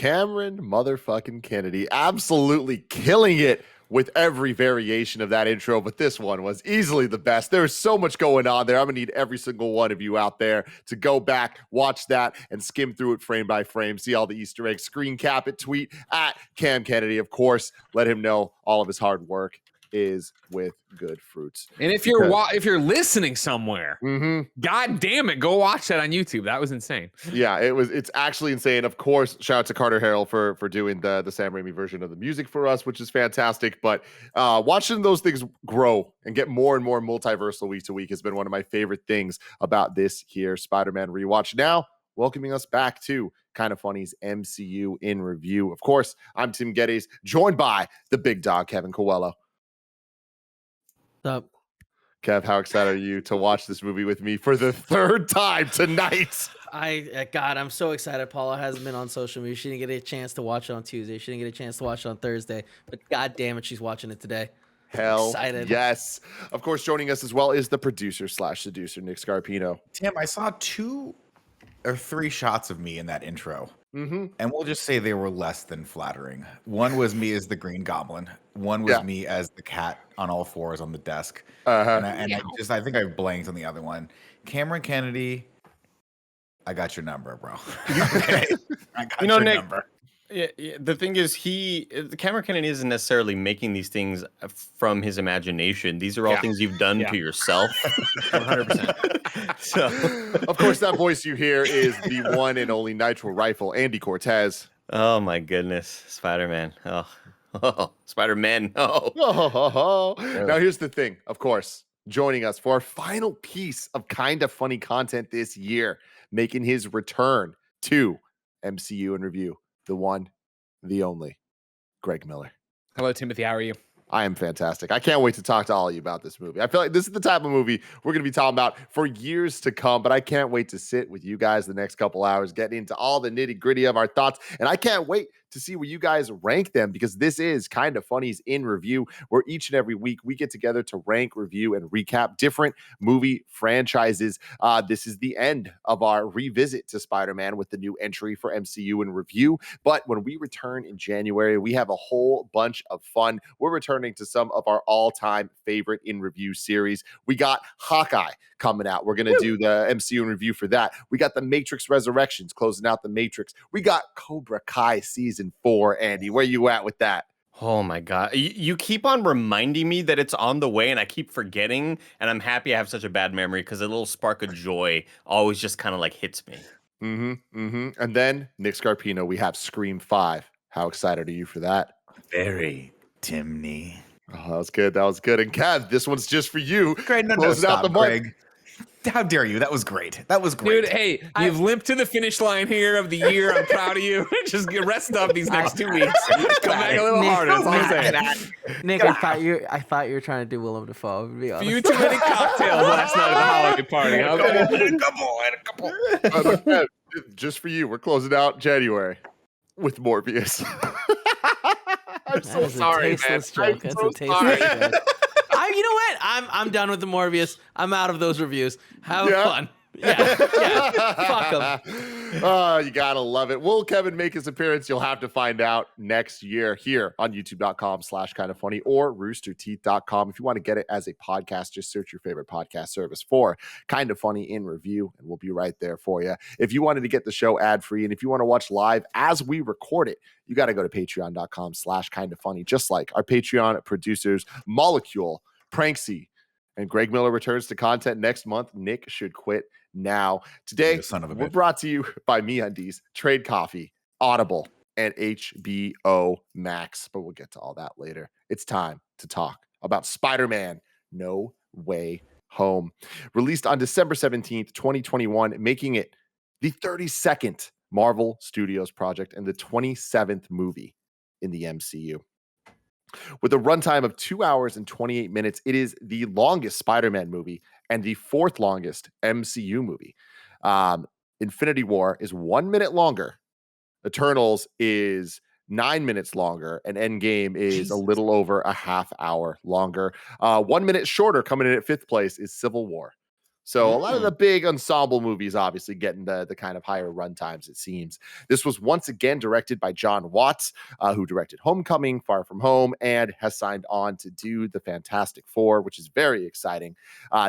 Cameron motherfucking Kennedy, absolutely killing it with every variation of that intro, but this one was easily the best. There's so much going on there. I'm gonna need every single one of you out there to go back, watch that, and skim through it frame by frame, see all the Easter eggs, screen cap it, tweet at Cam Kennedy, of course. Let him know all of his hard work is with good fruits. And if you're listening somewhere, God damn it, go watch that on YouTube. That was insane. Yeah, it's actually insane. Of course, shout out to Carter Harrell for doing the Sam Raimi version of the music for us, which is fantastic. But watching those things grow and get more and more multiversal week to week has been one of my favorite things about this here Spider-Man rewatch. Now, welcoming us back to Kinda Funny's MCU in review. Of course, I'm Tim Geddes, joined by the big dog, Kevin Coelho. Up. Kev, how excited are you to watch this movie with me for the third time tonight? God, I'm so excited. Paula hasn't been on social media. She didn't get a chance to watch it on Tuesday. She didn't get a chance to watch it on Thursday. But God damn it, she's watching it today. Hell excited. Yes. Of course, joining us as well is the producer/seducer, Nick Scarpino. Tim, I saw 2 or 3 shots of me in that intro. And we'll just say they were less than flattering. One was me as the Green Goblin. One was me as the cat on all fours on the desk. I think I blanked on the other one. Cameron Kennedy, I got your number, bro. Okay. I got your Nick, number. Yeah, the thing is, Cameron Kennedy isn't necessarily making these things from his imagination. These are all things you've done to yourself. 100%. So, of course, that voice you hear is the one and only Nitro Rifle, Andy Cortez. Oh my goodness, Spider-Man. Oh, Spider-Man. Oh. Now, here's the thing. Of course, joining us for our final piece of Kinda Funny content this year, making his return to MCU in review. The one, the only, Greg Miller. Hello, Timothy. How are you? I am fantastic. I can't wait to talk to all of you about this movie. I feel like this is the type of movie we're going to be talking about for years to come, but I can't wait to sit with you guys the next couple hours, get into all the nitty gritty of our thoughts. And I can't wait to see where you guys rank them, because this is Kinda Funny's in review, where each and every week we get together to rank, review, and recap different movie franchises. This is the end of our revisit to Spider-Man with the new entry for MCU in review. But when we return in January, we have a whole bunch of fun. We're returning to some of our all-time favorite in review series. We got Hawkeye coming out. We're going to do the MCU in review for that. We got the Matrix Resurrections closing out the Matrix. We got Cobra Kai season 4. Andy, where you at with that? Oh my God. You keep on reminding me that it's on the way, and I keep forgetting, and I'm happy I have such a bad memory, because a little spark of joy always just kind of like hits me. And then, Nick Scarpino, we have Scream 5. How excited are you for that? Very Timney. Oh, that was good. That was good. And Kev, this one's just for you. Greg, no, stop, Greg. How dare you? That was great. That was great. Dude, hey, you've limped to the finish line here of the year. I'm proud of you. Just rest up these next 2 weeks. Come back a little harder. That's all I'm saying. Nick, I thought you were trying to do Willem Dafoe, to be honest. Few too many cocktails last night at the holiday party. I had a couple. Just for you, we're closing out January with Morbius. I'm so sorry, man. That's a tasteless joke. You know what? I'm done with the Morbius. I'm out of those reviews. Have fun. Yeah. Fuck them. You gotta love it. Will Kevin make his appearance? You'll have to find out next year here on youtube.com/kindafunny or roosterteeth.com. If you want to get it as a podcast, just search your favorite podcast service for Kinda Funny in review, and we'll be right there for you. If you wanted to get the show ad-free, and if you want to watch live as we record it, you got to go to patreon.com/kindafunny, just like our Patreon producers, Molecule, Pranksy, and Greg Miller returns to content next month. Nick should quit now. Today, we're brought to you by MeUndies, Trade Coffee, Audible, and HBO Max. But we'll get to all that later. It's time to talk about Spider-Man No Way Home. Released on December 17th, 2021, making it the 32nd Marvel Studios project and the 27th movie in the MCU. With a runtime of 2 hours and 28 minutes, it is the longest Spider-Man movie and the 4th longest MCU movie. Infinity War is 1 minute longer. Eternals is 9 minutes longer, and Endgame is a little over a half hour longer. 1 minute shorter, coming in at 5th place, is Civil War. So a lot of the big ensemble movies obviously getting the kind of higher run times, it seems. This was once again directed by Jon Watts, who directed Homecoming, Far From Home, and has signed on to do the Fantastic Four, which is very exciting.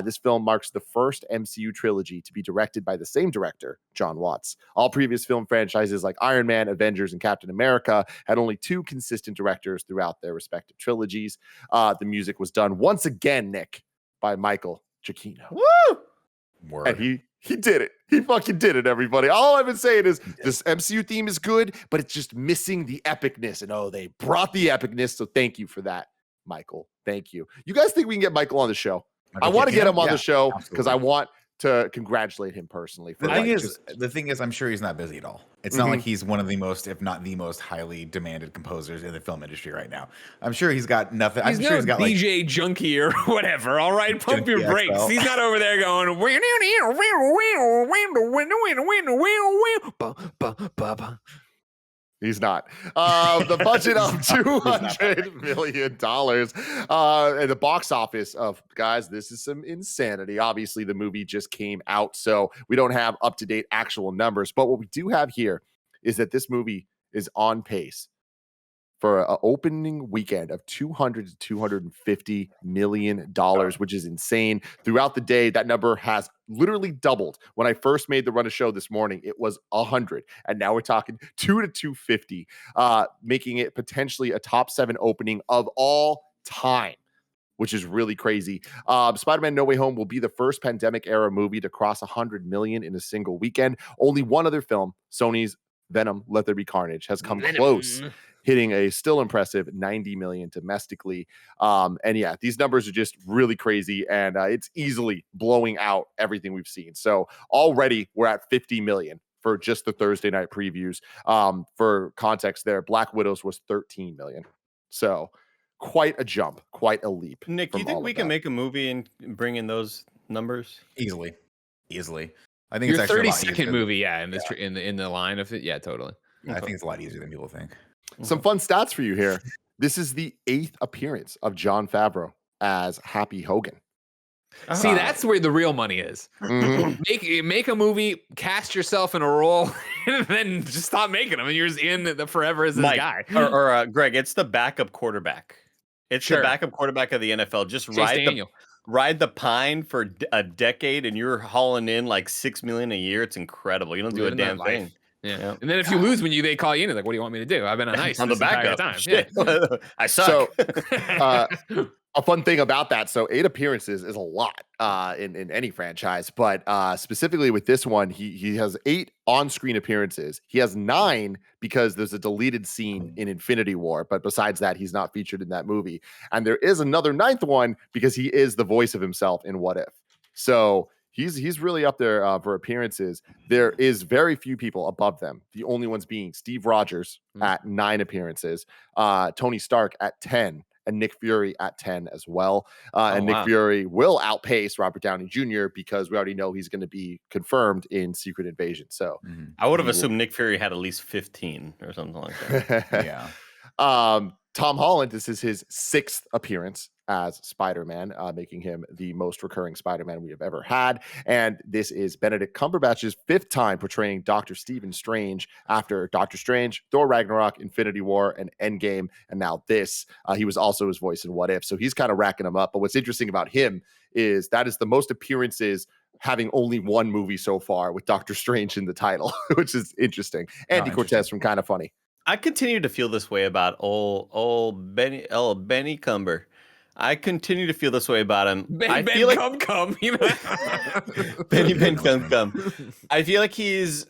This film marks the first MCU trilogy to be directed by the same director, Jon Watts. All previous film franchises like Iron Man, Avengers, and Captain America had only 2 consistent directors throughout their respective trilogies. The music was done once again, Nick, by Michael Giacchino. Woo! Word. And he did it. He fucking did it, everybody. All I've been saying is this MCU theme is good, but it's just missing the epicness. And they brought the epicness. So thank you for that, Michael. Thank you. You guys think we can get Michael on the show? I want to get him on the show because I want to congratulate him personally. For the thing is, I'm sure he's not busy at all. It's not like he's one of the most, if not the most, highly demanded composers in the film industry right now. I'm sure he's got nothing. I'm sure he's got DJ Junkie or whatever. All right, pump Junkie your brakes. XL. He's not over there going. He's not. The budget of $200 million. And the box office of, guys, this is some insanity. Obviously, the movie just came out, so we don't have up-to-date actual numbers. But what we do have here is that this movie is on pace for an opening weekend of $200 to $250 million, which is insane. Throughout the day, that number has literally doubled. When I first made the run of show this morning, it was 100, and now we're talking 2 to 250, making it potentially a top 7 opening of all time, which is really crazy. Spider-Man No Way Home will be the first pandemic-era movie to cross 100 million in a single weekend. Only one other film, Sony's Venom: Let There Be Carnage, has come close, hitting a still impressive 90 million domestically. And yeah, these numbers are just really crazy, and it's easily blowing out everything we've seen. So already we're at 50 million for just the Thursday night previews. For context there, Black Widows was 13 million. So quite a jump, quite a leap. Nick, do you think we can make a movie and bring in those numbers? easily. I think Your it's actually 30-second movie, in the line of it, yeah, totally. I think it's a lot easier than people think. Some fun stats for you here. This is the 8th appearance of Jon Favreau as Happy Hogan. See, that's where the real money is. Make a movie, cast yourself in a role, and then just stop making them, and you're just in the forever as this guy. Or Greg, it's the backup quarterback. It's the backup quarterback of the NFL. Just ride the pine for a decade, and you're hauling in like $6 million a year. It's incredible. You don't do a damn thing. Yeah. And then if you lose when they call you in, like, what do you want me to do? I've been on ice. I'm the backup. Time. Shit. Yeah. I suck. So, a fun thing about that, so 8 appearances is a lot in any franchise, but specifically with this one, he has 8 on-screen appearances. He has 9 because there's a deleted scene in Infinity War, but besides that, he's not featured in that movie. And there is another 9th one because he is the voice of himself in What If. So he's really up there for appearances. There is very few people above them. The only ones being Steve Rogers at 9 appearances, Tony Stark at 10, and Nick Fury at 10 as well. Nick Fury will outpace Robert Downey Jr. because we already know he's going to be confirmed in Secret Invasion. So I would have assumed Nick Fury had at least 15 or something like that. Yeah. Tom Holland, this is his 6th appearance as Spider-Man, making him the most recurring Spider-Man we have ever had. And this is Benedict Cumberbatch's 5th time portraying Dr. Stephen Strange after Doctor Strange, Thor Ragnarok, Infinity War, and Endgame. And now this, he was also his voice in What If. So he's kind of racking them up. But what's interesting about him is that is the most appearances having only one movie so far with Doctor Strange in the title, which is interesting. Andy Cortez from KindaFunny. I continue to feel this way about old Benny Cumber. I continue to feel this way about him. Ben Cum, you know. Ben Cum. I feel like he's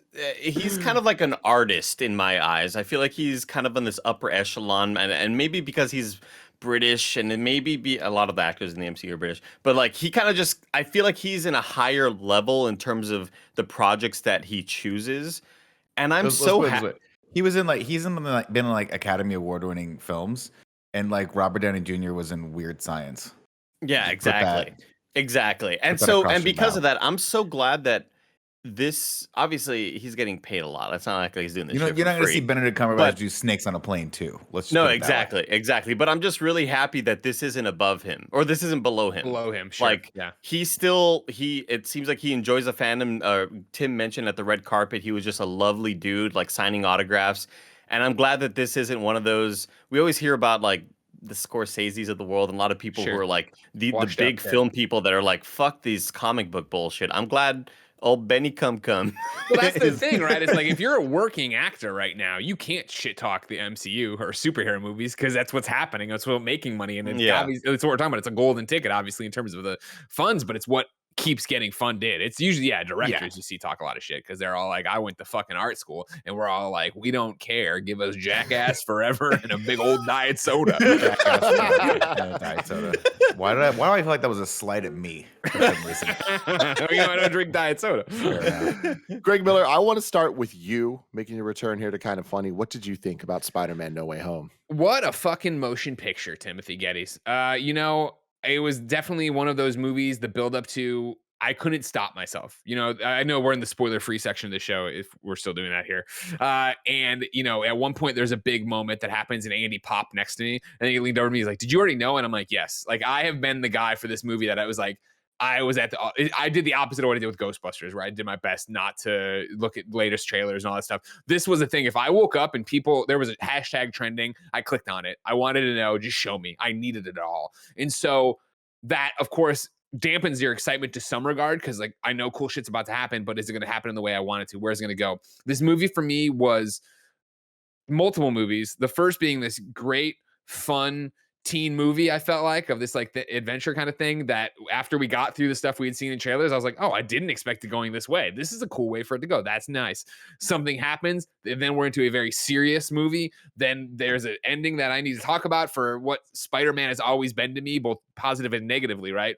kind of like an artist in my eyes. I feel like he's kind of on this upper echelon, and maybe because he's British, and it maybe a lot of the actors in the MCU are British, but like he kind of just, I feel like he's in a higher level in terms of the projects that he chooses, and I'm so happy. He's been in like Academy Award winning films, and like Robert Downey Jr. was in Weird Science. Yeah, exactly. And so, and because of that, I'm so glad that this obviously he's getting paid a lot. It's not like he's doing this. You're shit not for going to free. see Benedict Cumberbatch do snakes on a plane too. Let's just No, put it that way. exactly. But I'm just really happy that this isn't above him or this isn't below him. Below him, sure. Like he's still it seems like he enjoys the fandom. Tim mentioned at the red carpet he was just a lovely dude, like signing autographs. And I'm glad that this isn't one of those. We always hear about like the Scorseses of the world and a lot of people who are like the big film people that are like, fuck these comic book bullshit. I'm glad old Benny Cum. Well, that's the thing, right? It's like if you're a working actor right now, you can't shit talk the MCU or superhero movies because that's what's happening. That's what's making money, and it's what we're talking about. It's a golden ticket, obviously, in terms of the funds, but it's what keeps getting funded. It's usually directors you see talk a lot of shit because they're all like, I went to fucking art school, and we're all like, we don't care, give us Jackass Forever and a big old diet soda. Diet soda. Why do I feel like that was a slight at me for some reason? I don't drink diet soda. Greg Miller, I want to start with you making your return here to Kind of Funny. What did you think about Spider-Man No Way Home? What a fucking motion picture, Timothy Geddes. It was definitely one of those movies, the build up to, I couldn't stop myself. I know we're in the spoiler free section of the show if we're still doing that here. And at one point there's a big moment that happens and Andy popped next to me and he leaned over to me. He's like, did you already know? And I'm like, yes. Like I have been the guy for this movie that I was like, I did the opposite of what I did with Ghostbusters, where I did my best not to look at latest trailers and all that stuff. This was a thing. If I woke up and there was a hashtag trending, I clicked on it. I wanted to know, just show me. I needed it all. And so that, of course, dampens your excitement to some regard because, like, I know cool shit's about to happen, but is it going to happen in the way I want it to? Where's it going to go? This movie for me was multiple movies. The first being this great, fun teen movie, I felt like, of this like the adventure kind of thing that after we got through the stuff we had seen in trailers, I was like, oh, I didn't expect it going this way. This is a cool way for it to go. That's nice. Something happens, and then we're into a very serious movie. Then there's an ending that I need to talk about for what Spider-Man has always been to me, both positive and negatively, right?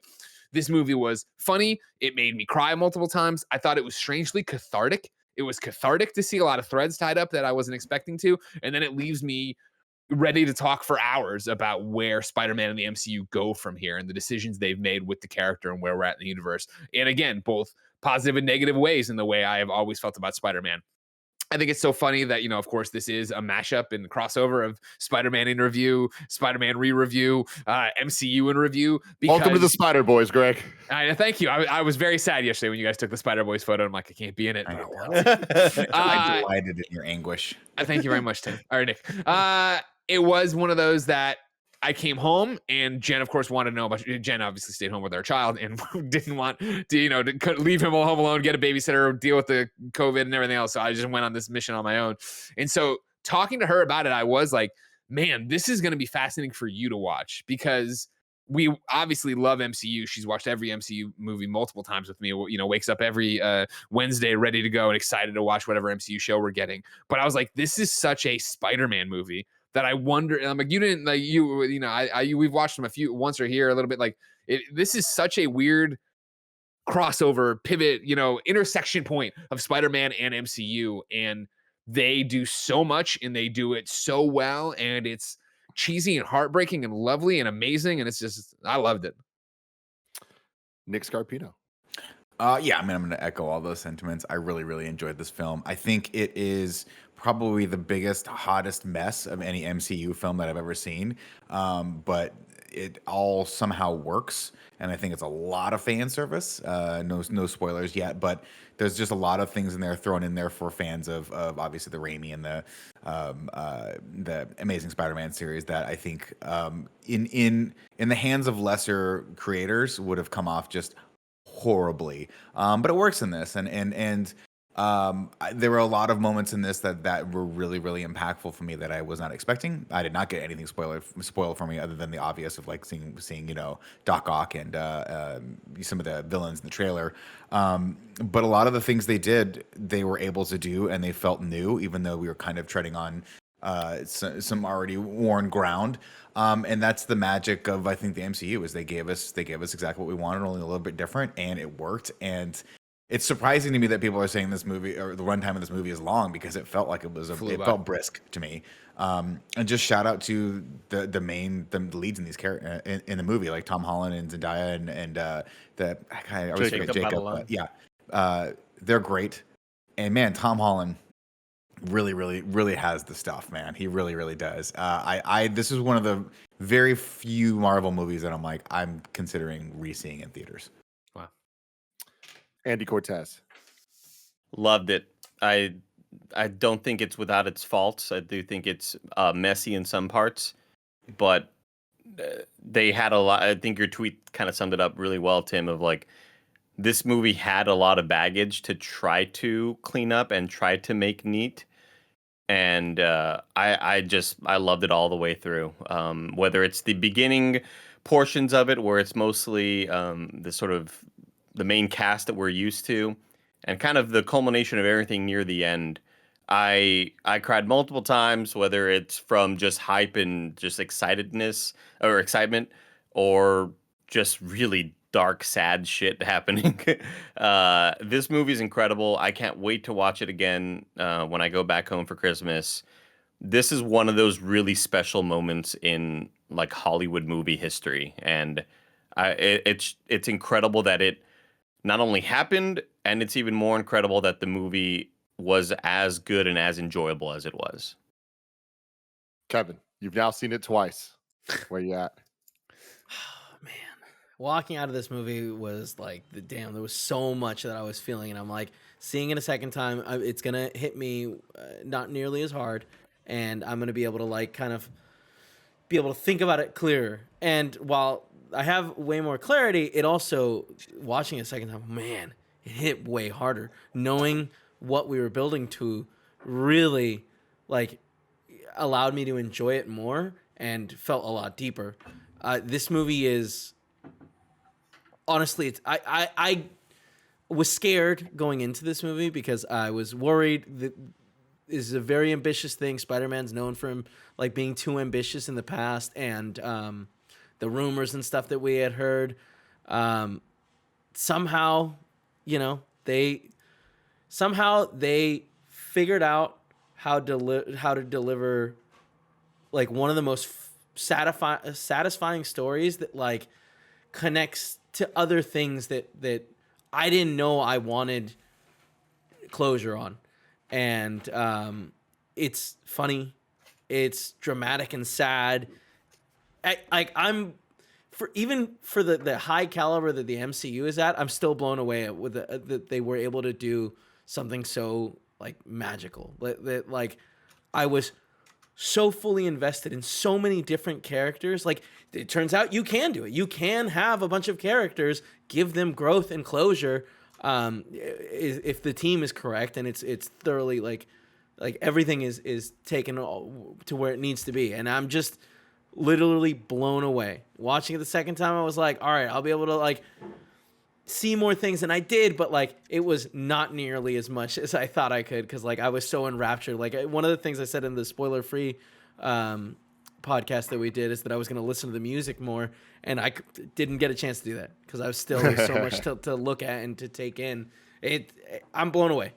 This movie was funny. It made me cry multiple times. I thought it was strangely cathartic. It was cathartic to see a lot of threads tied up that I wasn't expecting to. And then it leaves me ready to talk for hours about where Spider-Man and the MCU go from here and the decisions they've made with the character and where we're at in the universe. And again, both positive and negative ways in the way I have always felt about Spider-Man. I think it's so funny that, of course, this is a mashup and crossover of Spider-Man in review, Spider-Man re-review, MCU in review. Welcome to the Spider-Boys, Greg. Thank you. I was very sad yesterday when you guys took the Spider-Boys photo. I'm like, I can't be in it. I delighted in your anguish. Thank you very much, Tim. All right, Nick. It was one of those that I came home and Jen, of course, wanted to know about. Jen obviously stayed home with our child and didn't want to, to leave him home alone, get a babysitter, deal with the COVID and everything else. So I just went on this mission on my own. And so talking to her about it, I was like, man, this is going to be fascinating for you to watch because we obviously love MCU. She's watched every MCU movie multiple times with me, wakes up every Wednesday ready to go and excited to watch whatever MCU show we're getting. But I was like, this is such a Spider-Man movie that I wonder, and I'm like, you didn't like we've watched them once or here a little bit. Like this is such a weird crossover pivot, intersection point of Spider-Man and MCU, and they do so much and they do it so well, and it's cheesy and heartbreaking and lovely and amazing, and it's just I loved it. Nick Scarpino. I'm going to echo all those sentiments. I really, really enjoyed this film. I think it is probably the biggest, hottest mess of any MCU film that I've ever seen. But it all somehow works. And I think it's a lot of fan service. No spoilers yet, but there's just a lot of things in there thrown in there for fans of obviously the Raimi and the Amazing Spider-Man series that I think in the hands of lesser creators would have come off just horribly, but it works in this, and there were a lot of moments in this that were really, really impactful for me that I was not expecting. I did not get anything spoiled for me other than the obvious of like seeing Doc Ock and some of the villains in the trailer. But a lot of the things they were able to do, and they felt new, even though we were kind of treading on some already worn ground. And that's the magic of, I think, the MCU is they gave us exactly what we wanted, only a little bit different, and it worked. And it's surprising to me that people are saying this movie or the runtime of this movie is long because it felt like it felt brisk to me. And just shout out to the leads in these characters in the movie, like Tom Holland and Zendaya and I always forget Jacob. they're great. And man, Tom Holland really has the stuff, man. He really does. This is one of the very few Marvel movies that I'm considering re-seeing in theaters. Wow. Andy Cortez. Loved it. I don't think it's without its faults. I do think it's messy in some parts, but they had a lot. I think your tweet kind of summed it up really well, Tim, of like, this movie had a lot of baggage to try to clean up and try to make neat. And I loved it all the way through. Whether it's the beginning portions of it, where it's mostly the sort of the main cast that we're used to, and kind of the culmination of everything near the end. I cried multiple times, whether it's from just hype and just excitement, or just really dark, sad shit happening. This movie is incredible. I can't wait to watch it again when I go back home for Christmas. This is one of those really special moments in like Hollywood movie history, and it's incredible that it not only happened, and it's even more incredible that the movie was as good and as enjoyable as it was. Kevin, you've now seen it twice. Where you at? Man, walking out of this movie was like there was so much that I was feeling, and I'm like, seeing it a second time, it's gonna hit me not nearly as hard, and I'm gonna be able to like kind of be able to think about it clearer. And while I have way more clarity, it also, watching it a second time, man, it hit way harder. Knowing what we were building to really like allowed me to enjoy it more and felt a lot deeper. This movie is honestly, I was scared going into this movie because I was worried that this is a very ambitious thing. Spider-Man's known for him like being too ambitious in the past, and the rumors and stuff that we had heard. Somehow, they figured out how to deliver like one of the most satisfying stories that like connects to other things that I didn't know I wanted closure on. And it's funny, it's dramatic and sad. I'm for the high caliber that the MCU is at, I'm still blown away with that they were able to do something so like magical. That like I was so fully invested in so many different characters. Like it turns out you can do it. You can have a bunch of characters, give them growth and closure, if the team is correct and it's thoroughly like everything is taken to where it needs to be. And I'm just literally blown away. Watching it the second time, I was like, all right, I'll be able to like see more things than I did, but like it was not nearly as much as I thought I could, because like I was so enraptured. Like one of the things I said in the spoiler-free podcast that we did is that I was going to listen to the music more, and I didn't get a chance to do that because I was still so much to look at and to take in. I'm blown away.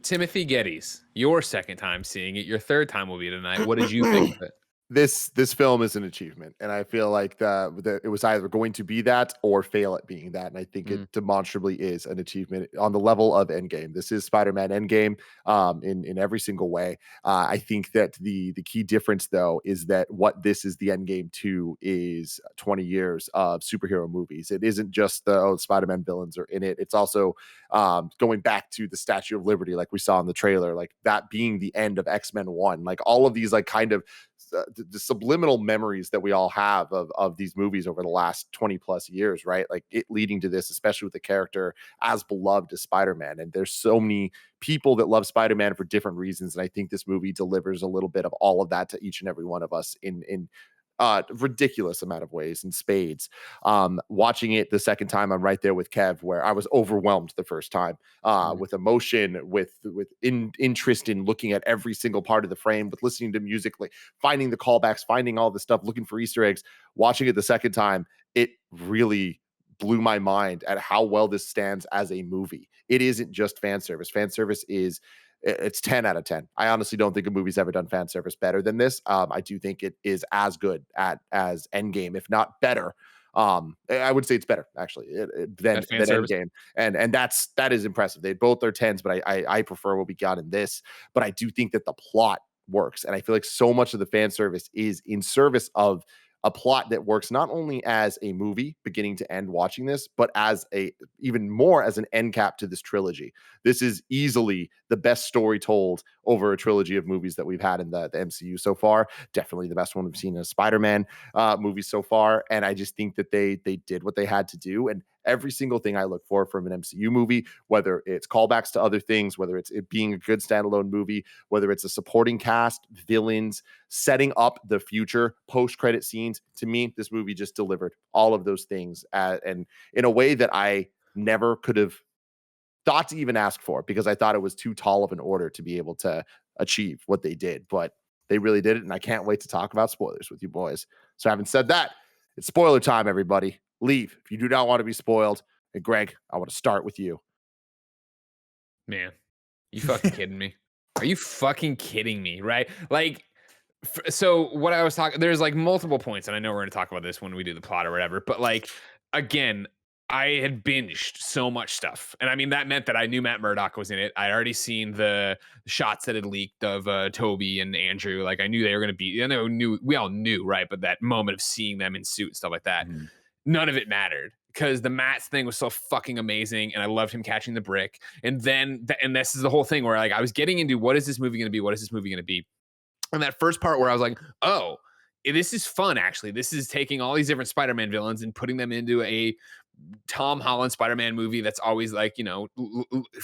Timothy Geddes, your second time seeing it, your third time will be tonight. What did you think of it? This film is an achievement, and I feel like that it was either going to be that or fail at being that, and I think it demonstrably is an achievement on the level of Endgame. This is Spider-Man Endgame in every single way. I think that the key difference, though, is that what this is the Endgame to is 20 years of superhero movies. It isn't just the Spider-Man villains are in it. It's also going back to the Statue of Liberty, like we saw in the trailer, like that being the end of X-Men 1, like all of these like kind of the subliminal memories that we all have of these movies over the last 20 plus years, right? Like it leading to this, especially with the character as beloved as Spider-Man. And there's so many people that love Spider-Man for different reasons. And I think this movie delivers a little bit of all of that to each and every one of us in ridiculous amount of ways, in spades. Watching it the second time, I'm right there with Kev, where I was overwhelmed the first time with emotion, with interest in looking at every single part of the frame, with listening to music, like finding the callbacks, finding all the stuff, looking for Easter eggs. Watching it the second time, it really blew my mind at how well this stands as a movie. It isn't just fan service. Fan service it's 10 out of 10. I honestly don't think a movie's ever done fan service better than this. I do think it is as good as Endgame, if not better. I would say it's better actually than Endgame, and that is impressive. They both are 10s, but I prefer what we got in this. But I do think that the plot works, and I feel like so much of the fan service is in service of a plot that works not only as a movie beginning to end watching this, but as even more as an end cap to this trilogy. This is easily the best story told over a trilogy of movies that we've had in the MCU so far. Definitely the best one we've seen in a Spider-Man movie so far. And I just think that they did what they had to do. And every single thing I look for from an MCU movie, whether it's callbacks to other things, whether it's it being a good standalone movie, whether it's a supporting cast, villains, setting up the future, post-credit scenes, to me, this movie just delivered all of those things and in a way that I never could have thought to even ask for, because I thought it was too tall of an order to be able to achieve what they did. But they really did it, and I can't wait to talk about spoilers with you boys. So having said that, it's spoiler time, everybody. Leave if you do not want to be spoiled. And Greg, I want to start with you. Man, you fucking kidding me? Are you fucking kidding me? Right? Like, so what I was talking, there's like multiple points, and I know we're going to talk about this when we do the plot or whatever. But like, again, I had binged so much stuff, and I mean that meant that I knew Matt Murdock was in it. I'd already seen the shots that had leaked of Tobey and Andrew. Like, I knew they were going to be. I know we all knew, right? But that moment of seeing them in suit and stuff like that, none of it mattered, because the Matt's thing was so fucking amazing, and I loved him catching the brick. And then, and this is the whole thing where like I was getting into, what is this movie going to be? What is this movie going to be? And that first part where I was like, oh, this is fun. Actually, this is taking all these different Spider-Man villains and putting them into a Tom Holland Spider-Man movie that's always like, you know,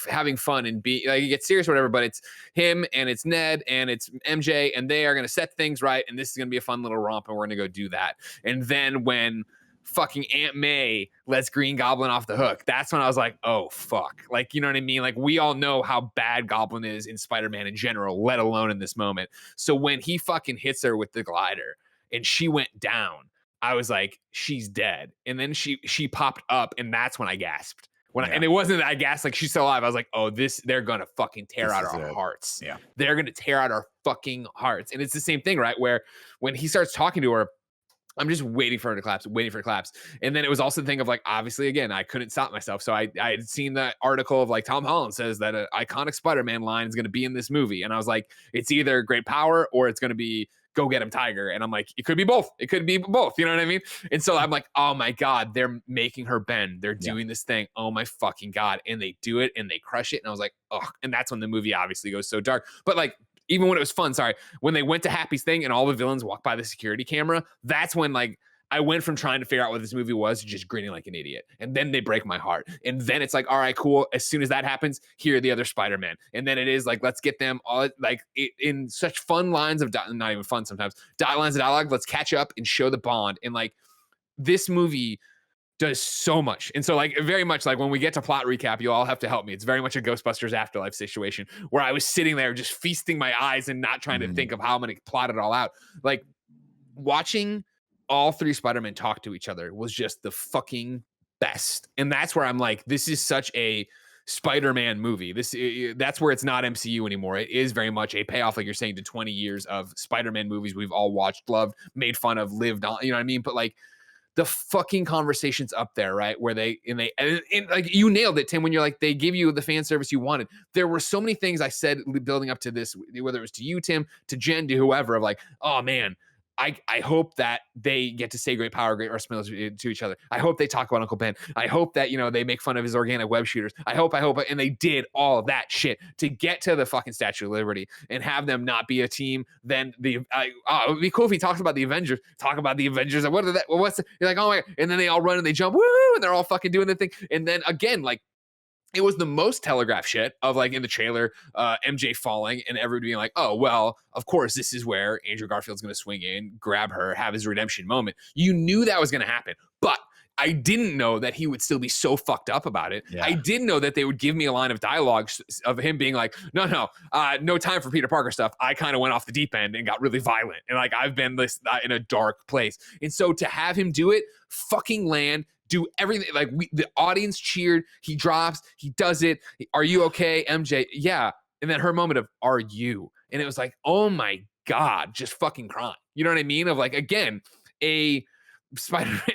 having fun and be like, you get serious or whatever, but it's him and it's Ned and it's MJ, and they are going to set things right, and this is going to be a fun little romp, and we're going to go do that. And then when fucking Aunt May lets Green Goblin off the hook, that's when I was like, oh fuck, like, you know what I mean? Like, we all know how bad Goblin is in Spider-Man in general, let alone in this moment. So when he fucking hits her with the glider and she went down, I was like, she's dead. And then she popped up, and that's when I gasped. And it wasn't that I gasped like she's still alive. I was like, oh, they're gonna fucking tear out our hearts. Yeah, they're gonna tear out our fucking hearts. And it's the same thing, right? Where when he starts talking to her, I'm just waiting for her to collapse, waiting for her to collapse. And then it was also the thing of like, obviously, again, I couldn't stop myself. So I had seen that article of like Tom Holland says that an iconic Spider-Man line is going to be in this movie. And I was like, it's either great power or it's going to be go get him, Tiger. And I'm like, it could be both. It could be both. You know what I mean? And so I'm like, oh my God, they're making her bend. They're doing this thing. Oh my fucking God. And they do it and they crush it. And I was like, oh, and that's when the movie obviously goes so dark. But like, even when it was fun, when they went to Happy's thing and all the villains walked by the security camera, that's when like I went from trying to figure out what this movie was to just grinning like an idiot. And then they break my heart. And then it's like, all right, cool. As soon as that happens, here are the other Spider-Man. And then it is like, let's get them all like in such fun lines of, not even fun sometimes, lines of dialogue. Let's catch up and show the bond. And like, this movie does so much. And so like, very much like when we get to plot recap, you all have to help me. It's very much a Ghostbusters Afterlife situation where I was sitting there just feasting my eyes and not trying to think of how I'm going to plot it all out. Like, watching all three Spider-Men talk to each other was just the fucking best. And that's where I'm like, this is such a Spider-Man movie. That's where it's not MCU anymore. It is very much a payoff, like you're saying, to 20 years of Spider-Man movies we've all watched, loved, made fun of, lived on, you know what I mean? But like, the fucking conversations up there, right? Where and like, you nailed it, Tim, when you're like, they give you the fan service you wanted. There were so many things I said building up to this, whether it was to you, Tim, to Jen, to whoever, of like, oh man, I hope that they get to say great power, great responsibility to each other. I hope they talk about Uncle Ben. I hope that, you know, they make fun of his organic web shooters. I hope, and they did all of that shit to get to the fucking Statue of Liberty and have them not be a team. Then it would be cool if he talks about the Avengers. Talk about the Avengers. What are that? You're like, oh my God. And then they all run and they jump, woo, and they're all fucking doing the thing. And then again, like, it was the most telegraphed shit of like in the trailer, MJ falling and everybody being like, oh, well, of course, this is where Andrew Garfield's going to swing in, grab her, have his redemption moment. You knew that was going to happen, but I didn't know that he would still be so fucked up about it. Yeah. I did know that they would give me a line of dialogue of him being like, no time for Peter Parker stuff. I kind of went off the deep end and got really violent. And like, I've been in a dark place. And so to have him do it, fucking land, do everything, like the audience cheered, he drops, he does it. Are you okay, MJ? Yeah. And then her moment of, are you? And it was like, oh my God, just fucking crying. You know what I mean? Of like, again,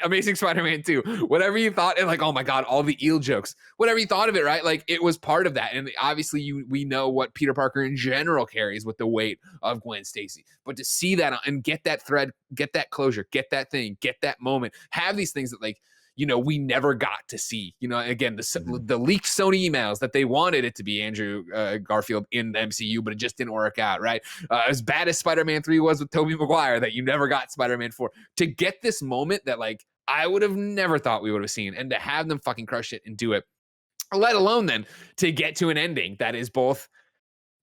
Amazing Spider-Man 2, whatever you thought, and like, oh my God, all the eel jokes, whatever you thought of it, right? Like it was part of that. And obviously we know what Peter Parker in general carries with the weight of Gwen Stacy. But to see that and get that thread, get that closure, get that thing, get that moment, have these things that like, we never got to see, again, the leaked Sony emails that they wanted it to be Andrew Garfield in the MCU, but it just didn't work out, right? As bad as Spider-Man 3 was with Tobey Maguire, that you never got Spider-Man 4, to get this moment that like, I would have never thought we would have seen, and to have them fucking crush it and do it, let alone then to get to an ending that is both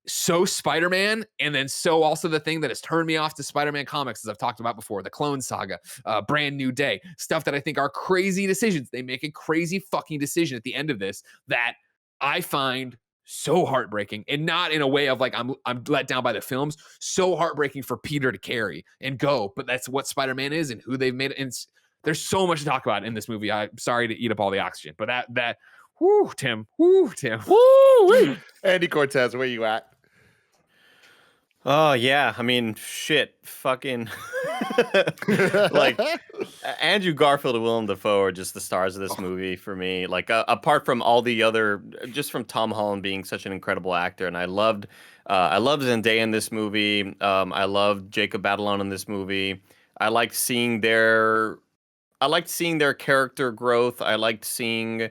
so Spider-Man, and then so also the thing that has turned me off to Spider-Man comics, as I've talked about before, the Clone Saga, Brand New Day, stuff that I think are crazy decisions. They make a crazy fucking decision at the end of this that I find so heartbreaking, and not in a way of like I'm let down by the films. So heartbreaking for Peter to carry and go, but that's what Spider-Man is and who they've made it. And there's so much to talk about in this movie. I'm sorry to eat up all the oxygen, but that. Whoo, Tim. Woo! Andy Cortez, where you at? Oh yeah, I mean, shit, fucking, like Andrew Garfield and Willem Dafoe are just the stars of this movie for me. Like apart from all the other, just from Tom Holland being such an incredible actor, and I loved Zendaya in this movie. I loved Jacob Batalon in this movie. I liked seeing their character growth. I liked seeing,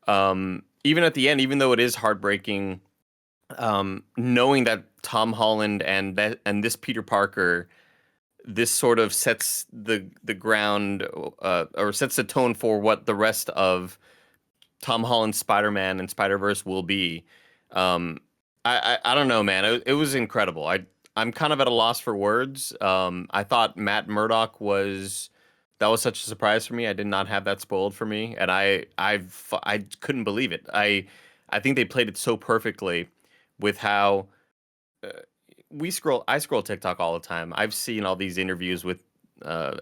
even at the end, even though it is heartbreaking, knowing that Tom Holland and this Peter Parker, this sort of sets the ground, or sets the tone for what the rest of Tom Holland's Spider-Man and Spider-Verse will be. I don't know, man. It was incredible. I'm kind of at a loss for words. I thought Matt Murdock was such a surprise for me. I did not have that spoiled for me, and I couldn't believe it. I think they played it so perfectly with how I scroll TikTok all the time. I've seen all these interviews with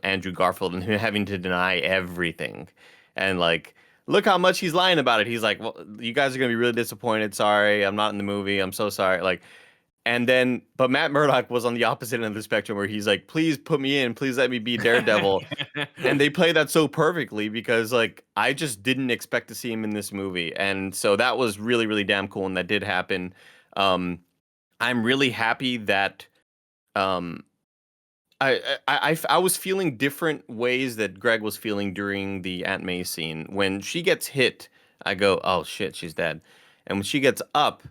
Andrew Garfield and him having to deny everything, and like, look how much he's lying about it. He's like, well, you guys are gonna be really disappointed. Sorry, I'm not in the movie. I'm so sorry. Like, and then, but Matt Murdock was on the opposite end of the spectrum where he's like, please put me in. Please let me be Daredevil. And they play that so perfectly because like, I just didn't expect to see him in this movie. And so that was really, really damn cool. And that did happen. I'm really happy that I was feeling different ways that Greg was feeling during the Aunt May scene. When she gets hit, I go, oh shit, she's dead. And when she gets up,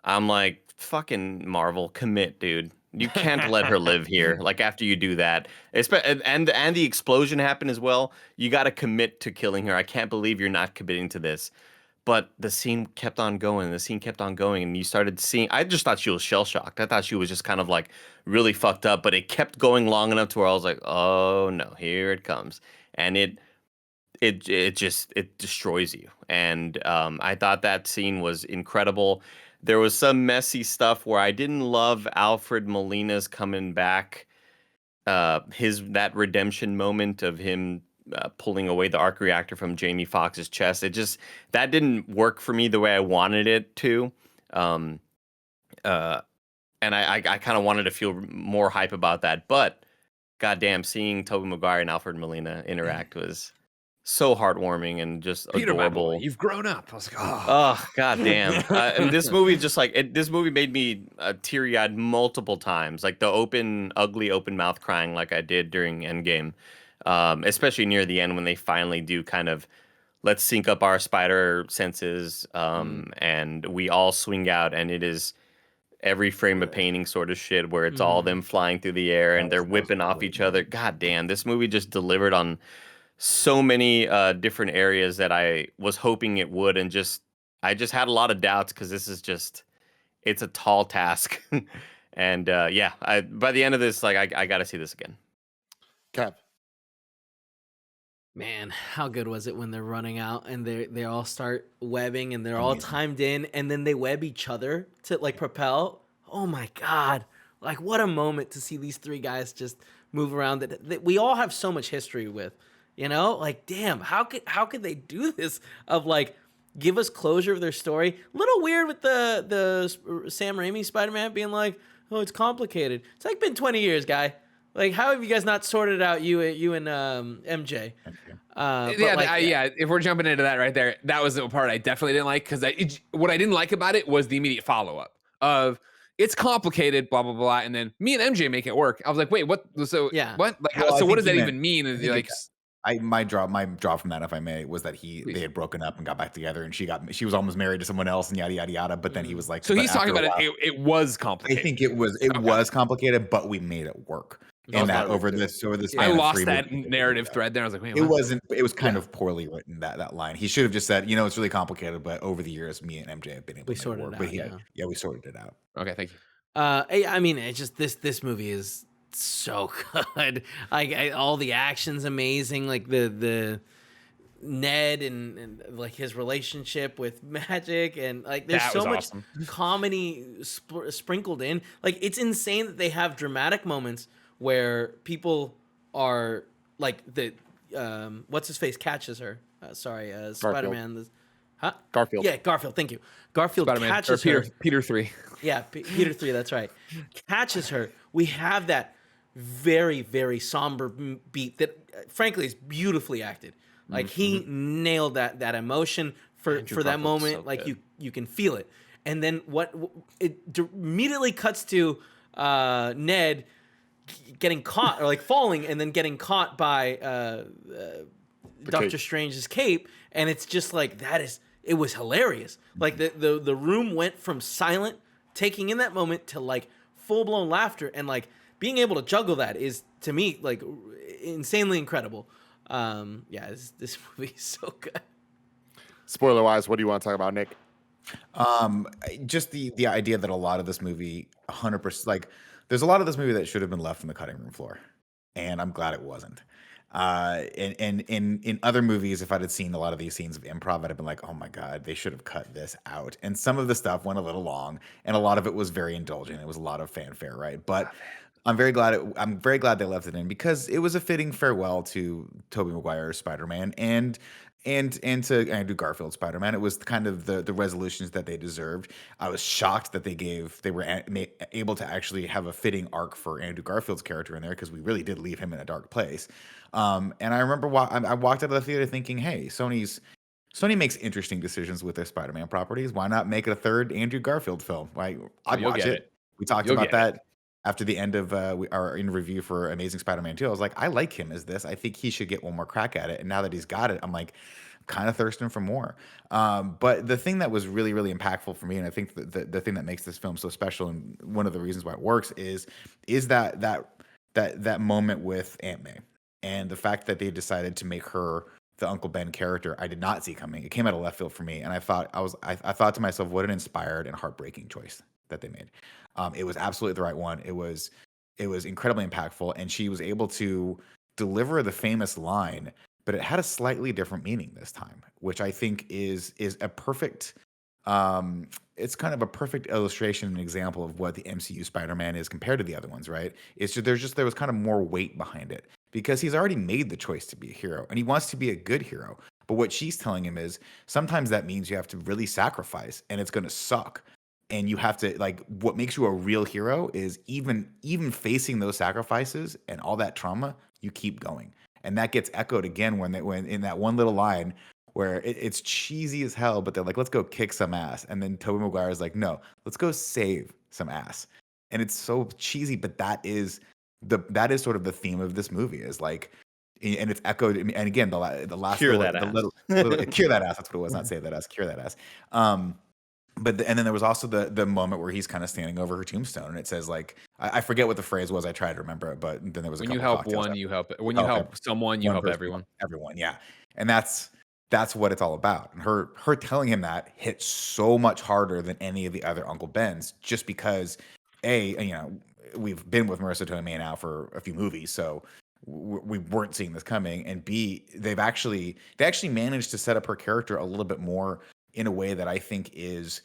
I'm like, fucking Marvel, commit, dude. You can't let her live here. Like after you do that, and the explosion happened as well. You got to commit to killing her. I can't believe you're not committing to this. But the scene kept on going. And you started seeing. I just thought she was shell shocked. I thought she was just kind of like really fucked up. But it kept going long enough to where I was like, oh no, here it comes, and it destroys you. And I thought that scene was incredible. There was some messy stuff where I didn't love Alfred Molina's coming back. That redemption moment of him pulling away the arc reactor from Jamie Foxx's chest. That didn't work for me the way I wanted it to. And I kind of wanted to feel more hype about that. But goddamn, seeing Tobey Maguire and Alfred Molina interact was so heartwarming and just Peter, adorable. my boy, you've grown up. I was like, oh goddamn! And this movie just like this movie made me teary-eyed multiple times, like the ugly open mouth crying like I did during Endgame, especially near the end when they finally do kind of let's sync up our spider senses, and we all swing out, and it is every frame of painting sort of shit where it's all them flying through the air and they're whipping off each other. God damn, this movie just delivered on so many different areas that I was hoping it would, and I just had a lot of doubts because this is it's a tall task. And by the end of this, like I got to see this again. Kev. Man, how good was it when they're running out and they all start webbing and they're all timed in and then they web each other to like propel. Oh my God. Like what a moment to see these three guys just move around that we all have so much history with, like, damn, how could they do this of like, give us closure of their story? A little weird with the Sam Raimi Spider-Man being like, oh, it's complicated. It's like been 20 years, guy. Like, how have you guys not sorted out you and MJ? Yeah. If we're jumping into that right there, that was the part I definitely didn't like because what I didn't like about it was the immediate follow up of it's complicated, blah blah blah, and then me and MJ make it work. I was like, wait, what? So Yeah. what? Like, Well, so I what think does he that meant- even mean? Is I think like, my draw from that, if I may, was that they had broken up and got back together, and she was almost married to someone else, and yada yada yada. But then he was like, so but he's talking after a about while- it was I complicated. think it was complicated, but we made it work. And that over this I span of lost 3 that movies, narrative thread there. I was like, wait, It what? wasn't. It was kind of poorly written, that line. He should have just said, it's really complicated, but over the years, me and MJ have been able to make it sorted work. it But out, yeah, we sorted it out. Okay, thank you. I mean, it's just this movie is so good. Like all the action's amazing. Like the Ned and like his relationship with Magic, and like there's That so was much awesome. comedy sprinkled in. Like it's insane that they have dramatic moments where people are like what's his face catches her. Spider-Man. Huh? Garfield. Yeah, Garfield. Thank you. Garfield Spider-Man or catches her. Peter 3. Yeah, Peter 3, that's right. Catches her. We have that very, very somber beat that, frankly, is beautifully acted. Like, he nailed that emotion for that Garfield's moment. so Like, good. you can feel it. And then it immediately cuts to Ned getting caught, or like falling, and then getting caught by Doctor cape. Strange's cape. And it's just like, it was hilarious. Like the room went from silent, taking in that moment, to like full blown laughter, and like being able to juggle that is, to me, like insanely incredible. This movie is so good. Spoiler wise, what do you want to talk about, Nick? Just the idea that a lot of this movie, 100%, like there's a lot of this movie that should have been left on the cutting room floor, and I'm glad it wasn't. In other movies, if I'd had seen a lot of these scenes of improv, I'd have been like, oh my God, they should have cut this out. And some of the stuff went a little long, and a lot of it was very indulgent. It was a lot of fanfare, right? But I'm very glad they left it in, because it was a fitting farewell to Tobey Maguire's Spider-Man and to Andrew Garfield's Spider-Man. It was kind of the resolutions that they deserved. I was shocked that they were able to actually have a fitting arc for Andrew Garfield's character in there, because we really did leave him in a dark place. And I remember I walked out of the theater thinking, hey, Sony makes interesting decisions with their Spider-Man properties. Why not make it a third Andrew Garfield film? I'd you'll watch get it. We talked You'll about get that after the end of our review for Amazing Spider-Man 2. I was like, I like him as this. I think he should get one more crack at it. And now that he's got it, I'm like, kind of thirsting for more. But the thing that was really, really impactful for me, and I think the thing that makes this film so special, and one of the reasons why it works, is that moment with Aunt May, and the fact that they decided to make her the Uncle Ben character. I did not see coming. It came out of left field for me, and I thought to myself, what an inspired and heartbreaking choice that they made. It was absolutely the right one. It was incredibly impactful, and she was able to deliver the famous line, but it had a slightly different meaning this time, which I think is a perfect. It's kind of a perfect illustration and example of what the MCU Spider-Man is compared to the other ones, right? It's just there was kind of more weight behind it, because he's already made the choice to be a hero, and he wants to be a good hero. But what she's telling him is sometimes that means you have to really sacrifice, and it's going to suck. And you have to, like, what makes you a real hero is even facing those sacrifices and all that trauma, you keep going. And that gets echoed again when in that one little line where it's cheesy as hell, but they're like, let's go kick some ass. And then Tobey Maguire is like, no, let's go save some ass. And it's so cheesy, but that is sort of the theme of this movie, is like, and it's echoed. And again, the last Cure little, that the ass. little cure that ass. That's what it was. Not save that ass, cure that ass. And then there was also the moment where he's kind of standing over her tombstone, and it says, like, I forget what the phrase was. I tried to remember it, but then there was When you help one, you help. When you help someone, you help everyone. Everyone, yeah. And that's what it's all about. And her telling him that hit so much harder than any of the other Uncle Bens, just because we've been with Marissa Tomei now for a few movies, so we weren't seeing this coming. And B, they actually managed to set up her character a little bit more in a way that I think is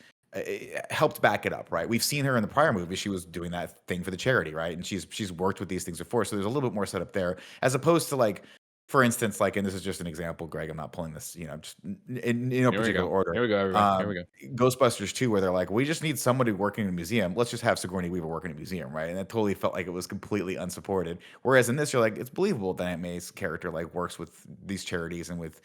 helped back it up, right? We've seen her in the prior movie. She was doing that thing for the charity, right? And she's worked with these things before. So there's a little bit more set up there, as opposed to like for instance, like, and this is just an example, Greg, I'm not pulling this, just in no particular order. Here we go, everybody. Here we go. Ghostbusters 2, where they're like, we just need somebody working in a museum. Let's just have Sigourney Weaver working in a museum, right? And that totally felt like it was completely unsupported. Whereas in this, you're like, it's believable that Aunt May's character like works with these charities and with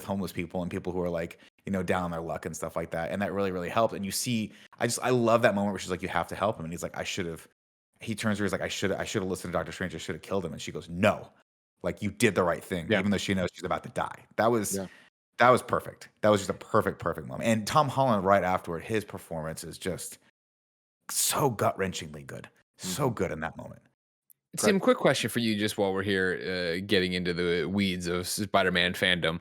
homeless people and people who are like, down on their luck and stuff like that. And that really, really helped. And you see, I love that moment where she's like, you have to help him. And he's like, he turns to her, he's like, I should have listened to Dr. Strange. I should have killed him. And she goes, no. Like, you did the right thing, even though she knows she's about to die. That was perfect. That was just a perfect moment. And Tom Holland right afterward, his performance is just so gut-wrenchingly good. So good in that moment. Tim, quick question for you just while we're here getting into the weeds of Spider-Man fandom.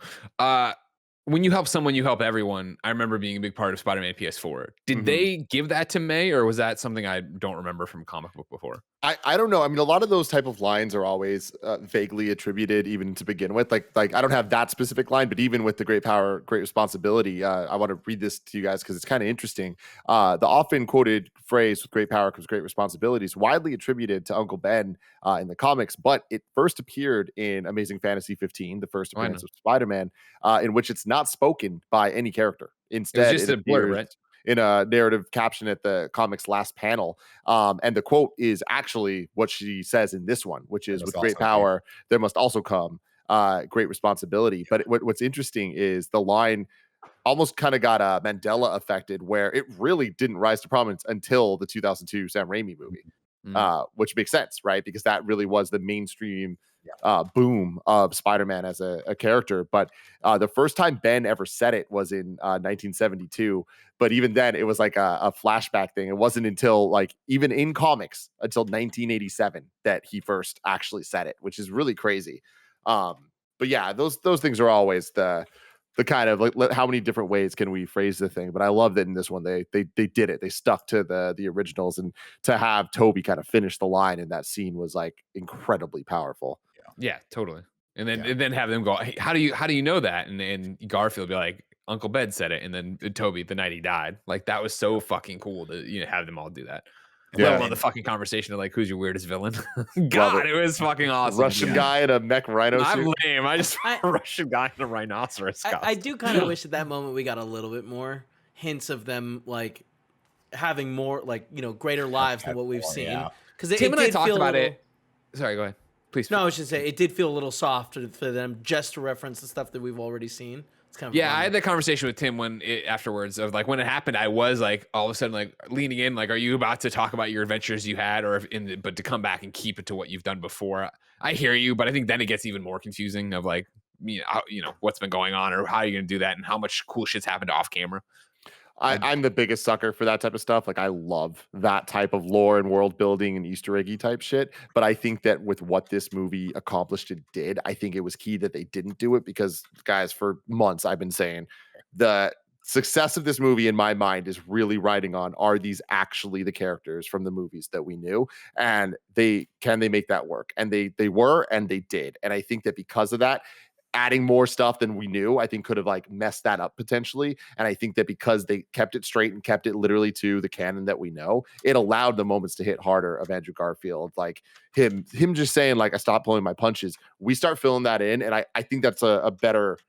When you help someone, you help everyone. I remember being a big part of Spider-Man PS4. Did they give that to May, or was that something I don't remember from comic book before? I don't know. I mean, a lot of those type of lines are always vaguely attributed, even to begin with. Like I don't have that specific line, but even with the great power, great responsibility, I want to read this to you guys because it's kind of interesting. The often quoted phrase "with great power comes great responsibility" is widely attributed to Uncle Ben in the comics, but it first appeared in Amazing Fantasy 15, the first appearance of Spider-Man, in which it's not spoken by any character. Instead, it's just a blurb, right? In a narrative caption at the comic's last panel. And the quote is actually what she says in this one, which is, with great power, there must also come great responsibility. But what's interesting is the line almost kind of got Mandela affected, where it really didn't rise to prominence until the 2002 Sam Raimi movie, which makes sense, right? Because that really was the mainstream boom of Spider-Man as a character. But the first time Ben ever said it was in 1972. But even then, it was like a flashback thing. It wasn't until, like, even in comics, until 1987 that he first actually said it, which is really crazy. But yeah, those things are always the kind of like, how many different ways can we phrase the thing? But I love that in this one they did it. They stuck to the originals, and to have Tobey kind of finish the line in that scene was like incredibly powerful. Yeah, totally. And then have them go, hey, how do you know that? And Garfield be like, Uncle Ben said it, and then Tobey the night he died. Like, that was so fucking cool to have them all do that. Let alone the fucking conversation of like, who's your weirdest villain? God, it was fucking awesome. Russian guy in a mech rhino I'm suit. lame. I just a Russian guy in a rhinoceros costume. I do kind of wish at that moment we got a little bit more hints of them, like, having more, like, greater lives than what we've seen. Because Tim and I talked about it. Sorry, go ahead. Please. No, I was just say it did feel a little soft for them just to reference the stuff that we've already seen. It's kind of I had that conversation with Tim afterwards of like, when it happened, I was like all of a sudden like leaning in, like, are you about to talk about your adventures you had, but to come back and keep it to what you've done before? I hear you, but I think then it gets even more confusing of like, what's been going on, or how are you going to do that, and how much cool shit's happened off camera. I'm the biggest sucker for that type of stuff. Like, I love that type of lore and world building and Easter eggy type shit. But I think that with what this movie accomplished and did, I think it was key that they didn't do it, because, guys, for months I've been saying the success of this movie in my mind is really riding on, are these actually the characters from the movies that we knew, and they make that work? And they were, and they did. And I think that because of that, adding more stuff than we knew, I think could have like messed that up potentially. And I think that because they kept it straight and kept it literally to the canon that we know, it allowed the moments to hit harder of Andrew Garfield, like him just saying like, I stopped pulling my punches. We start filling that in, and I think that's a better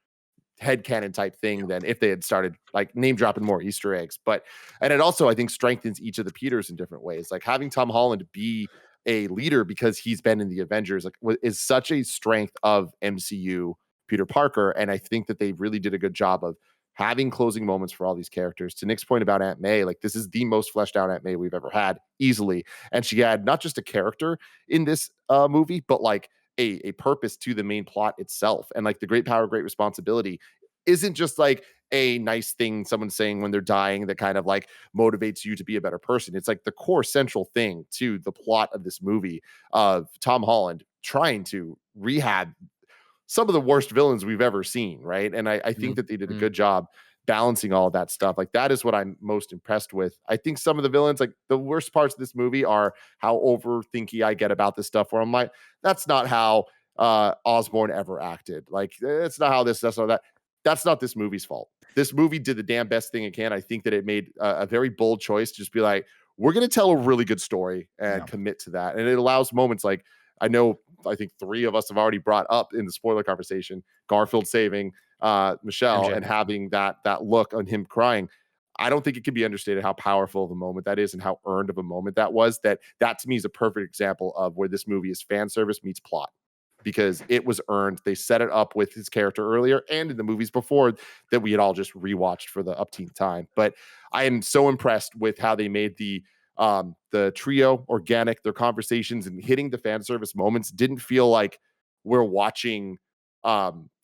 headcanon type thing than if they had started like name dropping more Easter eggs. And it also, I think, strengthens each of the Peters in different ways. Like, having Tom Holland be a leader because he's been in the Avengers, like, is such a strength of MCU Peter Parker. And I think that they really did a good job of having closing moments for all these characters. To Nick's point about Aunt May, like, this is the most fleshed out Aunt May we've ever had, easily. And she had not just a character in this movie, but like a purpose to the main plot itself. And like, the great power, great responsibility isn't just like a nice thing someone's saying when they're dying that kind of like motivates you to be a better person. It's like the core central thing to the plot of this movie, of Tom Holland trying to rehab some of the worst villains we've ever seen, right? And I think that they did a good job balancing all of that stuff. Like, that is what I'm most impressed with. I think some of the villains, like, the worst parts of this movie are how overthinky I get about this stuff, where I'm like, that's not how Osborn ever acted. Like, it's not how this, that's not that. That's not this movie's fault. This movie did the damn best thing it can. I think that it made a very bold choice to just be like, we're going to tell a really good story and commit to that. And it allows moments like, I know I think 3 of us have already brought up in the spoiler conversation, Garfield saving Michelle MJ. and having that look on him crying. I don't think it can be understated how powerful of a moment that is and how earned of a moment that was. That to me is a perfect example of where this movie is fan service meets plot, because it was earned. They set it up with his character earlier and in the movies before that we had all just rewatched for the upteenth time. But I am so impressed with how they made the trio organic. Their conversations and hitting the fan service moments didn't feel like we're watching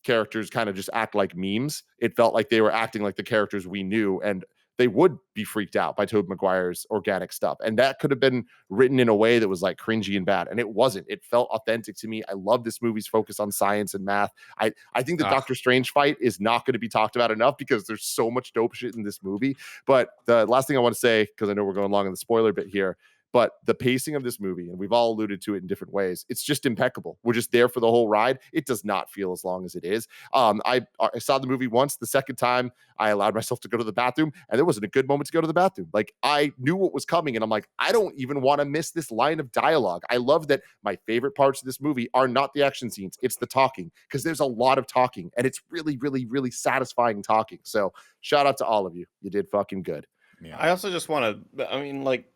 characters kind of just act like memes. It felt like they were acting like the characters we knew, and they would be freaked out by Tobey Maguire's organic stuff. And that could have been written in a way that was like cringy and bad. And it wasn't. It felt authentic to me. I love this movie's focus on science and math. I think the Doctor Strange fight is not going to be talked about enough because there's so much dope shit in this movie. But the last thing I want to say, because I know we're going long in the spoiler bit here, but the pacing of this movie, and we've all alluded to it in different ways, it's just impeccable. We're just there for the whole ride. It does not feel as long as it is. I saw the movie once. The second time, I allowed myself to go to the bathroom, and there wasn't a good moment to go to the bathroom. Like, I knew what was coming, and I'm like, I don't even want to miss this line of dialogue. I love that my favorite parts of this movie are not the action scenes. It's the talking, because there's a lot of talking, and it's really, really, really satisfying talking. So shout out to all of you. You did fucking good. Yeah. I also just want to, I mean, like,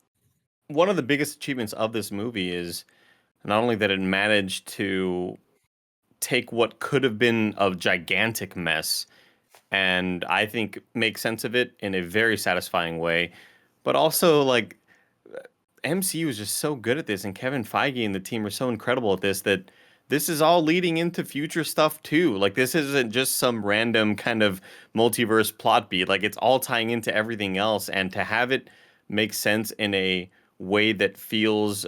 one of the biggest achievements of this movie is not only that it managed to take what could have been a gigantic mess and I think make sense of it in a very satisfying way, but also, like, MCU is just so good at this, and Kevin Feige and the team are so incredible at this, that this is all leading into future stuff too. Like, this isn't just some random kind of multiverse plot beat. Like, it's all tying into everything else, and to have it make sense in a way that feels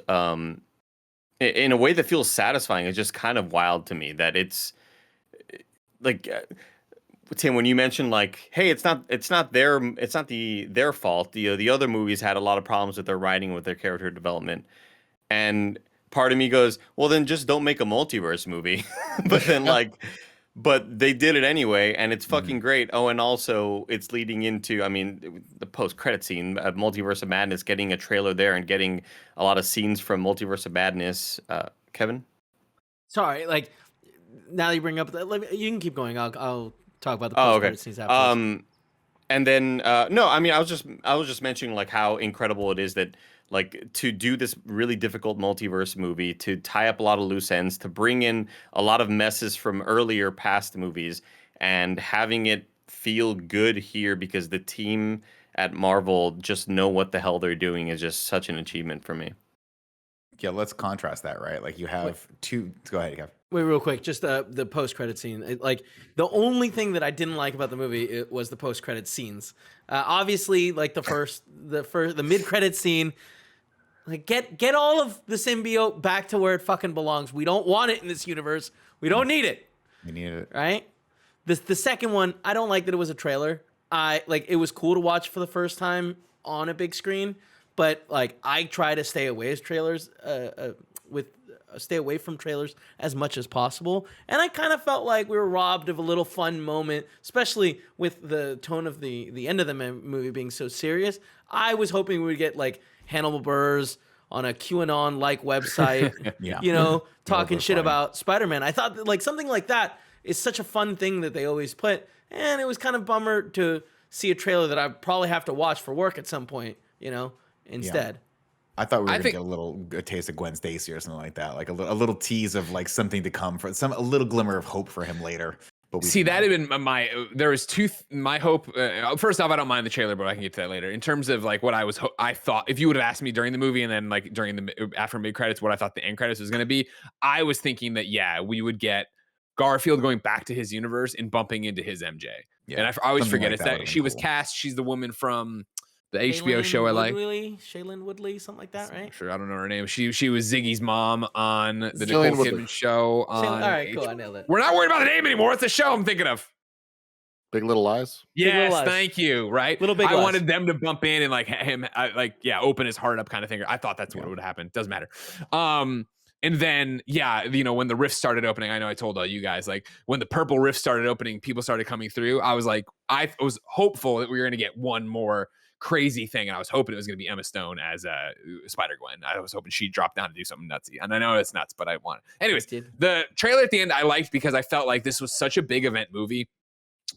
satisfying is just kind of wild to me. That it's like, Tim, when you mentioned, like, hey, it's not their fault. The other movies had a lot of problems with their writing, with their character development, and part of me goes, well, then just don't make a multiverse movie. But then, like, but they did it anyway, and it's fucking great. Oh, and also it's leading into, I mean, the post-credit scene, Multiverse of Madness, getting a trailer there and getting a lot of scenes from Multiverse of Madness. Kevin? Sorry, like, now that you bring up, you can keep going. I'll talk about the post-credit scenes afterwards. And then, no, I mean, I was just mentioning, like, how incredible it is that, like, to do this really difficult multiverse movie, to tie up a lot of loose ends, to bring in a lot of messes from earlier past movies, and having it feel good here because the team at Marvel just know what the hell they're doing is just such an achievement for me. Yeah, let's contrast that, right? Like, you have two. Go ahead, Kev. Wait, real quick, just the post-credit scene. Like, the only thing that I didn't like about the movie was the post-credit scenes. Obviously, like, the mid-credit scene. Like, get all of the symbiote back to where it fucking belongs. We don't want it in this universe. We don't need it. We need it. Right? The second one, I don't like that it was a trailer. It was cool to watch for the first time on a big screen, but, like, I try to stay away from trailers as much as possible. And I kind of felt like we were robbed of a little fun moment, especially with the tone of the end of the movie being so serious. I was hoping we would get, like, Hannibal Buress on a QAnon-like website, talking shit about Spider-Man. I thought that, like, something like that is such a fun thing that they always put, and it was kind of bummer to see a trailer that I probably have to watch for work at some point, instead. Yeah. I thought we were gonna get a taste of Gwen Stacy or something like that, like a little tease of, like, something to come, for a little glimmer of hope for him later. But see, that had been my hope. First off, I don't mind the trailer, but I can get to that later. In terms of, like, what I thought, if you would have asked me during the movie and then, like, after mid credits, what I thought the end credits was going to be, I was thinking that, yeah, we would get Garfield going back to his universe and bumping into his MJ. Yeah, and I always forget it's that she was cast. She's the woman from the HBO show I like. Shailene Woodley, something like that, right? Sure, I don't know her name. She was Ziggy's mom on the Nicole Kidman show. All right, cool, I nailed it. We're not worried about the name anymore. It's the show I'm thinking of. Big Little Lies. Yes, thank you. Right, Little Big Lies. I wanted them to bump in and, like, him, open his heart up, kind of thing. I thought that's what would happen. Doesn't matter. And then, when the rift started opening, I know I told all you guys, like, when the purple rift started opening, people started coming through. I was like, I was hopeful that we were going to get one more crazy thing. And I was hoping it was going to be Emma Stone as Spider-Gwen. I was hoping she'd drop down to do something nutsy. And I know it's nuts, but I want it. Anyways, the trailer at the end I liked because I felt like this was such a big event movie.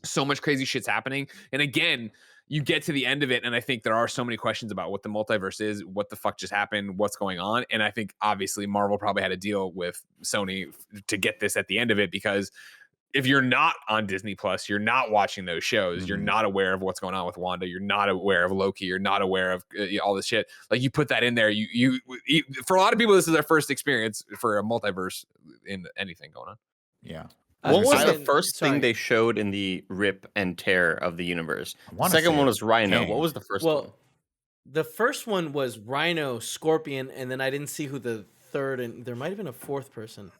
So much crazy shit's happening. And again, you get to the end of it, and I think there are so many questions about what the multiverse is, what the fuck just happened, what's going on. And I think obviously Marvel probably had a deal with Sony to get this at the end of it, because if you're not on Disney Plus, you're not watching those shows, you're not aware of what's going on with Wanda, you're not aware of Loki, you're not aware of all this shit. Like, you put that in there, you for a lot of people, this is their first experience for a multiverse in anything going on. Yeah. What was the first thing they showed in the rip and tear of the universe? The second one was Rhino. What was the first one? The first one was Rhino, Scorpion, and then I didn't see who the third, and there might have been a fourth person.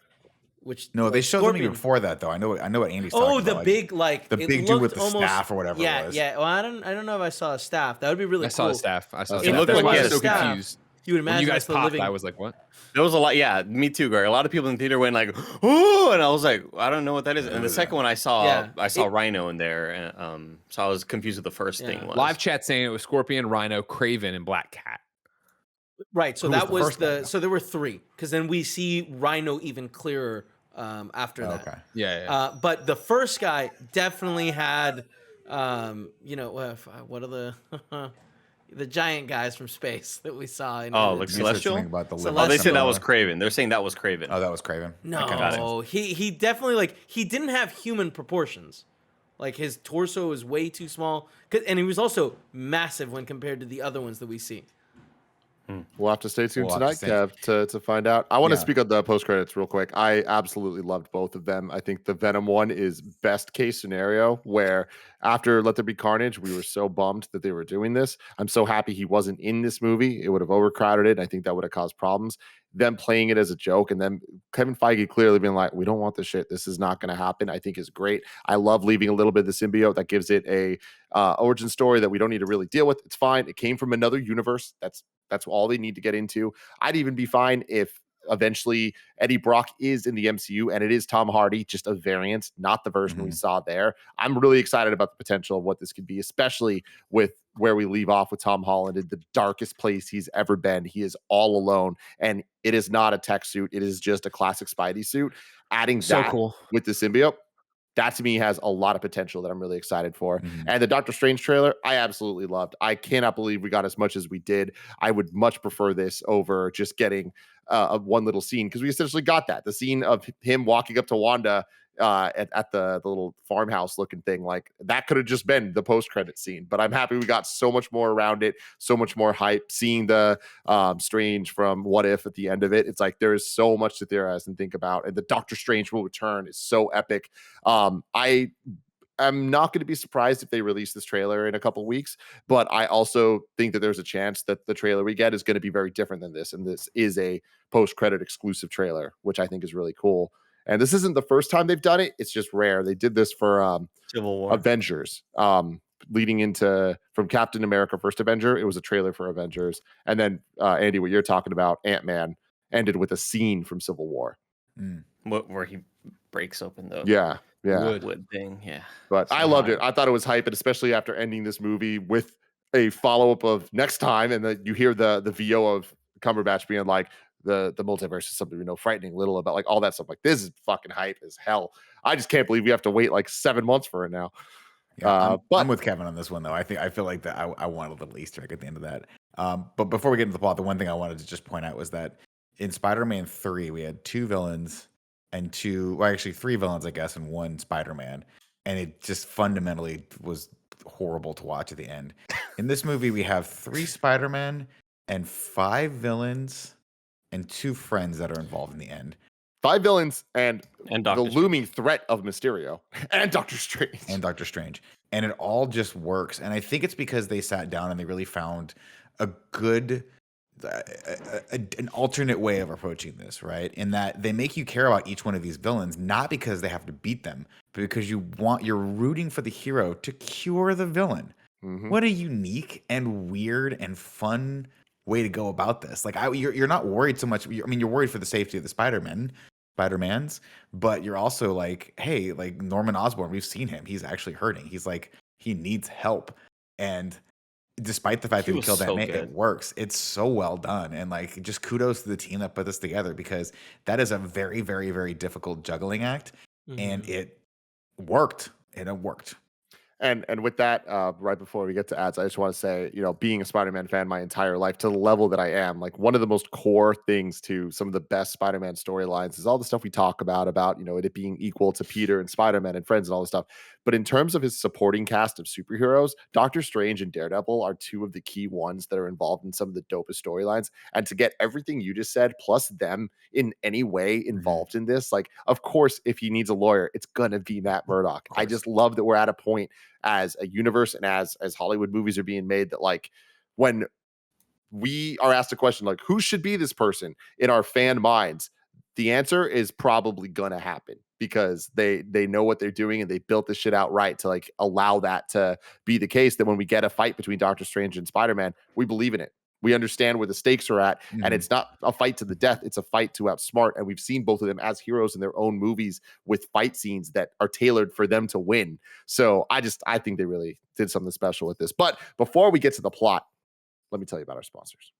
Which no, they showed something before that though. I know what Andy's talking about. Oh, the big the big dude with the staff or whatever it was. Yeah. Well, I don't know if I saw a staff. That would be really cool. I saw a staff. It looked like I was so confused. You would imagine when you guys popped, I was like, what? There was a lot. Yeah, me too, Greg. A lot of people in the theater went like, "Oh!" and I was like, "I don't know what that is." And the second one, I saw Rhino in there, so I was confused with the first thing. Live chat saying it was Scorpion, Rhino, Kraven, and Black Cat. Right. So that was the. So there were three, because then we see Rhino even clearer after that. Okay. Yeah. But the first guy definitely had, what are the giant guys from space that we saw? Like Celestial? Celestial. They said that was Kraven. They're saying that was Kraven. Oh, that was Kraven. No, he definitely he didn't have human proportions. Like, his torso was way too small, and he was also massive when compared to the other ones that we see. We'll have to stay tuned tonight, Kev, to find out. I want to speak on the post credits real quick. I absolutely loved both of them. I think the Venom one is best case scenario, where after Let There Be Carnage, we were so bummed that they were doing this. I'm so happy he wasn't in this movie. It would have overcrowded it. I think that would have caused problems. Them playing it as a joke, and then Kevin Feige clearly being like, we don't want this shit. This is not going to happen. I think is great. I love leaving a little bit of the symbiote. That gives it a origin story that we don't need to really deal with. It's fine. It came from another universe. That's all they need to get into. I'd even be fine if eventually Eddie Brock is in the MCU and it is Tom Hardy, just a variant, not the version we saw there. I'm really excited about the potential of what this could be, especially with where we leave off with Tom Holland in the darkest place he's ever been. He is all alone, and it is not a tech suit. It is just a classic Spidey suit. Adding that with the symbiote, that to me has a lot of potential that I'm really excited for. And the Doctor Strange trailer, I absolutely loved. I cannot believe we got as much as we did. I would much prefer this over just getting one little scene, because we essentially got that. The scene of him walking up to Wanda at the little farmhouse looking thing, like that could have just been the post-credit scene. But I'm happy we got so much more around it, so much more hype. Seeing the Strange from What If at the end of it, it's like there is so much to theorize and think about. And the Doctor Strange will return is so epic. I'm not going to be surprised if they release this trailer in a couple weeks, but I also think that there's a chance that the trailer we get is going to be very different than this. And this is a post-credit exclusive trailer, which I think is really cool. And this isn't the first time they've done it. It's just rare. They did this for Civil War. Avengers, leading into from Captain America First Avenger. It was a trailer for Avengers. And then, Andy, what you're talking about, Ant-Man, ended with a scene from Civil War. Where he breaks open the wood thing. Yeah. But I loved it. I thought it was hype, and especially after ending this movie with a follow-up of Next Time, and then you hear the VO of Cumberbatch being like, the multiverse is something we know frightening little about, like all that stuff. Like, this is fucking hype as hell. I just can't believe we have to wait like 7 months for it now. Yeah, I'm with Kevin on this one though. I feel like that I wanted a little Easter egg at the end of that. But before we get into the plot, the one thing I wanted to just point out was that in Spider-Man 3, we had two villains and three villains, I guess, and one Spider-Man, and it just fundamentally was horrible to watch at the end. In this movie, we have 3 Spider-Men and 5 villains and 2 friends that are involved in the end. 5 villains and Doctor the looming threat of Mysterio and Doctor Strange. And it all just works. And I think it's because they sat down and they really found a good, an alternate way of approaching this, right? In that they make you care about each one of these villains, not because they have to beat them, but because you're rooting for the hero to cure the villain. What a unique and weird and fun way to go about this. Like, you're not worried so much. I mean, you're worried for the safety of the Spider-Mans, but you're also like, hey, like Norman Osborn, we've seen him. He's actually hurting. He's like, he needs help. And despite the fact He that he was killed so Aunt May, it good. works. It's so well done. And like, just kudos to the team that put this together, because that is a very, very, very difficult juggling act. And it worked. And it worked. And with that, right before we get to ads, I just want to say, being a Spider-Man fan my entire life to the level that I am, like one of the most core things to some of the best Spider-Man storylines is all the stuff we talk about, it being equal to Peter and Spider-Man and friends and all this stuff. But in terms of his supporting cast of superheroes, Doctor Strange and Daredevil are two of the key ones that are involved in some of the dopest storylines. And to get everything you just said, plus them in any way involved in this, like, of course, if he needs a lawyer, it's gonna be Matt Murdock. I just love that we're at a point as a universe and as Hollywood movies are being made that, like, when we are asked a question like, who should be this person in our fan minds, the answer is probably gonna happen because they know what they're doing and they built this shit out right to like allow that to be the case. That when we get a fight between Doctor Strange and Spider-Man, we believe in it. We understand where the stakes are at, and it's not a fight to the death. It's a fight to outsmart. And we've seen both of them as heroes in their own movies with fight scenes that are tailored for them to win. So I think they really did something special with this. But before we get to the plot, let me tell you about our sponsors.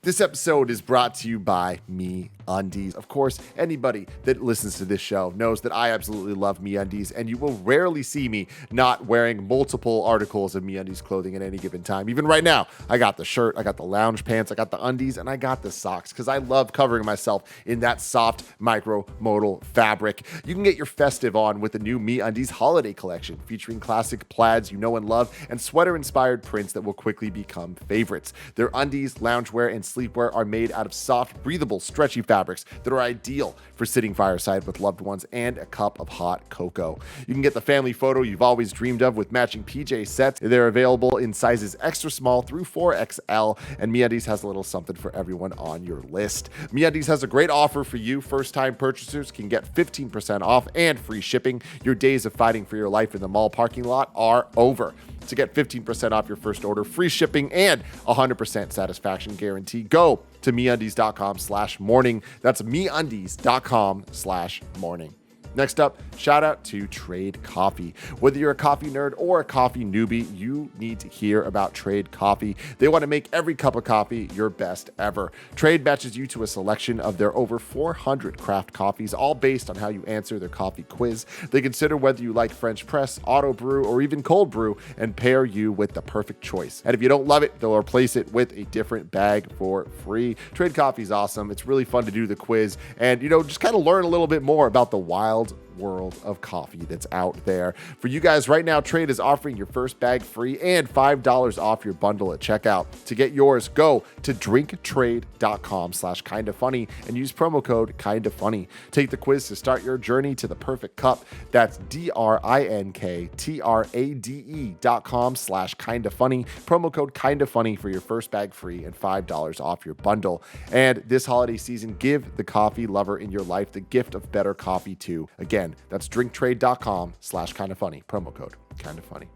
This episode is brought to you by MeUndies. Of course, anybody that listens to this show knows that I absolutely love MeUndies, and you will rarely see me not wearing multiple articles of MeUndies clothing at any given time. Even right now, I got the shirt, I got the lounge pants, I got the undies, and I got the socks because I love covering myself in that soft micro-modal fabric. You can get your festive on with the new MeUndies holiday collection featuring classic plaids you know and love and sweater-inspired prints that will quickly become favorites. Their undies, loungewear, and sleepwear are made out of soft, breathable, stretchy fabrics that are ideal for sitting fireside with loved ones and a cup of hot cocoa. You can get the family photo you've always dreamed of with matching PJ sets. They're available in sizes extra small through 4XL, and MeUndies has a little something for everyone on your list. MeUndies has a great offer for you. First-time purchasers can get 15% off and free shipping. Your days of fighting for your life in the mall parking lot are over. To get 15% off your first order, free shipping, and 100% satisfaction guarantee, go to MeUndies.com/morning. That's MeUndies.com/morning. Next up, shout out to Trade Coffee. Whether you're a coffee nerd or a coffee newbie, you need to hear about Trade Coffee. They want to make every cup of coffee your best ever. Trade matches you to a selection of their over 400 craft coffees, all based on how you answer their coffee quiz. They consider whether you like French press, auto brew, or even cold brew, and pair you with the perfect choice. And if you don't love it, they'll replace it with a different bag for free. Trade Coffee is awesome. It's really fun to do the quiz and, just kind of learn a little bit more about the wild world of coffee that's out there. For you guys right now, Trade is offering your first bag free and $5 off your bundle at checkout. To get yours, go to drinktrade.com/kindafunny and use promo code kindafunny. Take the quiz to start your journey to the perfect cup. That's DRINKTRADE.com/kindafunny. Promo code kindafunny for your first bag free and $5 off your bundle. And this holiday season, give the coffee lover in your life the gift of better coffee too. Again, that's drinktrade.com/kindafunny. Promo code kindafunny.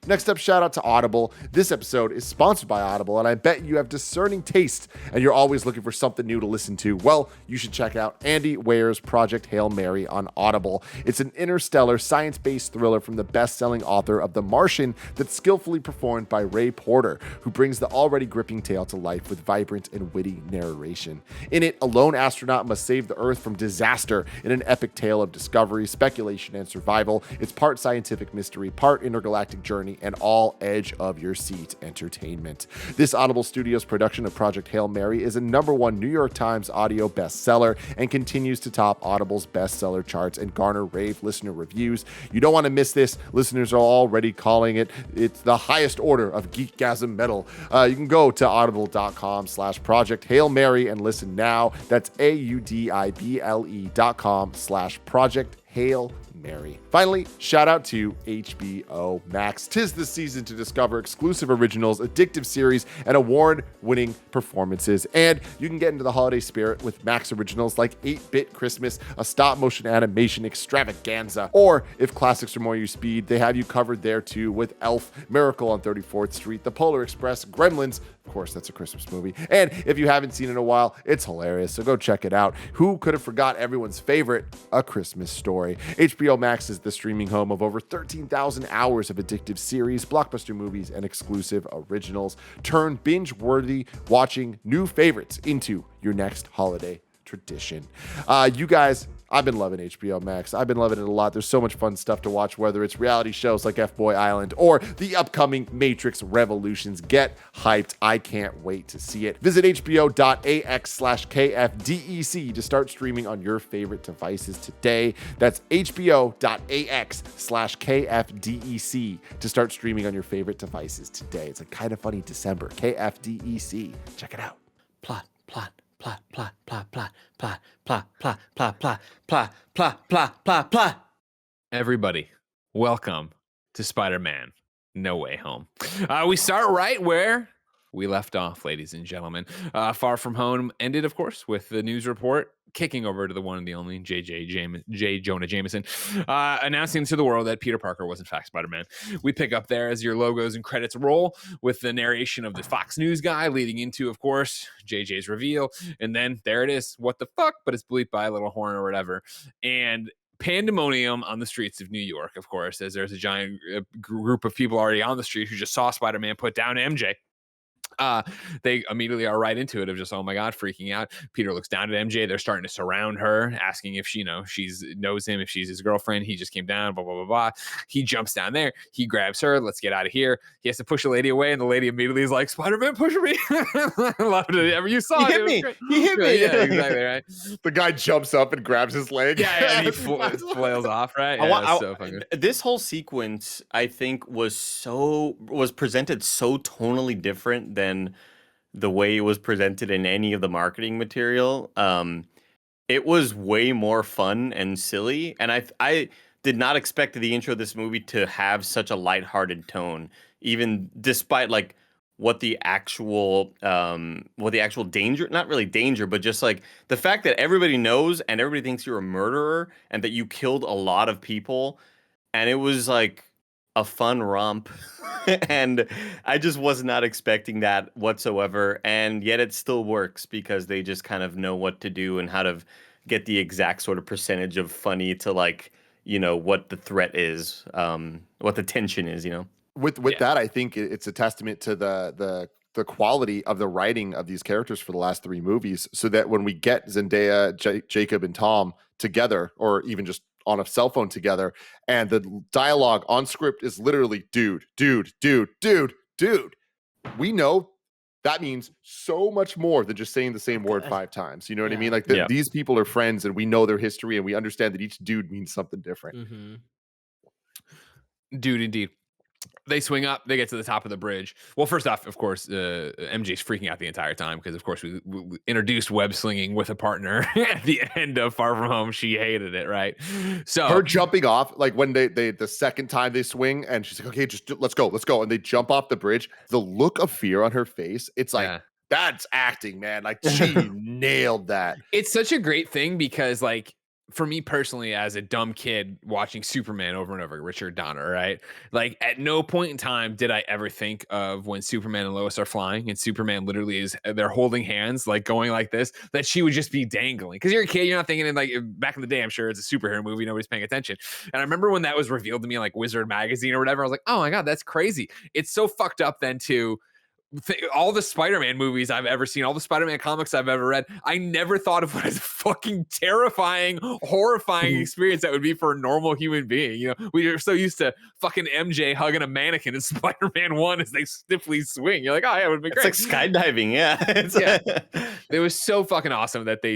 Next up, shout out to Audible. This episode is sponsored by Audible, and I bet you have discerning taste and you're always looking for something new to listen to. Well, you should check out Andy Weir's Project Hail Mary on Audible. It's an interstellar, science-based thriller from the best-selling author of The Martian that's skillfully performed by Ray Porter, who brings the already gripping tale to life with vibrant and witty narration. In it, a lone astronaut must save the Earth from disaster in an epic tale of discovery, speculation, and survival. It's part scientific mystery, part intergalactic journey, and all edge of your seat entertainment. This Audible Studios production of Project Hail Mary is a #1 New York Times audio bestseller and continues to top Audible's bestseller charts and garner rave listener reviews. You don't want to miss this. Listeners are already calling it's the highest order of geekgasm metal. You can go to audible.com/Project Hail Mary and listen now. That's AUDIBLE.com/Project Hail Mary. Finally, shout out to HBO Max. 'Tis the season to discover exclusive originals, addictive series, and award-winning performances. And you can get into the holiday spirit with Max originals like 8-Bit Christmas, a stop-motion animation extravaganza. Or if classics are more your speed, they have you covered there too with Elf, Miracle on 34th Street, The Polar Express, Gremlins, Of course, that's a Christmas movie. And if you haven't seen it in a while, it's hilarious. So go check it out. Who could have forgot everyone's favorite, A Christmas Story? HBO Max is the streaming home of over 13,000 hours of addictive series, blockbuster movies, and exclusive originals. Turn binge-worthy watching new favorites into your next holiday tradition. You guys, I've been loving HBO Max. I've been loving it a lot. There's so much fun stuff to watch, whether it's reality shows like F-Boy Island or the upcoming Matrix Revolutions. Get hyped. I can't wait to see it. Visit hbo.ax/KFDEC to start streaming on your favorite devices today. That's hbo.ax/KFDEC to start streaming on your favorite devices today. It's a kind of funny December. KFDEC. Check it out. Plot, plot. Plot, plot, plot, plot, plot, plot, plot, plot, plot, plot, plot, plot, plot, plot. Everybody, welcome to Spider-Man No Way Home. We start right where we left off, ladies and gentlemen. Far From Home ended, of course, with the news report kicking over to the one and the only J. Jonah Jameson, announcing to the world that Peter Parker was in fact Spider-Man. We pick up there as your logos and credits roll with the narration of the Fox News guy leading into, of course, JJ's reveal. And then there it is. What the fuck? But it's bleeped by a little horn or whatever. And pandemonium on the streets of New York, of course, as there's a giant group of people already on the street who just saw Spider-Man put down MJ. They immediately are right into it of just, oh my God, freaking out. Peter looks down at MJ. They're starting to surround her, asking if she, she's knows him, if she's his girlfriend. He just came down, blah, blah, blah, blah. He jumps down there. He grabs her. Let's get out of here. He has to push the lady away, and the lady immediately is like, Spider-Man, push me. I loved it. You saw it. He hit me. Yeah, exactly, right? The guy jumps up and grabs his leg. Yeah, and he flails off, right? Yeah, so fucking good. This whole sequence, I think, was presented so tonally different than the way it was presented in any of the marketing material. It was way more fun and silly, and I did not expect the intro of this movie to have such a lighthearted tone, even despite like what the actual danger, not really danger, but just like the fact that everybody knows and everybody thinks you're a murderer and that you killed a lot of people, and it was like a fun romp. And I just was not expecting that whatsoever, and yet it still works because they just kind of know what to do and how to get the exact sort of percentage of funny to, like, what the threat is, what the tension is, With that, I think it's a testament to the quality of the writing of these characters for the last three movies, so that when we get Zendaya, Jacob, and Tom together, or even just on a cell phone together, and the dialogue on script is literally dude. We know that means so much more than just saying the same word 5 times. You know what I mean? Like these people are friends, and we know their history, and we understand that each dude means something different. Mm-hmm. Dude, indeed. They swing up, they get to the top of the bridge. Well, first off, of course, MJ's freaking out the entire time because, of course, we introduced web slinging with a partner at the end of Far From Home. She hated it, right? So her jumping off, like when they the second time they swing, and she's like, okay, let's go. And they jump off the bridge. The look of fear on her face, it's like, that's acting, man. Like, she nailed that. It's such a great thing because, like, for me personally, as a dumb kid watching Superman over and over, Richard Donner, right? Like, at no point in time did I ever think of when Superman and Lois are flying and Superman literally they're holding hands, like going like this, that she would just be dangling. Because you're a kid, you're not thinking, like, back in the day, I'm sure it's a superhero movie, nobody's paying attention. And I remember when that was revealed to me in, like, Wizard magazine or whatever, I was like, oh my God, that's crazy. It's so fucked up then too. All the Spider-Man movies I've ever seen, all the Spider-Man comics I've ever read, I never thought of what a fucking terrifying, horrifying experience that would be for a normal human being. We are so used to fucking MJ hugging a mannequin in Spider-Man 1 as they stiffly swing. You're like, oh yeah, it would be great. It's like skydiving, It was so fucking awesome that they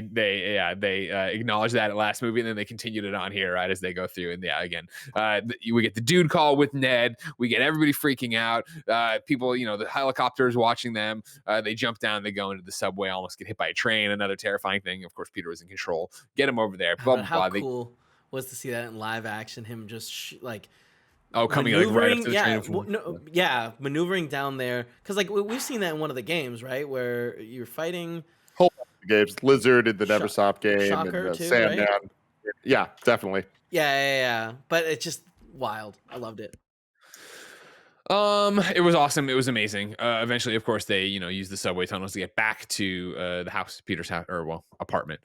acknowledged that at last movie, and then they continued it on here, right, as they go through. And again, we get the dude call with Ned. We get everybody freaking out. People, the helicopters watching them. They jump down, they go into the subway, almost get hit by a train. Another terrifying thing. Of course, Peter was in control. Get him over there. How cool was to see that in live action? Him just coming like right up to the train. Maneuvering down there, because like we've seen that in one of the games, right, where you're fighting whole games, Lizard in the Never Stop game, Shocker and too, Sandman. Right? Yeah, definitely. Yeah. But it's just wild. I loved it. It was awesome. It was amazing. Eventually, of course, they use the subway tunnels to get back to the house, Peter's house, or apartment.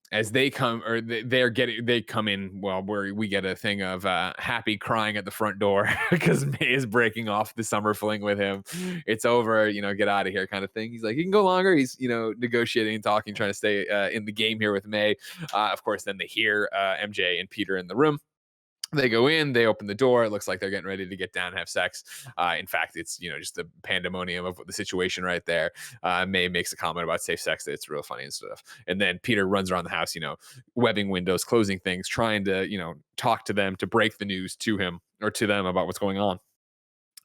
As they come, or they come in. Well, where we get a thing of Happy crying at the front door because May is breaking off the summer fling with him. It's over. Get out of here, kind of thing. He's like, you can go longer. He's negotiating, talking, trying to stay in the game here with May. Of course, then they hear MJ and Peter in the room. They go in, they open the door. It looks like they're getting ready to get down and have sex. In fact, it's, just the pandemonium of the situation right there. May makes a comment about safe sex. It's real funny and stuff. And then Peter runs around the house, webbing windows, closing things, trying to, talk to them, to break the news to him or to them about what's going on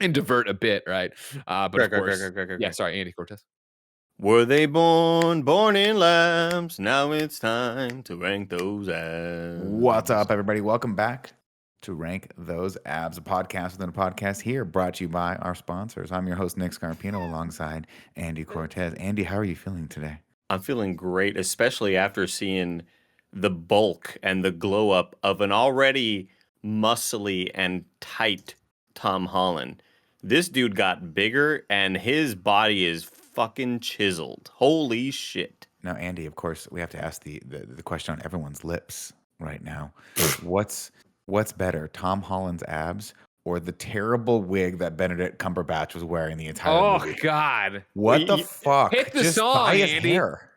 and divert a bit, right? But of course, yeah, sorry, Andy Cortez. Were they born in labs? Now it's time to rank those abs. What's up, everybody? Welcome back to Rank Those Abs, a podcast within a podcast here, brought to you by our sponsors. I'm your host, Nick Scarpino, alongside Andy Cortez. Andy, how are you feeling today? I'm feeling great, especially after seeing the bulk and the glow up of an already muscly and tight Tom Holland. This dude got bigger and his body is fucking chiseled. Holy shit. Now, Andy, of course, we have to ask the question on everyone's lips right now. What's better, Tom Holland's abs or the terrible wig that Benedict Cumberbatch was wearing the entire movie? Oh, God. What the fuck? Pick the Just song, buy his Andy. hair.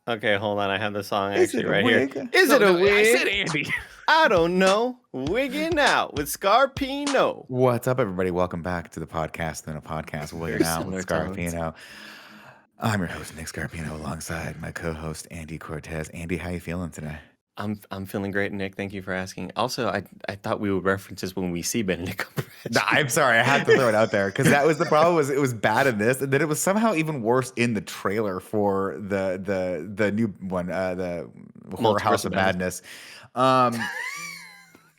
Okay, hold on. I have the song Is actually it a right here. wig? Is it a wig? I said Andy. I don't know. Wigging out with Scarpino. What's up, everybody? Welcome back to the podcast within a podcast. Wigging out with Scarpino. I'm your host, Nick Scarpino, alongside my co-host, Andy Cortez. Andy, how you feeling today? I'm feeling great, Nick. Thank you for asking. Also, I thought we would reference this when we see Benedict Cumberbatch. No, I'm sorry, I had to throw it out there because that was the problem. Was it was bad in this, and then it was somehow even worse in the trailer for the new one, the Horror House of Madness.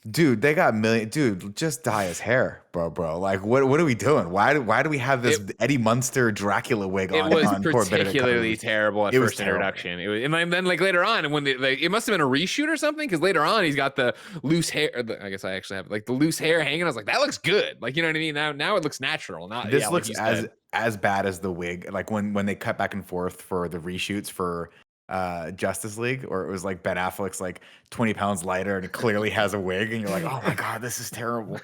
Dude, they got dude, just dye his hair, bro. Like, what are we doing? Why do we have this Eddie Munster Dracula wig on? It was on poor Benedict particularly Cumberbatch? terrible at first introduction. It was, and then like later on, when it must have been a reshoot or something, because later on he's got the loose hair. I guess I actually have like the loose hair hanging. I was like, that looks good. Like, you know what I mean? Now it looks natural. This looks as bad as the wig. Like when they cut back and forth for the reshoots for Justice League, or it was like Ben Affleck's like 20 pounds lighter and it clearly has a wig, and you're like, oh my god, this is terrible.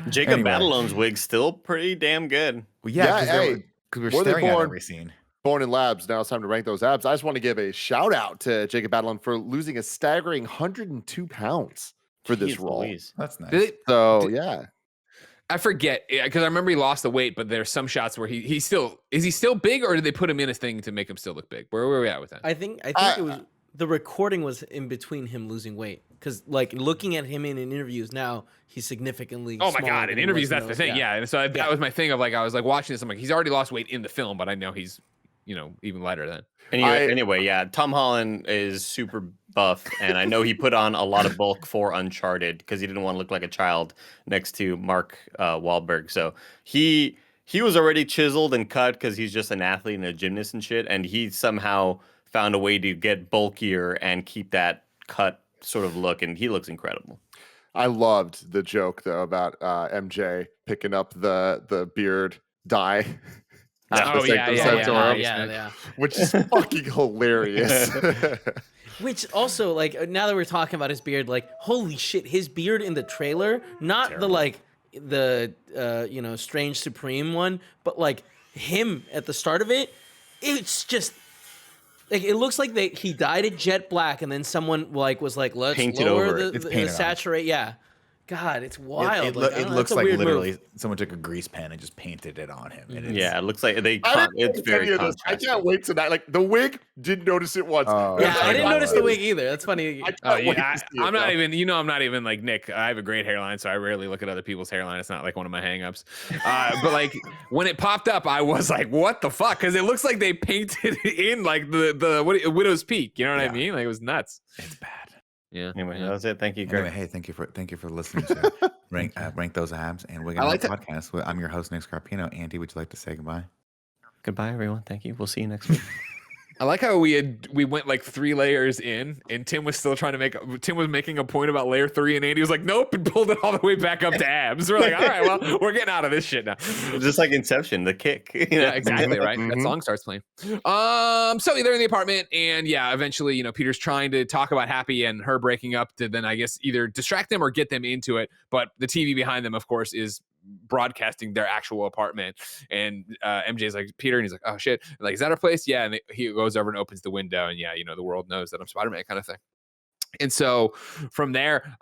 Jacob Batalon's wig's still pretty damn good. Well, yeah, because we're staring at every scene. Born in labs. Now it's time to rank those abs. I just want to give a shout out to Jacob Batalon for losing a staggering 102 pounds for this role. Louise. That's nice. Yeah. I forget because I remember he lost the weight, but there's some shots where is he still big, or did they put him in a thing to make him still look big? Where were we at with that? I think it was the recording was in between him losing weight, because like looking at him in interviews now, he's significantly. Oh my god! In interviews, that's the thing. Yeah, and so that was my thing of like I was like watching this. I'm like, he's already lost weight in the film, but I know he's even lighter than. Anyway, yeah, Tom Holland is super buff, and I know he put on a lot of bulk for Uncharted because he didn't want to look like a child next to Mark Wahlberg. So he was already chiseled and cut because he's just an athlete and a gymnast and shit, and he somehow found a way to get bulkier and keep that cut sort of look, and he looks incredible. I loved the joke though about MJ picking up the beard dye. Yeah. Which is fucking hilarious. Which also, like, now that we're talking about his beard, like, holy shit, his beard in the trailer, not terrible. the Strange Supreme one, but like him at the start of it, it's just like it looks like he dyed it jet black, and then someone was like, let's paint lower it over. the saturate. Yeah. God, it's wild. It looks like literally someone took a grease pen and just painted it on him. And it looks like it's very contrasting. I can't wait tonight. Like the wig, didn't notice it once. I didn't notice the wig either. That's funny. I'm not even like Nick. I have a great hairline, so I rarely look at other people's hairline. It's not like one of my hangups. But like when it popped up, I was like, what the fuck? Because it looks like they painted it in like the Widow's Peak. You know what I mean? Like it was nuts. It's bad. Yeah. Anyway, that was it. Thank you, Greg. Anyway, hey, thank you for listening to rank those abs and Wigging Out podcast. I'm your host, Nick Scarpino. Andy, would you like to say goodbye? Goodbye, everyone. Thank you. We'll see you next week. I like how we went like 3 layers in, and Tim was still making a point about layer 3, and Andy was like, nope, and pulled it all the way back up to abs. We're like, all right, well, we're getting out of this shit now. Just like Inception, the kick. Yeah, exactly, right? That song starts playing. So they're in the apartment, and yeah, eventually, Peter's trying to talk about Happy and her breaking up to then, I guess, either distract them or get them into it. But the TV behind them, of course, is broadcasting their actual apartment, and MJ's like, Peter, and he's like, oh shit, and like, is that our place? Yeah. And he goes over and opens the window, and yeah, the world knows that I'm Spider-Man, kind of thing. And so from there,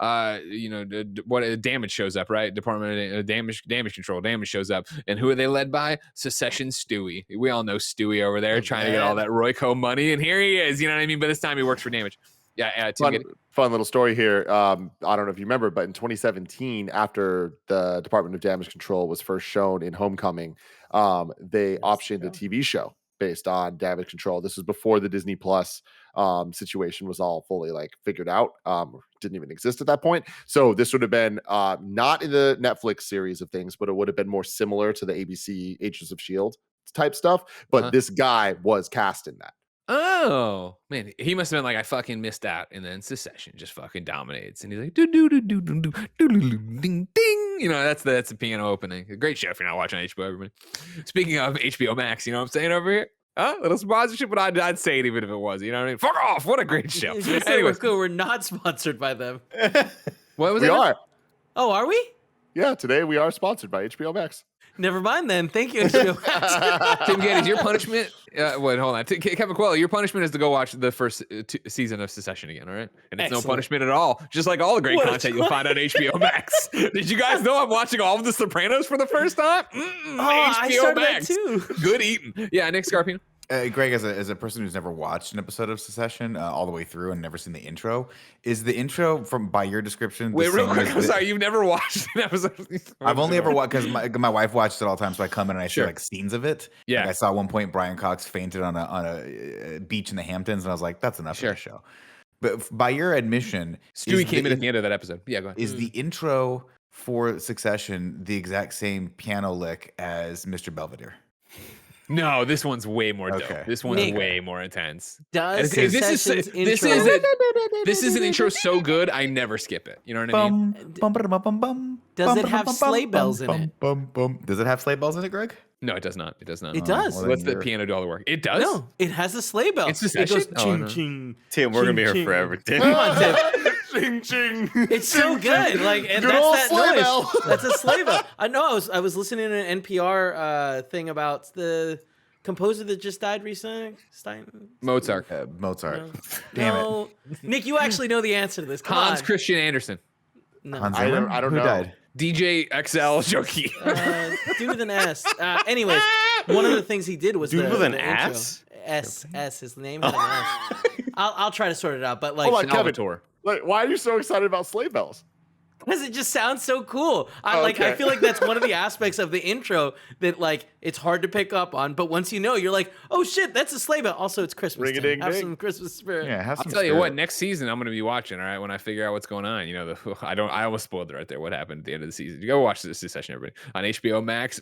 what damage shows up, right? Department of damage control. Damage shows up, and who are they led by? Secession Stewie. We all know Stewie over there trying to get all that Royco money, and here he is. You know what I mean? But this time he works for Damage. Yeah, fun little story here. I don't know if you remember, but in 2017, after the Department of Damage Control was first shown in Homecoming, they optioned a TV show based on Damage Control. This was before the Disney Plus situation was all fully like figured out. Didn't even exist at that point. So this would have been not in the Netflix series of things, but it would have been more similar to the ABC Agents of S.H.I.E.L.D. type stuff. But this guy was cast in that. Oh man, he must have been like, I fucking missed out, and then Secession just fucking dominates, and he's like, do do do do do do do ding ding. That's the piano opening. A great show if you're not watching HBO. Everybody. Speaking of HBO Max, you know what I'm saying over here? Little sponsorship, but I'd say it even if it was. You know what I mean? Fuck off! What a great show. Anyway, cool. We're not sponsored by them. What was we it? Are. Oh, are we? Yeah, today we are sponsored by HBO Max. Never mind then. Thank you, HBO Max. Tim Geddes, your punishment. Wait, hold on. Kevin Coelho, your punishment is to go watch the first season of Secession again. All right, and it's no punishment at all. Just like all the great content you'll find on HBO Max. Did you guys know I'm watching all of The Sopranos for the first time? HBO I started Max. that too. Good eating. Yeah, Nick Scarpino. Greg, as a person who's never watched an episode of Secession all the way through and never seen the intro, is the intro by your description? Wait, real quick. I'm sorry, you've never watched an episode. I've only ever watched because my wife watched it all the time, so I come in and I see like scenes of it. Yeah, like I saw at one point Brian Cox fainted on a beach in the Hamptons, and I was like, that's enough of the show. But by your admission, Stewie came in at the end of that episode. Yeah, go ahead. Is the intro for Succession the exact same piano lick as Mr. Belvedere? No, this one's way more dope. This one's way more intense. This is an intro so good, I never skip it. You know what I mean? Does it have sleigh bells in it? Does it have sleigh bells in it, Greg? No, it does not. It does not. It does. Let's the piano do all the work. It does? No, it has a sleigh bell. It's it goes ching, ching. Tim, we're going to be here forever. Tim. Come on, Tim. Ching, ching. It's so good. Like, and good that's that noise. Bell. That's a sleigh bell. I know. I was listening to an NPR thing about the composer that just died recently. Mozart. Mozart. No. Damn it. Nick, you actually know the answer to this. Come Hans on. Christian Andersen. No. Hans I Zimmer? don't Who know. died? DJ XL Jockey. Dude with an S. Anyways, one of the things he did was Dude with an the ass? S. His name had an S. I'll try to sort it out, but like, Hold on, Kevin. Salvatore. Like, why are you so excited about sleigh bells? because it just sounds so cool. I feel like that's one of the aspects of the intro that like it's hard to pick up on, but once you know, you're like, oh shit, that's a sleigh bell. Also, it's Christmas. Ring-a-ding-ding. Have some Christmas spirit. Yeah, have I'll some tell you spirit. what, next season I'm going to be watching, all right, when I figure out what's going on. You know, I almost spoiled it right there. What happened at the end of the season. You go watch this session, everybody. On HBO Max.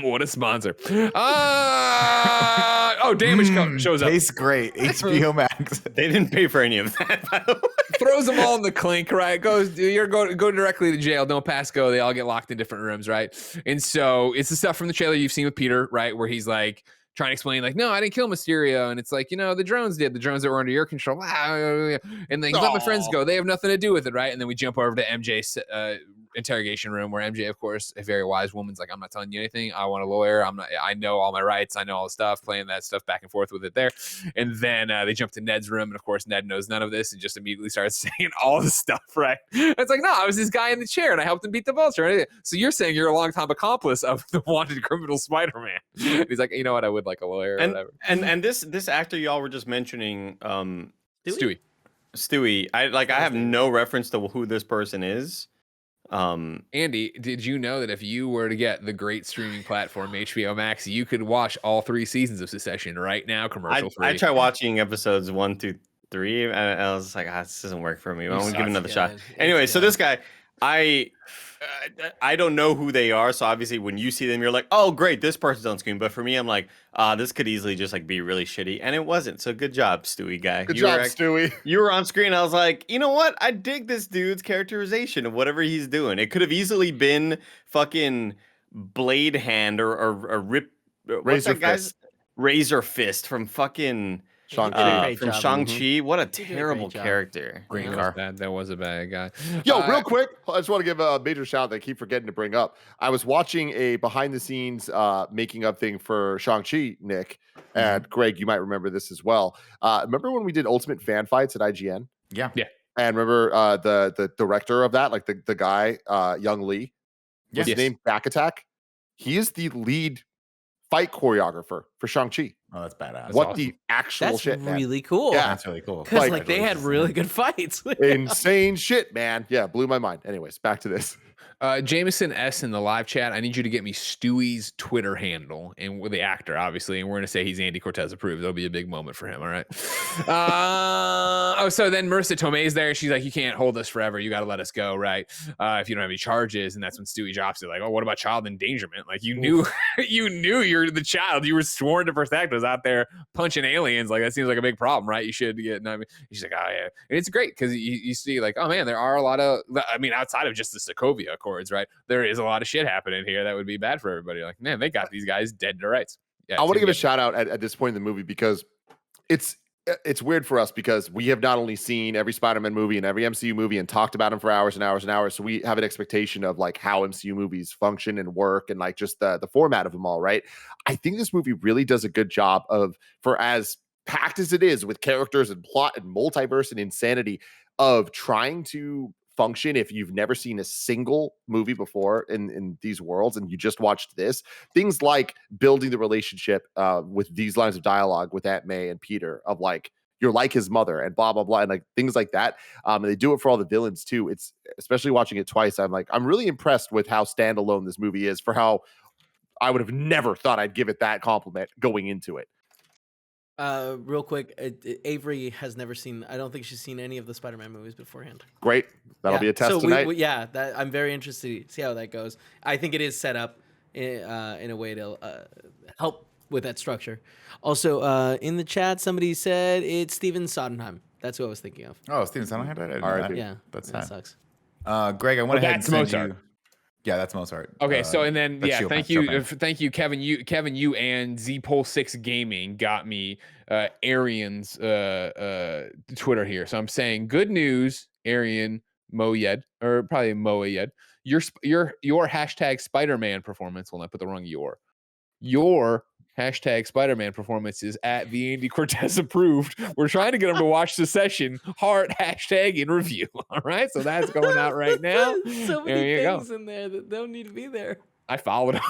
What a sponsor. Damage shows up. Tastes great. HBO Max. They didn't pay for any of that, by the way. Throws them all in the clink, right? Go directly to jail. Don't pass go. They all get locked in different rooms, right? And so it's the stuff from the trailer you've seen with Peter, right? Where he's like trying to explain, like, no, I didn't kill Mysterio. And it's like, you know, the drones did. The drones that were under your control. And then let my friends go. They have nothing to do with it, right? And then we jump over to MJ's interrogation room where MJ, of course, a very wise woman's like, I'm not telling you anything. I want a lawyer. I know all my rights. I know all the stuff, playing that stuff back and forth with it there. And then they jump to Ned's room. And of course, Ned knows none of this and just immediately starts saying all the stuff, right? It's like, no, I was this guy in the chair and I helped him beat the vulture. So you're saying you're a longtime accomplice of the wanted criminal Spider-Man. He's like, you know what? I would like a lawyer or whatever. And this actor y'all were just mentioning, Stewie. I have no reference to who this person is. Andy, did you know that if you were to get the great streaming platform HBO Max, you could watch all 3 seasons of Succession right now, commercial free? I tried watching episodes 1, 2, 3, and I was like, this doesn't work for me. I'm gonna give it another shot. Anyway, so this guy, I don't know who they are, so obviously when you see them, you're like, oh great, this person's on screen. But for me, I'm like, this could easily just like be really shitty, and it wasn't. So good job, Stewie guy. Good job, Stewie. You were on screen. I was like, you know what? I dig this dude's characterization of whatever he's doing. It could have easily been fucking Blade Hand or Rip Razor Fist. Razor Fist from fucking. Shang-Chi. From Shang-Chi. What a terrible character. Green car. That was a bad guy. Yo, real quick, I just want to give a major shout out that I keep forgetting to bring up. I was watching a behind-the-scenes making of thing for Shang-Chi, Nick, and Greg, you might remember this as well. Remember when we did Ultimate Fan Fights at IGN? Yeah. And remember the director of that, like the guy, Young Lee? Was his name Back Attack? He is the lead fight choreographer for Shang-Chi. Oh, that's badass. What the actual shit, man. That's really cool. Yeah. That's really cool. Because like they had really good fights. Insane shit, man. Yeah, blew my mind. Anyways, back to this. Jameson S in the live chat. I need you to get me Stewie's Twitter handle and with the actor, obviously, and we're gonna say he's Andy Cortez approved. That'll be a big moment for him. All right. So then Marissa Tomei's there. She's like, "You can't hold us forever. You got to let us go, right? If you don't have any charges." And that's when Stewie drops it, like, "Oh, what about child endangerment? Like, you knew, you knew you're the child you were sworn to protect was out there punching aliens. Like, that seems like a big problem, right? You should get." No, I mean, she's like, "Oh yeah," and it's great because you see, like, oh man, there are a lot of. I mean, outside of just the Sokovia Accords, right? There is a lot of shit happening here that would be bad for everybody. Like, man, they got these guys dead to rights. Yeah, I want to give a shout out at this point in the movie because it's weird for us because we have not only seen every Spider-Man movie and every MCU movie and talked about them for hours and hours and hours. So we have an expectation of like how MCU movies function and work and like just the format of them all, right? I think this movie really does a good job of, for as packed as it is with characters and plot and multiverse and insanity, of trying to function if you've never seen a single movie before in these worlds and you just watched this. Things like building the relationship with these lines of dialogue with Aunt May and Peter of like, you're like his mother and blah, blah, blah. And like things like that. And they do it for all the villains too. It's especially watching it twice. I'm really impressed with how standalone this movie is for how I would have never thought I'd give it that compliment going into it. Real quick, Avery has never seen. I don't think she's seen any of the Spider-Man movies beforehand. Great, that'll be a test tonight. I'm very interested to see how that goes. I think it is set up in a way to help with that structure. Also, in the chat, somebody said it's Steven Sondheim. That's who I was thinking of. Oh, Steven Sondheim. I didn't know that. Yeah, that sucks. Greg, I went ahead and send Mozart. you. Yeah, that's Mozart. Okay, so and then thank you, Kevin. You and ZPol6 Gaming got me Arian's Twitter here. So I'm saying good news, Arian Moyed, or probably Moyed. Your hashtag Spider-Man performance. Well, I put the wrong your hashtag Spider-Man performance is at the Andy Cortez approved. We're trying to get him to watch the session. Heart hashtag in review. All right, so that's going out right now. So many things in there that don't need to be there. I followed him.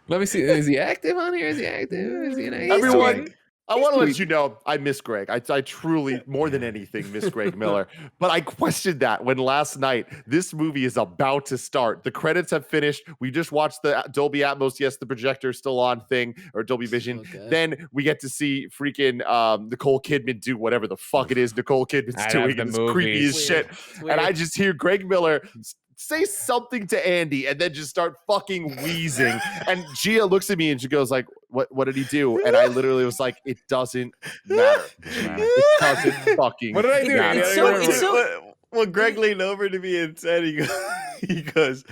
Let me see. Is he active on here? Is he active? Is he Everyone, I want to let you know I miss Greg. I truly, more than anything, miss Greg Miller. But I questioned that when last night, this movie is about to start. The credits have finished. We just watched the Dolby Atmos, yes, the projector's still on thing, or Dolby Vision. Okay. Then we get to see freaking Nicole Kidman do whatever the fuck it is Nicole Kidman's doing. It's creepy as shit. And I just hear Greg Miller say something to Andy and then just start fucking wheezing. And Gia looks at me and she goes like, what did he do? And I literally was like, it doesn't matter. It doesn't fucking What did I do? matter. Well, Greg leaned over to me and said, he goes,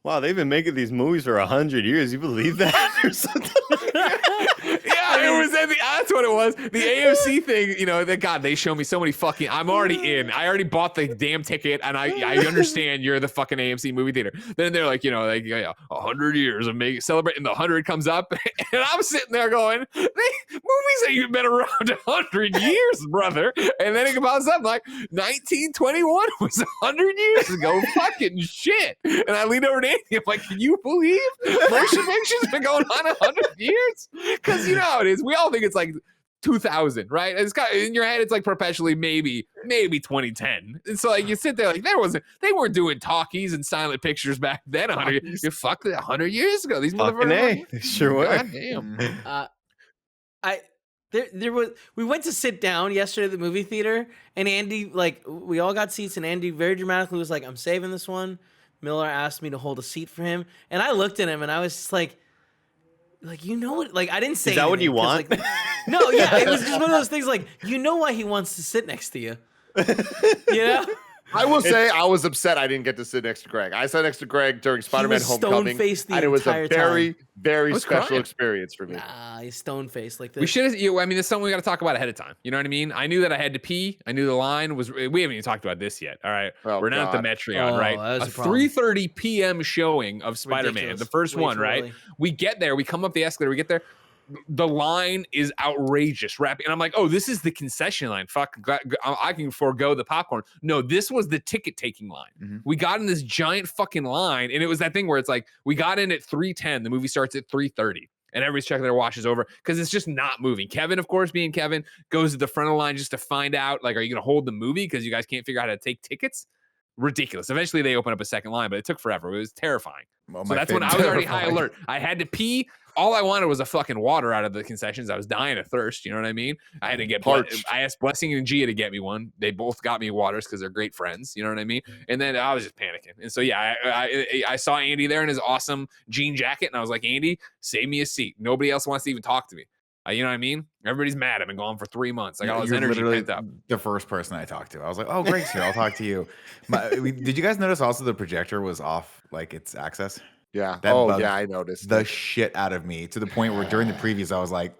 wow, they've been making these movies for 100 years. You believe that? Or something like that. Yeah, that's what it was. The AMC thing, you know, they show me so many fucking, I'm already in. I already bought the damn ticket and I understand you're the fucking AMC movie theater. Then they're like, 100 years of celebrating the 100 comes up. And I'm sitting there going, movies ain't even been around 100 years, brother. And then it pops up like 1921 was 100 years ago. Fucking shit. And I lean over to Andy. I'm like, can you believe motion pictures been going on 100 years? Because you know how it is. We all think it's like 2000, right? It's got in your head. It's like perpetually maybe 2010. And so like you sit there like they weren't doing talkies and silent pictures back then. 100 fuck that 100 years ago. These motherfuckers sure were. God damn. We went to sit down yesterday at the movie theater, and Andy, like, we all got seats, and Andy very dramatically was like, I'm saving this one. Miller asked me to hold a seat for him, and I looked at him, and I was just like, you know what? Like, I didn't say. Is that what you want? Like, no, yeah, it was just one of those things. Like, you know why he wants to sit next to you? You know. I will say I was upset I didn't get to sit next to Greg. I sat next to Greg during Spider-Man Homecoming, and it was a very, very special experience for me. Nah, he's stone-faced like this. We should have, I mean, it's something we got to talk about ahead of time. You know what I mean? I knew that I had to pee. I knew the line was, we haven't even talked about this yet. All right. We're not at the Metreon, right? A 3:30 p.m. showing of Spider-Man, Ridiculous. the first one, right? Early. We get there, we come up the escalator, we get there. The line is outrageous, and I'm like, oh, this is the concession line. Fuck, I can forego the popcorn. No, this was the ticket taking line. Mm-hmm. We got in this giant fucking line, and it was that thing where it's like we got in at 3:10. The movie starts at 3:30, and everybody's checking their watches over because it's just not moving. Kevin, of course, being Kevin, goes to the front of the line just to find out, like, are you going to hold the movie because you guys can't figure out how to take tickets? Ridiculous. Eventually, they open up a second line, but it took forever. It was terrifying. Well, so that's when I was already high alert. I had to pee. All I wanted was a fucking water out of the concessions. I was dying of thirst. You know what I mean? I had to get Parched. I asked Blessing and Gia to get me one. They both got me waters because they're great friends. You know what I mean? And then I was just panicking. And so, yeah, I saw Andy there in his awesome jean jacket. And I was like, Andy, save me a seat. Nobody else wants to even talk to me. You know what I mean? Everybody's mad. I've been gone for 3 months. I got all this energy pent up. The first person I talked to, I was like, "Oh, Greg's here. I'll talk to you." Did you guys notice also the projector was off, like its access? Yeah. That Yeah, I noticed the shit out of me to the point where during the previews I was like,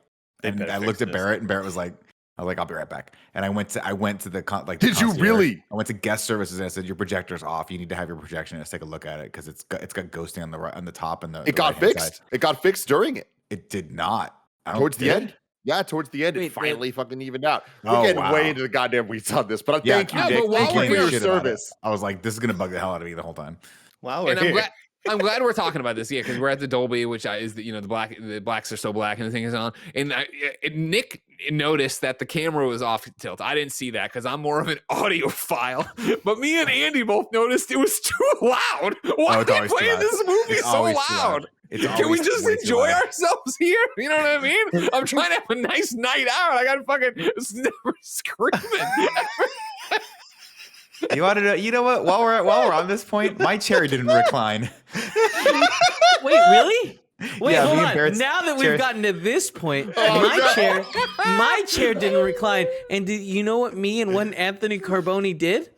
and I looked at Barrett, and Barrett was like, I was like, I'll be right back. And I went to the Did you really? I went to guest services and I said, your projector's off. You need to have your projectionist take a look at it because it's got ghosting on the top and it got fixed. Side. It got fixed during it. It did not. Towards the end. Yeah, towards the end, it finally fucking evened out. We're getting way into the goddamn weeds on this, but thank you, Nick. Thank you for your service. I was like, this is gonna bug the hell out of me the whole time. Wow, and I'm glad we're talking about this, yeah, because we're at the Dolby, which is the blacks are so black and the thing is on. And Nick noticed that the camera was off tilt. I didn't see that because I'm more of an audiophile. But me and Andy both noticed it was too loud. Why are they playing this movie so loud? Can we just enjoy ourselves here? You know what I mean? I'm trying to have a nice night out. I got fucking screaming. You want to know? You know what? While we're on this point, my chair didn't recline. Wait, really? Wait, Yeah, hold me and on. Barrett's Now that we've chairs- gotten to this point, my chair didn't recline. And did you know what me and one Anthony Carboni did?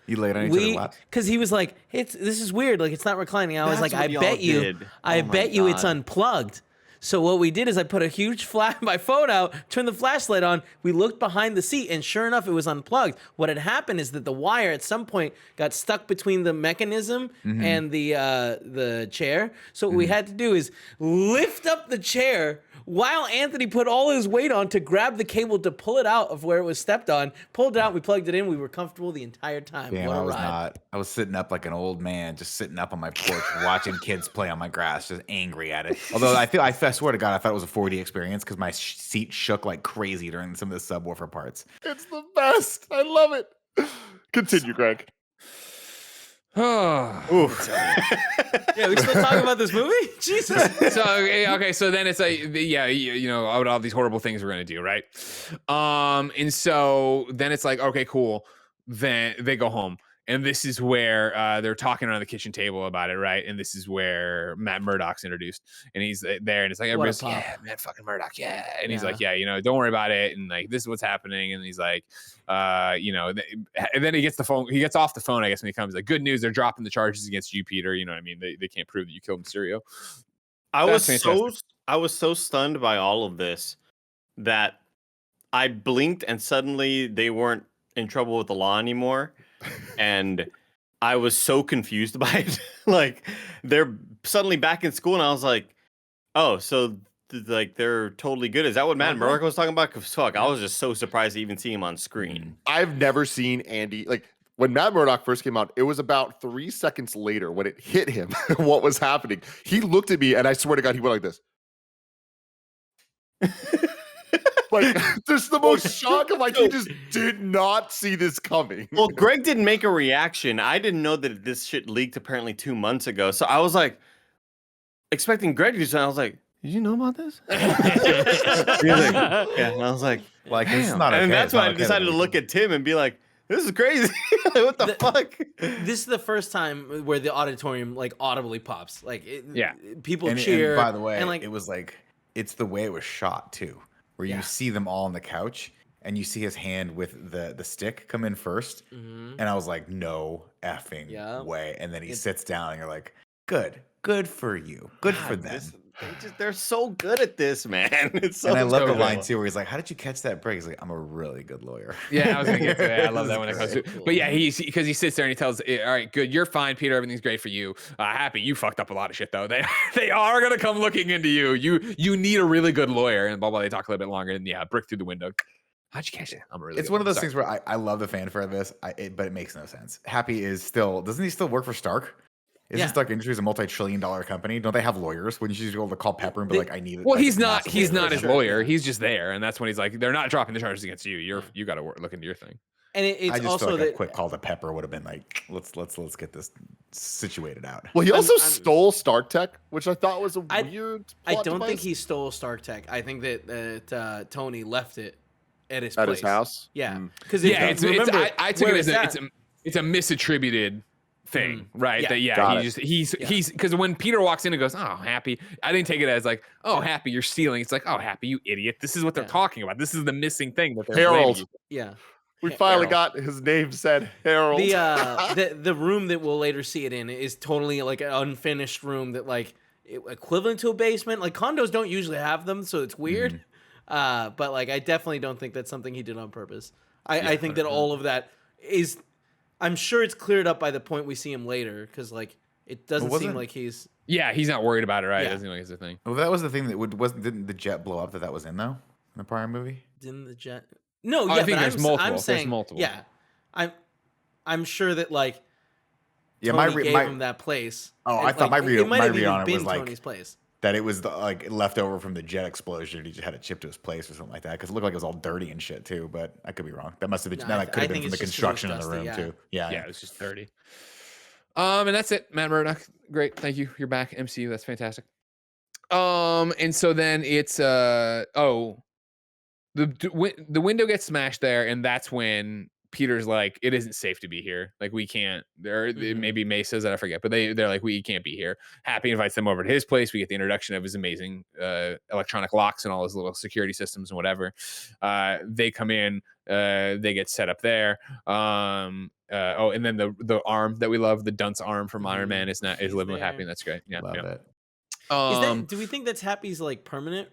You laid on each other's lap. Because he was like, this is weird. Like, it's not reclining. I was like, That's I what bet y'all you, did. I Oh my bet you it's God. unplugged. So what we did is I put a huge my phone out, turned the flashlight on. We looked behind the seat, and sure enough, it was unplugged. What had happened is that the wire at some point got stuck between the mechanism and the chair. So what we had to do is lift up the chair while Anthony put all his weight on to grab the cable to pull it out of where it was stepped on. Pulled it out, we plugged it in. We were comfortable the entire time. Damn, What a I was ride. not. I was sitting up like an old man, just sitting up on my porch watching kids play on my grass, just angry at it. Although I swear to God, I thought it was a 4D experience because my seat shook like crazy during some of the subwoofer parts. It's the best. I love it. Continue, Greg. Oof. Yeah, we still talking about this movie? Jesus. So okay, so then it's like, yeah, you know, all these horrible things we're gonna do, right? And so then it's like, okay, cool. Then they go home, and this is where they're talking around the kitchen table about it, right? And this is where Matt Murdock's introduced, and he's there, and it's like everybody's, yeah, Matt fucking Murdock, yeah, and he's like, yeah, you know, don't worry about it, and like this is what's happening, and he's like, you know, and then he gets off the phone, I guess, when he comes, like, good news, they're dropping the charges against you, Peter. You know what I mean? They can't prove that you killed Mysterio. I was so stunned by all of this that I blinked and suddenly they weren't in trouble with the law anymore. And I was so confused by it. Like, they're suddenly back in school, and I was like, oh, so like they're totally good. Is that what Matt Murdock was talking about? Because fuck, I was just so surprised to even see him on screen. I've never seen Andy, like, when Matt Murdock first came out, it was about 3 seconds later when it hit him what was happening. He looked at me, and I swear to God, he went like this. Like, just the most shock of, like, he just did not see this coming. Well, Greg didn't make a reaction. I didn't know that this shit leaked apparently 2 months ago. So I was like expecting Greg to do something. I was like, did you know about this? Yeah. And I was like, This is damn. not okay. And that's It's why not I okay decided that to we look can- at Tim and be like, this is crazy. What the fuck? This is the first time where the auditorium like audibly pops. Like, people And cheer. by the way, and like it was like it's the way it was shot too, where you see them all on the couch and you see his hand with the stick come in first, and I was like, no effing way. And then he sits down, and you're like, good for you, good for them. They're so good at this, man. It's so. And I love the cool. line too, where he's like, "How did you catch that break?" He's like, "I'm a really good lawyer." Yeah, I was gonna get to that. I love that when it comes to. Cool. But yeah, because he sits there and he tells, "All right, good, you're fine, Peter. Everything's great for you. Happy, you fucked up a lot of shit though. They are gonna come looking into you. You need a really good lawyer." And blah blah. They talk a little bit longer, and brick through the window. How'd you catch it? I'm a really. It's good one of those Sorry. things where I love the fanfare of this, but it makes no sense. Happy is still doesn't he still work for Stark? Isn't Stark Industries a multi-trillion-dollar company? Don't they have lawyers? Wouldn't you just be able to call Pepper and be like, "I need it"? Well, like, he's not. massive He's not lawyer? his lawyer. He's just there, and that's when he's like, "They're not dropping the charges against you. You got to look into your thing." And it's I just also feel like that a quick call to Pepper would have been like, "Let's get this situated out." Well, he also stole Stark Tech, which I thought was a weird. I plot don't think device. he stole Stark Tech. I think that Tony left it at his At place. his house. Yeah, Mm. because I took it as it's a misattributed thing, right? Yeah. That he's because when Peter walks in and goes, "Oh, Happy," I didn't take it as like, "Oh, Happy, you're stealing." It's like, "Oh, Happy, you idiot." This is what they're talking about. This is the missing thing that they're blaming Harold. you. Yeah. We finally Harold. got his name said, Harold. The room that we'll later see it in is totally like an unfinished room that like equivalent to a basement. Like condos don't usually have them, so it's weird. But like I definitely don't think that's something he did on purpose. I think that all of that is, I'm sure it's cleared up by the point we see him later, because like it doesn't seem like he's. Yeah, he's not worried about it, right? Yeah. It doesn't seem like it's a thing. Well, that was the thing that didn't the jet blow up that was in though in the prior movie? Didn't the jet? No, Oh, yeah, I think but there's I'm multiple. saying, There's multiple. Yeah, I'm sure that like Yeah, Tony gave him that place. Oh, And, I thought like, my read on it been was like Tony's place. that it was like leftover from the jet explosion. He just had it shipped to his place or something like that because it looked like it was all dirty and shit too. But I could be wrong. That must have been No, that could I have been think from the it's just 'cause it was construction in the room dusty, too. Yeah, Yeah, it's just dirty. And that's it. Matt Murdock, great, thank you. You're back, MCU. That's fantastic. And so then it's the window gets smashed there, and that's when Peter's like, "It isn't safe to be here. Like we can't." Maybe May says that, I forget, but they're like, "We can't be here." Happy invites them over to his place. We get the introduction of his amazing electronic locks and all his little security systems and whatever. They come in. They get set up there. And then the arm that we love, the dunce arm from Iron Man, is living with Happy, and that's great. Yeah, love it. Is that? Do we think that's Happy's like permanent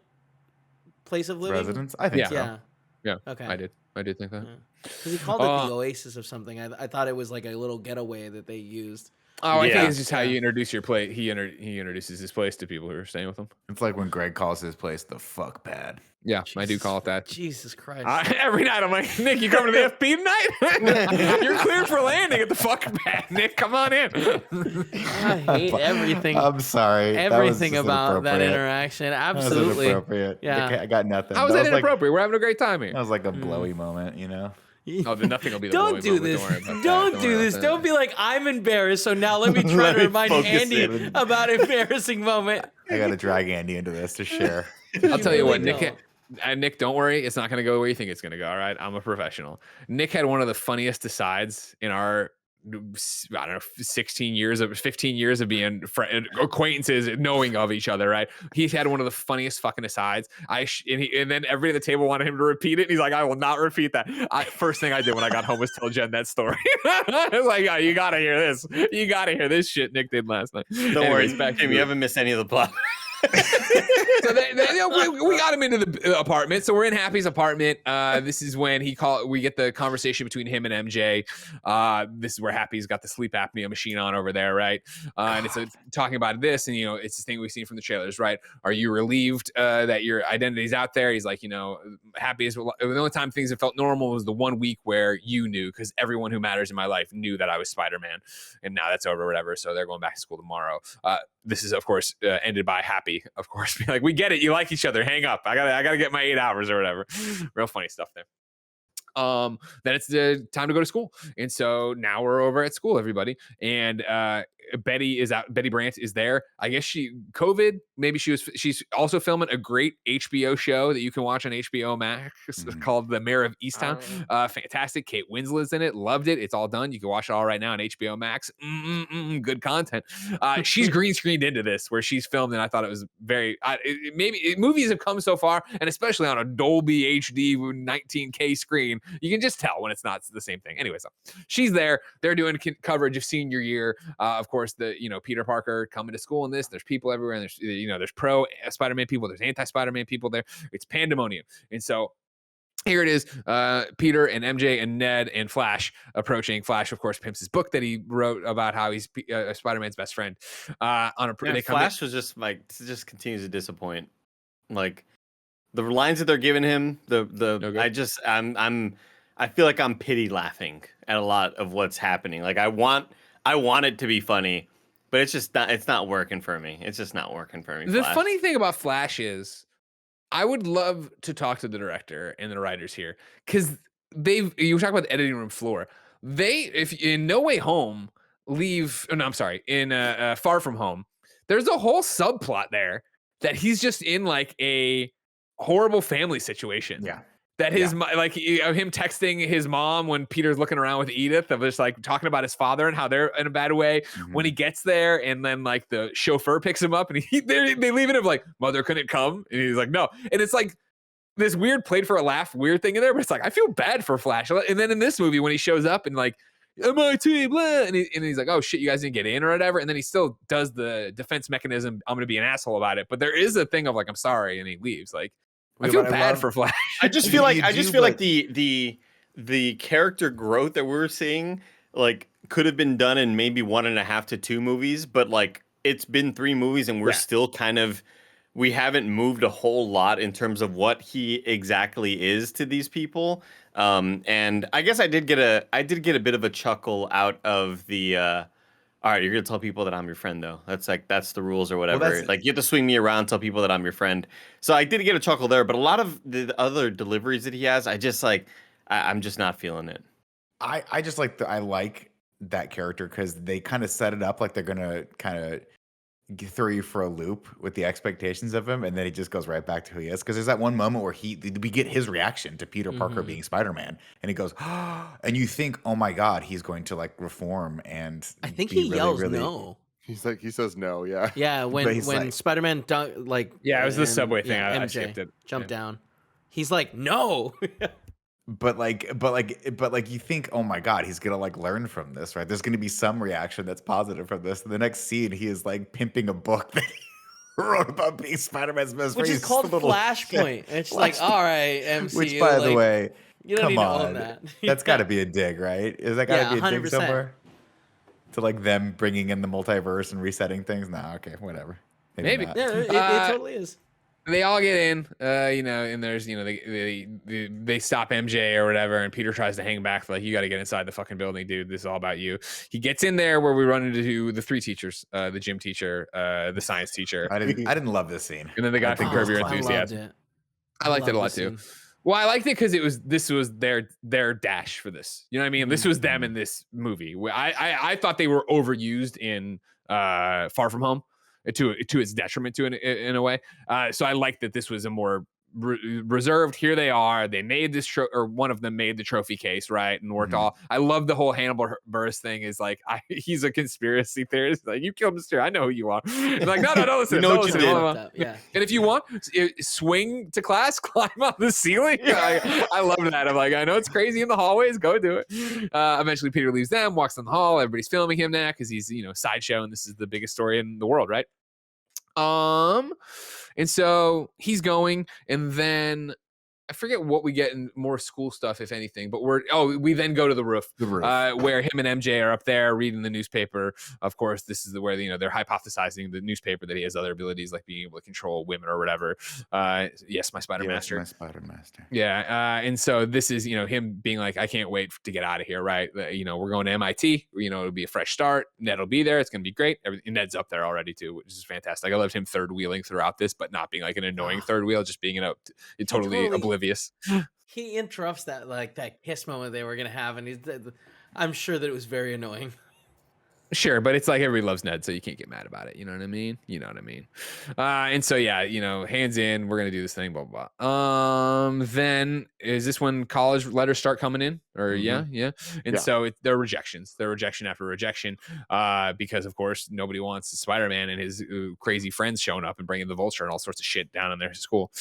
place of living? Residence? I think so. Yeah. Okay. I did think that. Because he called it the Oasis of something. I thought it was like a little getaway that they used. Oh, I think it's just how you introduce your place. He introduces his place to people who are staying with him. It's like when Greg calls his place the fuck pad. Yeah, I do call it that. Jesus Christ. Every night I'm like, "Nick, you coming to the FP tonight? You're cleared for landing at the fuck pad, Nick. Come on in." I hate everything. I'm sorry. Everything about that interaction. Absolutely. That was inappropriate. Yeah. I got nothing. How was that like, inappropriate? We're having a great time here. that was like a blowy moment, you know? Oh, then nothing will be the Don't blowy do moment. this. Don't worry about that. Don't worry do about this. that. Don't be like, I'm embarrassed, so now let me try Let to me remind focus Andy in. about an embarrassing moment. I got to drag Andy into this to share. I'll tell you what, really Nick. Nick, don't worry. It's not going to go where you think it's going to go. All right. I'm a professional. Nick had one of the funniest asides in our, I don't know, 15 years of being acquaintances, knowing of each other. Right. He's had one of the funniest fucking asides. And then everybody at the table wanted him to repeat it. And he's like, "I will not repeat that." First thing I did when I got home was tell Jen that story. I was like, "Oh, you got to hear this. You got to hear this shit Nick did last night." Don't worry, Tim. You haven't missed any of the plot. So we got him into the apartment. So we're in Happy's apartment. This is when we get the conversation between him and MJ. This is where Happy's got the sleep apnea machine on over there, right? And it's talking about this, and it's the thing we've seen from the trailers, right? Are you relieved that your identity's out there? He's like, Happy is the only time things have felt normal was the 1 week where you knew, because everyone who matters in my life knew that I was Spider-Man, and now that's over, whatever. So they're going back to school tomorrow. This is, of course, ended by Happy, of course, being like, "We get it. You like each other. Hang up. I gotta get my 8 hours or whatever." Real funny stuff there. Then it's the time to go to school, and so now we're over at school, everybody, and Betty Brant is there. I guess COVID, maybe she's also filming a great HBO show that you can watch on HBO Max called The Mayor of Easttown. Fantastic. Kate Winslet's in it. Loved it. It's all done. You can watch it all right now on HBO Max. Good content. She's green screened into this where she's filmed, and I thought it was very, movies have come so far, and especially on a Dolby HD 19K screen, you can just tell when it's not the same thing. Anyway, so she's there. They're doing coverage of senior year. Of course, Peter Parker coming to school in this. There's people everywhere. And there's pro Spider-Man people. There's anti-Spider-Man people there. It's pandemonium. And so here it is, Peter and MJ and Ned and Flash approaching. Flash, of course, pimps his book that he wrote about how he's Spider-Man's best friend. Flash was just continues to disappoint. Like the lines that they're giving him, I feel like I'm pity laughing at a lot of what's happening. Like I want it to be funny, but it's not working for me. It's just not working for me. The funny thing about Flash is I would love to talk to the director and the writers here, because you talk about the editing room floor. If in No Way Home in Far From Home, there's a whole subplot there that he's just in like a horrible family situation. Yeah. That him texting his mom when Peter's looking around with Edith, of just like talking about his father and how they're in a bad way. When he gets there, and then like the chauffeur picks him up, and they leave it of like, mother couldn't come, and he's like, no, and it's like this weird played for a laugh weird thing in there, but it's like I feel bad for Flash. And then in this movie when he shows up and like MIT, blah, and he's like, oh shit, you guys didn't get in or whatever, and then he still does the defense mechanism, I'm gonna be an asshole about it, but there is a thing of like, I'm sorry, and he leaves. Like I feel bad for Flash. I just feel like the character growth that we're seeing like could have been done in maybe 1.5 to 2 movies, but like it's been 3 movies and we're still we haven't moved a whole lot in terms of what he exactly is to these people. And I guess I did get a bit of a chuckle out of the all right, you're gonna tell people that I'm your friend, though. That's the rules or whatever. Well, like you have to swing me around, tell people that I'm your friend. So I did get a chuckle there, but a lot of the other deliveries that he has, I just like, I'm just not feeling it. I just like I like that character because they kind of set it up like they're gonna kind of throw you for a loop with the expectations of him, and then he just goes right back to who he is. Because there's that one moment where we get his reaction to Peter Parker being Spider-Man, and he goes, and you think, oh my god, he's going to like reform, and I think he yells no. He says no, yeah. Yeah, when like, Spider-Man it was the subway thing. I skipped it. Jumped down. He's like, no. But you think, oh my god, he's gonna like learn from this, right? There's gonna be some reaction that's positive from this. The next scene, he is like pimping a book that he wrote about being Spider-Man's best friend, which is called Flashpoint. It's like, all right, MCU. Which, by the way, you don't come need to on, own that. That's got to be a dig, right? Is that got to be a 100%. dig somewhere? To like them bringing in the multiverse and resetting things? Nah, okay, whatever. Maybe. Yeah, it totally is. They all get in, and there's, they stop MJ or whatever, and Peter tries to hang back, like, you got to get inside the fucking building, dude. This is all about you. He gets in there where we run into the 3 teachers, the gym teacher, the science teacher. I didn't love this scene. And then the guy from Curb Your Enthusiasm. I liked it a lot too. Well, I liked it because this was their dash for this. You know what I mean? This was them in this movie. I thought they were overused in Far From Home. To its detriment in a way. So I like that this was a more reserved. Here they are. They made this or one of them made the trophy case, right, and worked all. I love the whole Hannibal Buress thing. Is like he's a conspiracy theorist. Like, you killed Mr. I know who you are. And like, no, listen. You know what listen, you did. Yeah. And if you want, swing to class, climb up the ceiling. I love that. I'm like, I know it's crazy in the hallways. Go do it. Eventually, Peter leaves them, walks down the hall. Everybody's filming him now because he's sideshow, and this is the biggest story in the world, right? And so he's going, and then I forget what we get in more school stuff, if anything, but we then go to the roof. Where him and MJ are up there reading the newspaper. Of course, this is where they're hypothesizing the newspaper that he has other abilities, like being able to control women or whatever. Yes, my Spider Master. My Spider Master. Yeah. And so this is him being like, I can't wait to get out of here. Right. We're going to MIT. It'll be a fresh start. Ned will be there. It's gonna be great. Ned's up there already too, which is fantastic. I loved him third wheeling throughout this, but not being like an annoying third wheel, just being totally oblivious. He interrupts that kiss moment they were gonna have, and I'm sure that it was very annoying. Sure, but it's like everybody loves Ned, so you can't get mad about it. You know what I mean? You know what I mean? And so yeah, hands in, we're gonna do this thing, blah blah blah. Then is this when college letters start coming in? Or yeah. And so they're rejections. They're rejection after rejection. Because of course nobody wants Spider-Man and his crazy friends showing up and bringing the Vulture and all sorts of shit down in their school.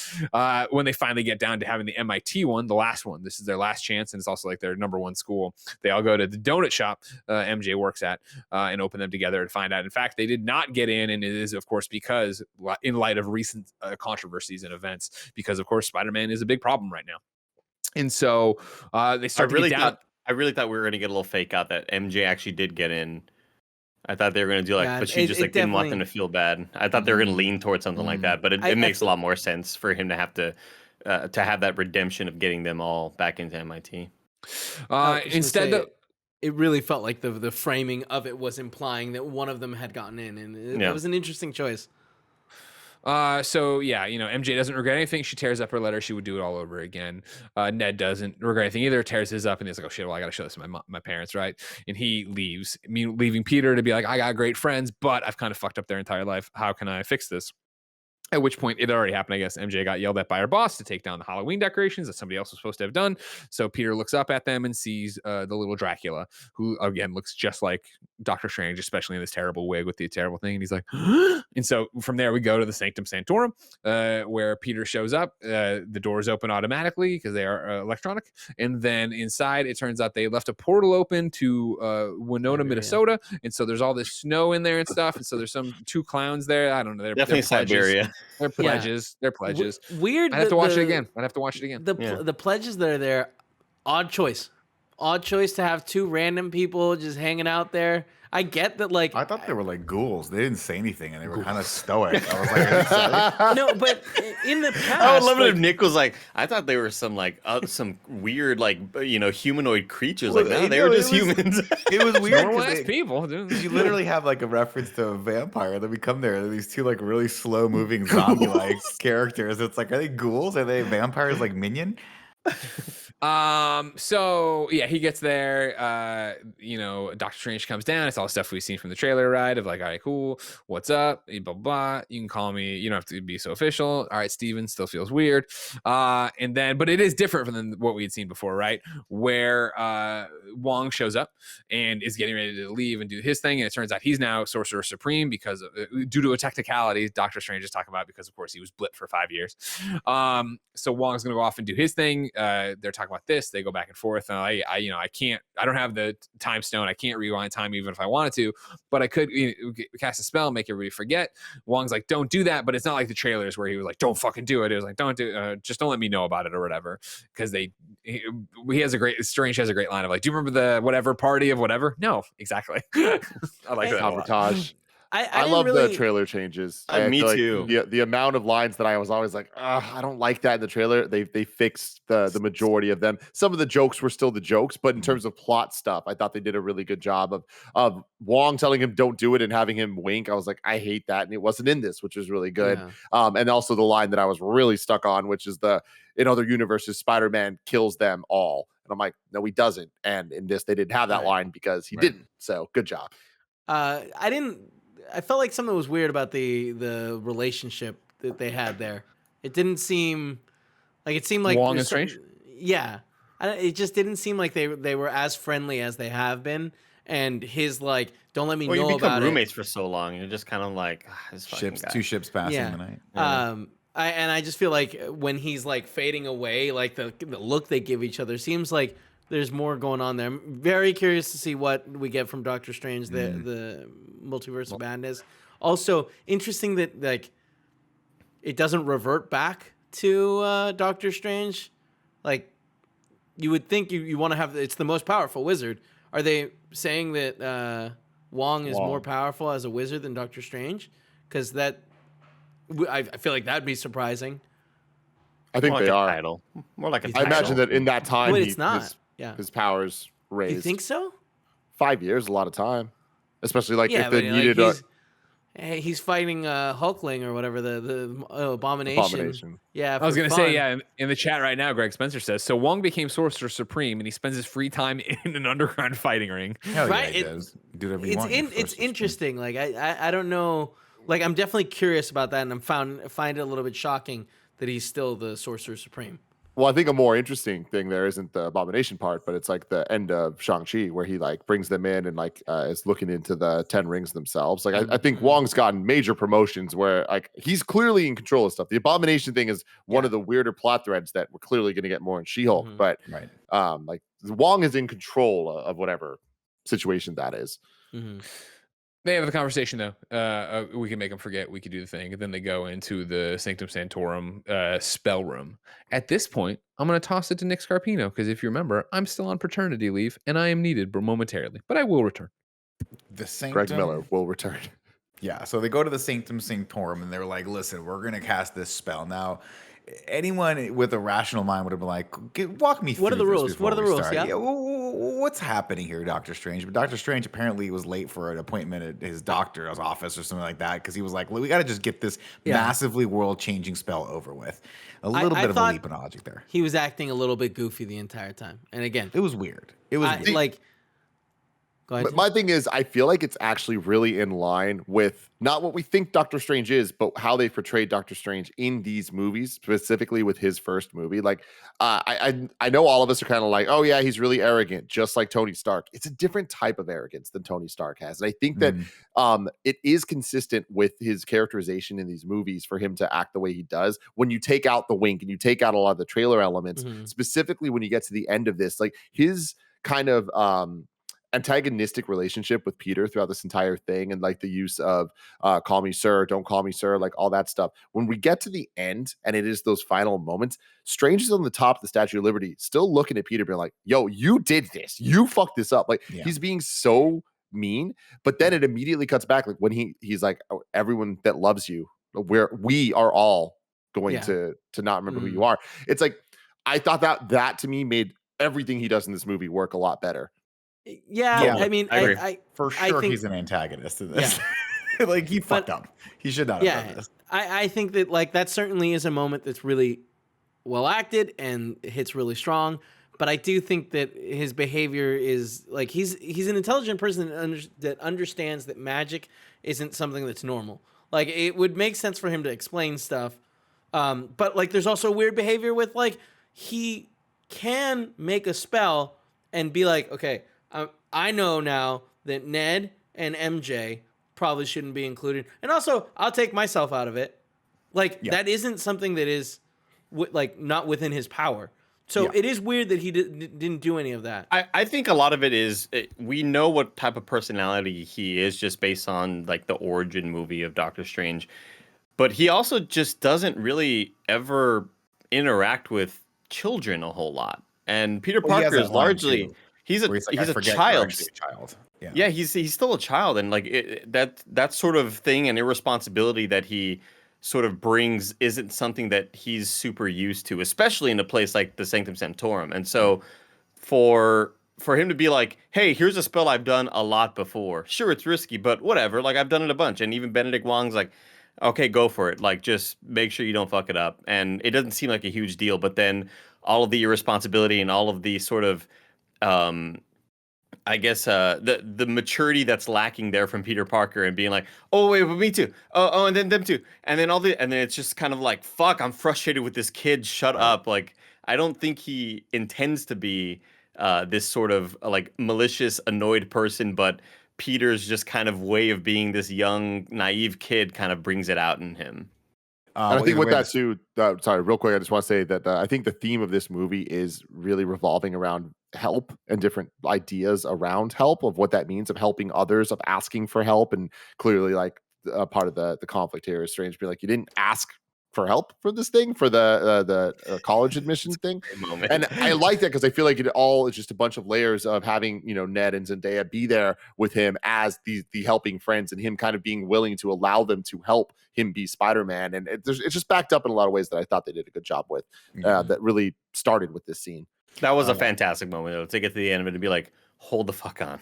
When they finally get down to having the MIT one, the last one, this is their last chance, and it's also like their number one school. They all go to the donut shop MJ works at. And open them together to find out. In fact, they did not get in, and it is, of course, because in light of recent controversies and events, because, of course, Spider-Man is a big problem right now. And so they start to get down. I really thought we were going to get a little fake out that MJ actually did get in. I thought they were going to do but she just didn't want them to feel bad. I thought they were going to lean towards something like that, but it makes a lot more sense for him to have that redemption of getting them all back into MIT. Instead, it really felt like the framing of it was implying that one of them had gotten in, and it was an interesting choice. So yeah, MJ doesn't regret anything. She tears up her letter. She would do it all over again. Ned doesn't regret anything either. Tears his up, and he's like, "Oh shit! Well, I got to show this to my parents, right?" And he leaves, leaving Peter to be like, "I got great friends, but I've kind of fucked up their entire life. How can I fix this?" At which point it already happened, I guess. MJ got yelled at by her boss to take down the Halloween decorations that somebody else was supposed to have done. So Peter looks up at them and sees the little Dracula, who, again, looks just like Doctor Strange, especially in this terrible wig with the terrible thing. And he's like, and so from there we go to the Sanctum Sanctorum, where Peter shows up. The doors open automatically because they are electronic. And then inside, it turns out they left a portal open to Winona, Minnesota. And so there's all this snow in there and stuff. And so there's two clowns there. I don't know. They're definitely Siberia. They're pledges. They're pledges. Weird. I'd have to watch it again. The pledges that are there, odd choice. Odd choice to have two random people just hanging out there. I get that, like... I thought they were like ghouls. They didn't say anything, and they were kind of stoic. I was like... No, but in the past... I would love it if Nick was like, I thought they were some weird, humanoid creatures. Like, no, they were just humans. It was weird because people. You literally have, like, a reference to a vampire. Then we come there, and these two, like, really slow-moving zombie-like characters. It's like, are they ghouls? Are they vampires like Minion? So yeah, he gets there. Doctor Strange comes down. It's all stuff we've seen from the trailer, right? Of like, all right, cool, what's up? Blah blah blah. You can call me. You don't have to be so official. All right, Steven, still feels weird. And then, but it is different from what we had seen before, right? Where Wong shows up and is getting ready to leave and do his thing, and it turns out he's now Sorcerer Supreme because due to a technicality Doctor Strange is talking about, because of course he was blipped for 5 years. So Wong's gonna go off and do his thing. They're talking about this. They go back and forth, and I don't have the time stone. I can't rewind time even if I wanted to, but I could cast a spell and make everybody forget. Wong's like, don't do that, but it's not like the trailers where he was like, don't fucking do it. It was like, don't do just don't let me know about it or whatever, because Strange has a great line of like, do you remember the whatever party of whatever? No, exactly. I like that sabotage. I love the trailer changes. Me too. The amount of lines that I was always like, I don't like that in the trailer. They fixed the majority of them. Some of the jokes were still the jokes, but in terms of plot stuff, I thought they did a really good job of Wong telling him don't do it and having him wink. I was like, I hate that, and it wasn't in this, which was really good. Yeah. And also the line that I was really stuck on, which is in other universes, Spider-Man kills them all, and I'm like, no, he doesn't. And in this, they didn't have that line because he didn't. So good job. I felt like something was weird about the relationship that they had there. It didn't seem like Wong and Strange. Yeah, it just didn't seem like they were as friendly as they have been. And his like, don't let me know about it. You become roommates for so long, you're just kind of like, two ships passing the night. Yeah. I just feel like when he's like fading away, like the look they give each other seems like there's more going on there. I'm very curious to see what we get from Doctor Strange, the Multiverse of Madness. Also, interesting that like it doesn't revert back to Doctor Strange. Like you would think you want to have it's the most powerful wizard. Are they saying that Wong is more powerful as a wizard than Doctor Strange? Because I feel like that'd be surprising. I think they are. Title. More like a title. I imagine that in that time, but it's not. His powers raised. You think so? 5 years, a lot of time, especially like if they needed. He's fighting Hulkling or whatever the abomination. Yeah, I was gonna say in the chat right now, Greg Spencer says so. Wong became Sorcerer Supreme, and he spends his free time in an underground fighting ring. Hell yeah, he does. do whatever you want. It's interesting. Like I don't know. Like I'm definitely curious about that, and find it a little bit shocking that he's still the Sorcerer Supreme. Well, I think a more interesting thing there isn't the abomination part, but it's like the end of Shang-Chi where he like brings them in and like is looking into the 10 rings themselves. Like I think Wong's gotten major promotions where like he's clearly in control of stuff. The abomination thing is one of the weirder plot threads that we're clearly going to get more in She-Hulk, but like Wong is in control of whatever situation that is. They have the conversation though. We can make them forget. We could do the thing. And then they go into the Sanctum Sanctorum spell room. At this point, I'm going to toss it to Nick Scarpino because if you remember, I'm still on paternity leave and I am needed momentarily, but I will return. The Sanctum, Greg Miller will return. Yeah, so they go to the Sanctum Sanctorum and they're like, "Listen, we're going to cast this spell now." Anyone with a rational mind would have been like, walk me through what are the rules? What are the rules? Yeah. What's happening here, Doctor Strange? But Doctor Strange apparently was late for an appointment at his doctor's office or something like that because he was like, we got to just get this massively world-changing spell over with. A little bit of a leap in logic there. He was acting a little bit goofy the entire time. And again, it was weird. It was weird. like... But my thing is, I feel like it's actually really in line with not what we think Doctor Strange is, but how they portrayed Doctor Strange in these movies, specifically with his first movie. Like, I know all of us are kind of like, oh yeah, he's really arrogant, just like Tony Stark. It's a different type of arrogance than Tony Stark has, and I think that it is consistent with his characterization in these movies for him to act the way he does. When you take out the wink and you take out a lot of the trailer elements, specifically when you get to the end of this, like his kind of antagonistic relationship with Peter throughout this entire thing, and like the use of call me sir, don't call me sir, like all that stuff. When we get to the end and it is those final moments, Strange is on the top of the Statue of Liberty still looking at Peter being like, yo, you did this, you fucked this up. Like he's being so mean, but then it immediately cuts back like when he's like, oh, everyone that loves you, we are all going to not remember who you are. It's like I thought that to me made everything he does in this movie work a lot better. Yeah, I mean, I for sure he's an antagonist in this. Like he fucked up. He should not have done this. I think that like that certainly is a moment that's really well acted and hits really strong. But I do think that his behavior is like he's an intelligent person that understands that magic isn't something that's normal. Like it would make sense for him to explain stuff, but like there's also weird behavior with like he can make a spell and be like, okay. I know now that Ned and MJ probably shouldn't be included. And also, I'll take myself out of it. Like, that isn't something that is, like, not within his power. So it is weird that he didn't do any of that. I think a lot of it is, we know what type of personality he is just based on, like, the origin movie of Doctor Strange. But he also just doesn't really ever interact with children a whole lot. And Peter Parker is largely... He's a child. Yeah, he's still a child, and like that sort of thing and irresponsibility that he sort of brings isn't something that he's super used to, especially in a place like the Sanctum Sanctorum. And so, for him to be like, "Hey, here's a spell I've done a lot before. Sure, it's risky, but whatever. Like I've done it a bunch." And even Benedict Wong's like, "Okay, go for it. Like just make sure you don't fuck it up." And it doesn't seem like a huge deal, but then all of the irresponsibility and all of the sort of I guess the maturity that's lacking there from Peter Parker and being like, oh wait, but me too. Oh, and then them too. And then it's just kind of like, fuck, I'm frustrated with this kid. Shut up. Like, I don't think he intends to be this sort of like malicious, annoyed person, but Peter's just kind of way of being this young, naive kid kind of brings it out in him. And I think with that too, sorry, real quick, I just want to say that I think the theme of this movie is really revolving around help and different ideas around help, of what that means, of helping others, of asking for help. And clearly, like part of the conflict here is Strange being like, you didn't ask for help for this thing, for the college admission thing. And I like that because I feel like it all is just a bunch of layers of having, you know, Ned and Zendaya be there with him as the helping friends, and him kind of being willing to allow them to help him be Spider-Man. And it's just backed up in a lot of ways that I thought they did a good job with, that really started with this scene. That was a fantastic moment, though, to get to the end of it and be like, hold the fuck on.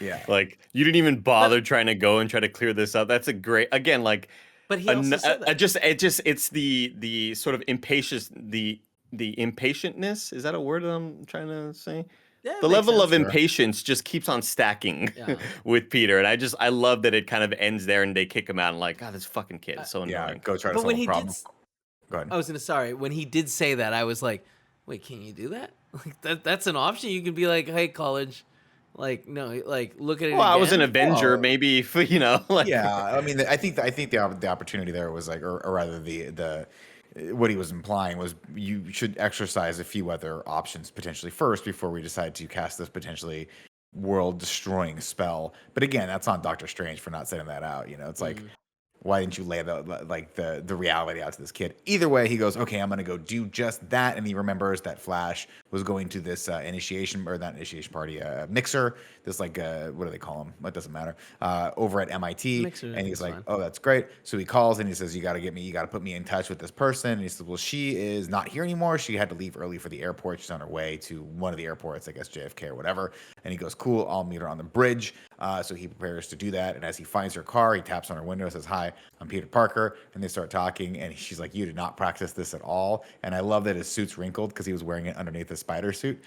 Yeah. Like, you didn't even bother trying to go and try to clear this up. That's a great, again, like, but he also said that. it's the sort of impatience, the impatientness. Is that a word that I'm trying to say? Yeah, The makes level sense. of impatience just keeps on stacking Yeah. with Peter, and I love that it kind of ends there and they kick him out and like, God, this fucking kid is so Yeah, annoying. go try to But solve when a he problem. did, Go ahead. I was gonna when he did say that, I was like, wait, can you do that? Like that's an option. You could be like, hey, college, like no, like look at it. Well, I was an again. Avenger, Oh. maybe if, like Yeah, I mean, I think the opportunity there was like, or rather the what he was implying was you should exercise a few other options potentially first before we decide to cast this potentially world destroying spell. But again, that's on Doctor Strange for not setting that out. You know, it's like, why didn't you lay the reality out to this kid? Either way, he goes, okay, I'm gonna go do just that, and he remembers that Flash was going to this initiation or not initiation party, mixer. This like what do they call him? It doesn't matter. Over at MIT, Mixer, and he's like, fine. oh, that's great. So he calls and he says, you got to put me in touch with this person. And he says, well, she is not here anymore. She had to leave early for the airport. She's on her way to one of the airports, I guess JFK or whatever. And he goes, cool, I'll meet her on the bridge. So he prepares to do that. And as he finds her car, he taps on her window, says, hi, I'm Peter Parker. And they start talking. And she's like, you did not practice this at all. And I love that his suit's wrinkled because he was wearing it underneath his spider suit.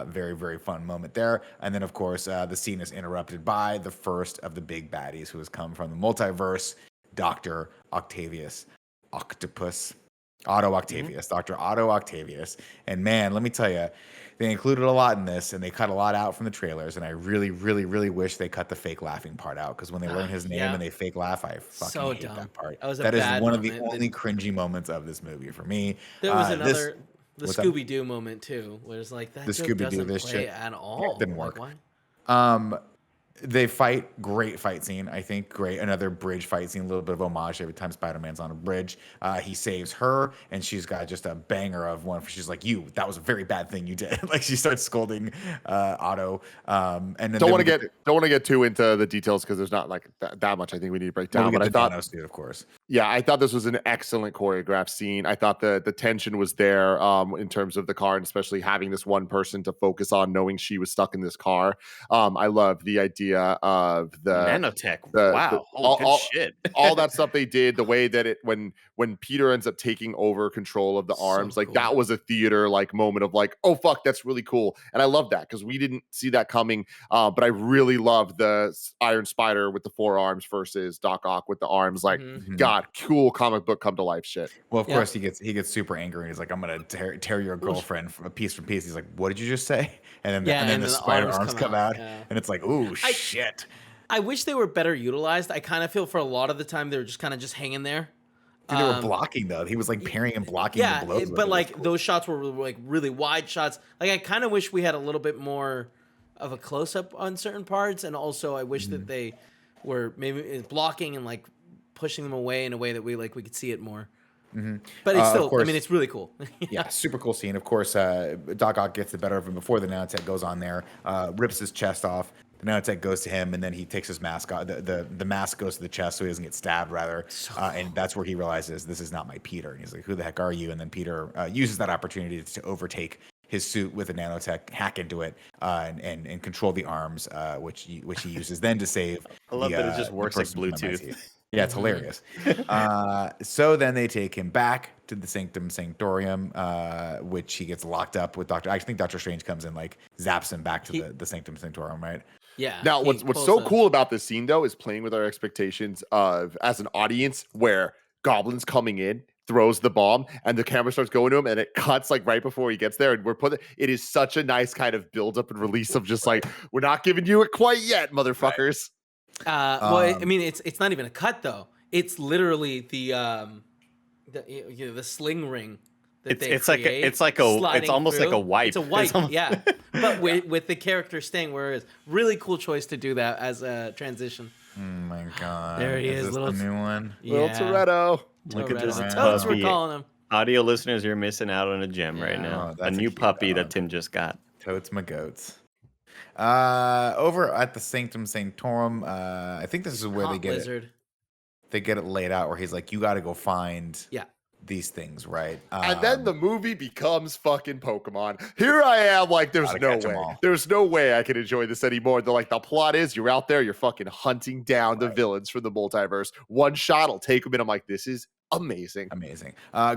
Very, very fun moment there. And then, of course, the scene is interrupted by the first of the big baddies who has come from the multiverse, Dr. Octavius Octopus. Otto Octavius, Dr. Otto Octavius. And man, let me tell you, they included a lot in this and they cut a lot out from the trailers. And I really, really, really wish they cut the fake laughing part out because when they learn his name and they fake laugh, I fucking So hate dumb. that part. That was a That is bad one of the moment. only cringy moments of this movie for me. There was another what's that? Scooby Doo moment too, where it's like that The joke Scooby-Doo, doesn't this play shit. at all. It didn't Like, work. why? They fight, great fight scene, I think. Great, another bridge fight scene, a little bit of homage every time Spider-Man's on a bridge. He saves her, and she's got just a banger of one. She's like, that was a very bad thing you did. Like she starts scolding Otto. And then don't want to get too into the details because there's not like that much I think we need to break down. But I thought, nano suit, of course. Yeah, I thought this was an excellent choreographed scene. I thought the tension was there in terms of the car, and especially having this one person to focus on, knowing she was stuck in this car. I love the idea of the nanotech. Good shit. All that stuff they did, the way that it when Peter ends up taking over control of the arms, like cool. that was a theater like moment of like, oh fuck, that's really cool. And I love that because we didn't see that coming. But I really love the Iron Spider with the 4 arms versus Doc Ock with the arms. Like, God, cool comic book come to life shit. Well, of course he gets super angry and he's like, I'm gonna tear your girlfriend from piece for piece. He's like, what did you just say? And then the spider arms come out. Yeah. And it's like, ooh, shit. I wish they were better utilized. I kind of feel for a lot of the time they were just kind of just hanging there. Dude, they were blocking though. He was like parrying and blocking the blows. But like those shots were like really wide shots. Like I kind of wish we had a little bit more of a close up on certain parts, and also I wish that they were maybe blocking and like pushing them away in a way that we could see it more. But it's still, I mean, it's really cool. Yeah, super cool scene. Of course, Doc Ock gets the better of him before the nanotech goes on there, rips his chest off. The nanotech goes to him, and then he takes his mask off. The mask goes to the chest so he doesn't get stabbed, rather. And that's where he realizes, this is not my Peter. And he's like, who the heck are you? And then Peter uses that opportunity to overtake his suit with a nanotech, hack into it, and control the arms, which he uses then to save. I love that it just works like Bluetooth. Yeah, it's hilarious. So then they take him back to the Sanctum Sanctorum, which he gets locked up with I think Doctor Strange comes in, like zaps him back to the Sanctum Sanctorum, right? Yeah. Now, what's so cool about this scene though is playing with our expectations of as an audience, where Goblin's coming in, throws the bomb, and the camera starts going to him, and it cuts like right before he gets there. And it is such a nice kind of build up and release of just like, we're not giving you it quite yet, motherfuckers. Well, I mean, it's not even a cut though. It's literally the sling ring. It's almost like a wipe. It's a wipe, yeah. But with the character staying where it is. Really cool choice to do that as a transition. Oh my god! There he is, little new one. Little Toretto. Look at this Toads, we're calling him. Audio listeners, you're missing out on a gem right now. A new puppy that Tim just got. Totes my goats. Over at the Sanctum Sanctorum, I think this is where they get it. They get it laid out where he's like, you got to go find these things, right? And then the movie becomes fucking Pokemon. Here I am, like, there's no way. There's no way I can enjoy this anymore. They're like, the plot is you're out there, you're fucking hunting down the villains from the multiverse. One shot will take them in. I'm like, this is amazing.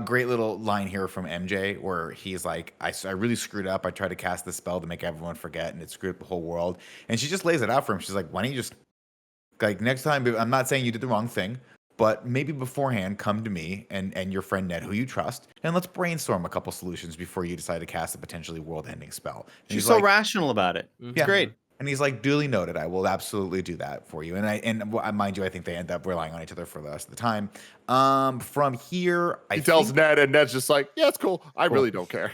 Great little line here from MJ where he's like, I really screwed up. I tried to cast the spell to make everyone forget, and it screwed up the whole world. And she just lays it out for him. She's like, why don't you just, like, next time, I'm not saying you did the wrong thing, but maybe beforehand, come to me and your friend Ned, who you trust, and let's brainstorm a couple solutions before you decide to cast a potentially world-ending spell. And she's so like, rational about it. It's great. And he's like, duly noted. I will absolutely do that for you. And mind you, I think they end up relying on each other for the rest of the time. From here, he tells Ned, and Ned's just like, yeah, it's cool. I really don't care.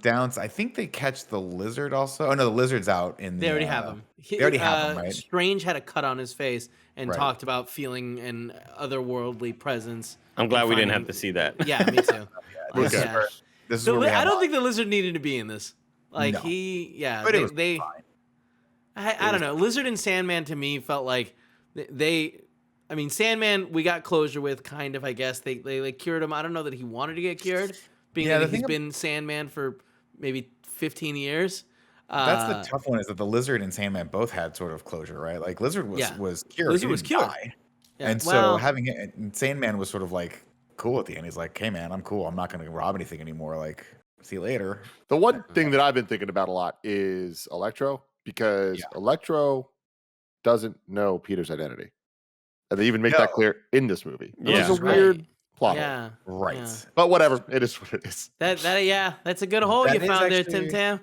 Downs, I think they catch the lizard also. Oh no, the lizard's out in the. They already have him. They already have him, right? Strange had a cut on his face and talked about feeling an otherherworldly presence. I'm glad we didn't have to see that. Yeah, me too. This is where I don't think the lizard needed to be in this. Like No. but it was they fine. I don't know. Lizard and Sandman to me felt like I mean, Sandman we got closure with, kind of, I guess. They cured him. I don't know that he wanted to get cured, being that he's been Sandman for maybe 15 years. That's the tough one, is that the Lizard and Sandman both had sort of closure, right? Like Lizard was cured. Lizard was cured. And so having it, and Sandman was sort of like cool at the end. He's like, hey man, I'm cool. I'm not going to rob anything anymore. Like, see you later. The one thing that I've been thinking about a lot is Electro, because Electro doesn't know Peter's identity. And they even make that clear in this movie. It's a weird plot hole. Right. Yeah. But whatever. It is what it is. That's a good hole you found there, Tim Tam.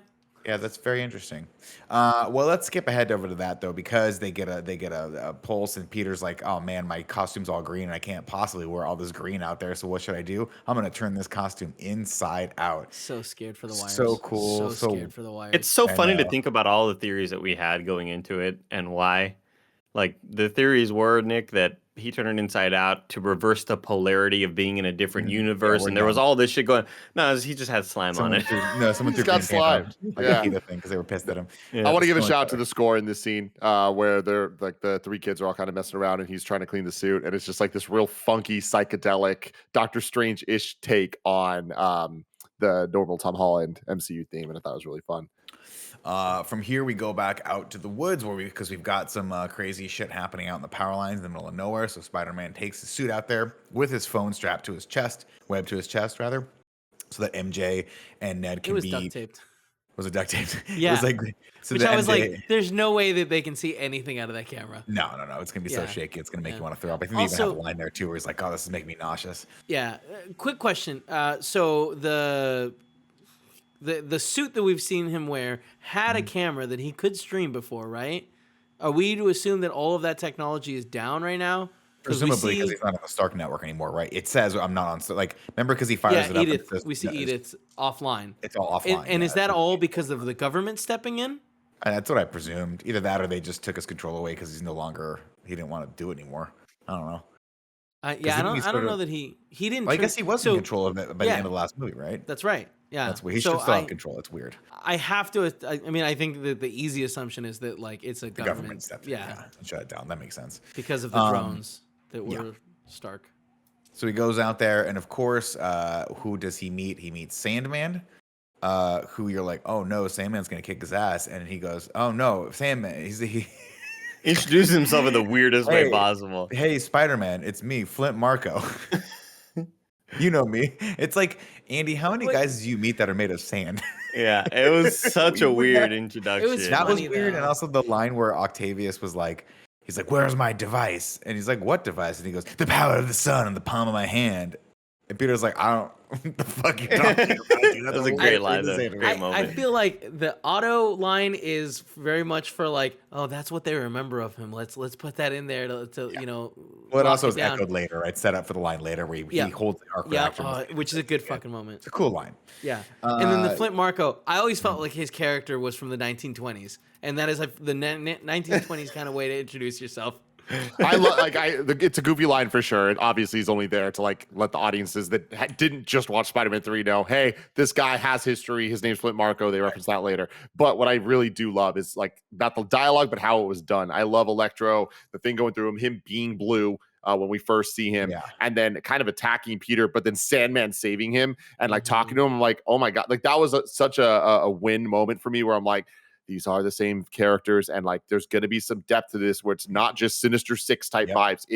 Yeah, that's very interesting. Well, let's skip ahead over to that though, because they get a pulse, and Peter's like, "Oh man, my costume's all green, and I can't possibly wear all this green out there. So what should I do? I'm gonna turn this costume inside out." So scared for the wires. So cool. So scared for the wires. It's so funny to think about all the theories that we had going into it and why. Like, the theories were, Nick, that he turned it inside out to reverse the polarity of being in a different universe, and there was all this shit going. No, he just had slime on it. Someone got slimed. Because they were pissed at him. I want to give a shout out to the score in this scene, where they're like the three kids are all kind of messing around, and he's trying to clean the suit, and it's just like this real funky, psychedelic, Doctor Strange-ish take on the normal Tom Holland MCU theme, and I thought it was really fun. From here, we go back out to the woods because we've got some crazy shit happening out in the power lines in the middle of nowhere. So Spider-Man takes his suit out there with his phone strapped to his chest, webbed to his chest rather, so that MJ and Ned can be. Duct taped. Was it duct taped? Yeah. It was like, so which I was like, there's no way that they can see anything out of that camera. No. It's gonna be so shaky. It's gonna make you want to throw up. I think they even have a line there too, where he's like, "Oh, this is making me nauseous." Yeah. Quick question. So the suit that we've seen him wear had a camera that he could stream before, right? Are we to assume that all of that technology is down right now? Presumably, because he's not on the Stark network anymore, right? It says I'm not on. Like, remember, because he fires it up. Edith, we see Edith offline. It's all offline. And is that all because of the government stepping in? And that's what I presumed. Either that, or they just took his control away because he didn't want to do it anymore. I don't know. I don't know that he didn't. Well, I guess he was in control of it by the end of the last movie, right? That's right. Yeah, that's weird. He should still have control. It's weird. I have to. I mean, I think that the easy assumption is that like it's a government stepped in, and shut it down. That makes sense because of the drones that were Stark. So he goes out there, and of course, who does he meet? He meets Sandman, who you're like, oh no, Sandman's gonna kick his ass, and he goes, oh no, Sandman. He introduces himself in the weirdest way possible. Hey, Spider-Man, it's me, Flint Marko. You know me. It's like, Andy, how many guys do you meet that are made of sand? Yeah, it was such a weird introduction. That was weird. And also the line where Octavius was like, he's like, where's my device? And he's like, what device? And he goes, the power of the sun in the palm of my hand. And Peter's like, I don't, what the fuck you talking about, dude? That was a great line, though. Great moment. I feel like the Otto line is very much for like, oh, that's what they remember of him. Let's put that in there to you know. Well, it also is echoed later, right? Set up for the line later where he holds the arc reactor. Which is a good fucking moment. It's a cool line. Yeah. And then the Flint Marko, I always felt like his character was from the 1920s. And that is like the 1920s kind of way to introduce yourself. It's a goofy line for sure. And obviously he's only there to like let the audiences that didn't just watch Spider-Man 3 know, hey, this guy has history. His name's Flint Marko. They reference that later. But what I really do love is like not the dialogue, but how it was done. I love Electro, the thing going through him being blue. when we first see him, and then kind of attacking Peter, but then Sandman saving him and like talking to him. I'm like, oh my god, like that was such a win moment for me, where I'm like, these are the same characters, and like there's going to be some depth to this where it's not just Sinister Six type vibes.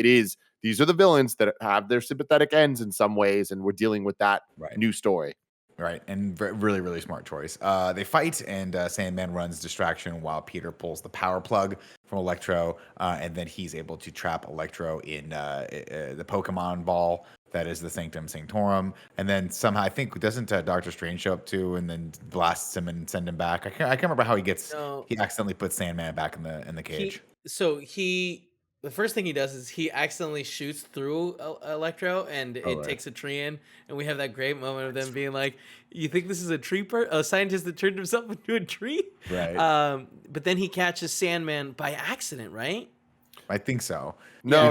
These are the villains that have their sympathetic ends in some ways, and we're dealing with that new story. Right, and really, really smart choice. They fight, and Sandman runs distraction while Peter pulls the power plug from Electro, and then he's able to trap Electro in the Pokemon ball that is the Sanctum Sanctorum. And then somehow, I think, doesn't Doctor Strange show up too, and then blasts him and send him back? I can't remember how he gets. No. He accidentally puts Sandman back in the cage. The first thing he does is he accidentally shoots through Electro, and it takes a tree in, and we have that great moment of them being like, "You think this is a scientist that turned himself into a tree?" Right. But then he catches Sandman by accident, right? I think so. No.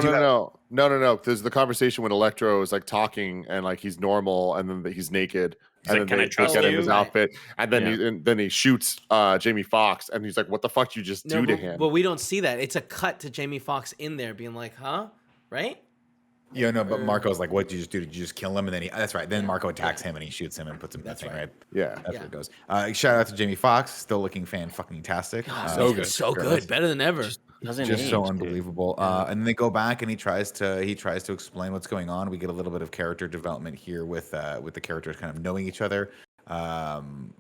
There's the conversation when Electro is like talking, and like he's normal, and then he's naked. He's and like, then they get in his outfit, and then he shoots Jamie Foxx, and he's like, "What the fuck did you just do to him?" But we don't see that. It's a cut to Jamie Foxx in there being like, "Huh?" Right? Yeah, no, but Marco's like, "What did you just do? Did you just kill him?" And then that's right. Then Marco attacks him, and he shoots him and puts him in that thing, right? Yeah, that's where it goes. Shout out to Jamie Foxx, still looking fan-fucking-tastic. So good, better than ever. Just so unbelievable. And then they go back, and he tries to explain what's going on. We get a little bit of character development here with the characters kind of knowing each other. Some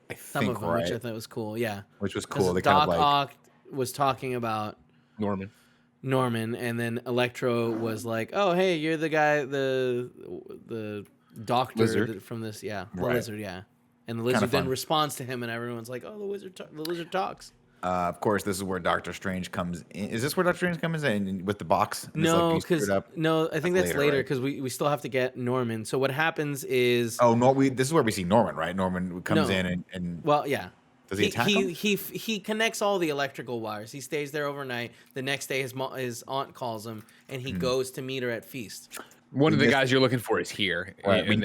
of them, which I thought was cool. Yeah, which was cool. They Doc Ock was talking about Norman, and then Electro was like, "Oh, hey, you're the guy, the doctor from this, the lizard, And the lizard then responds to him, and everyone's like, "Oh, the lizard talks." Of course, this is where Doctor Strange comes in. Is this where Doctor Strange comes in with the box? No, because I think that's later because we still have to get Norman. So what happens is this is where we see Norman, right? Norman comes in and does he attack him? He connects all the electrical wires. He stays there overnight. The next day, his aunt calls him, and he goes to meet her at Feast. One of the guys you're looking for is here. Right. And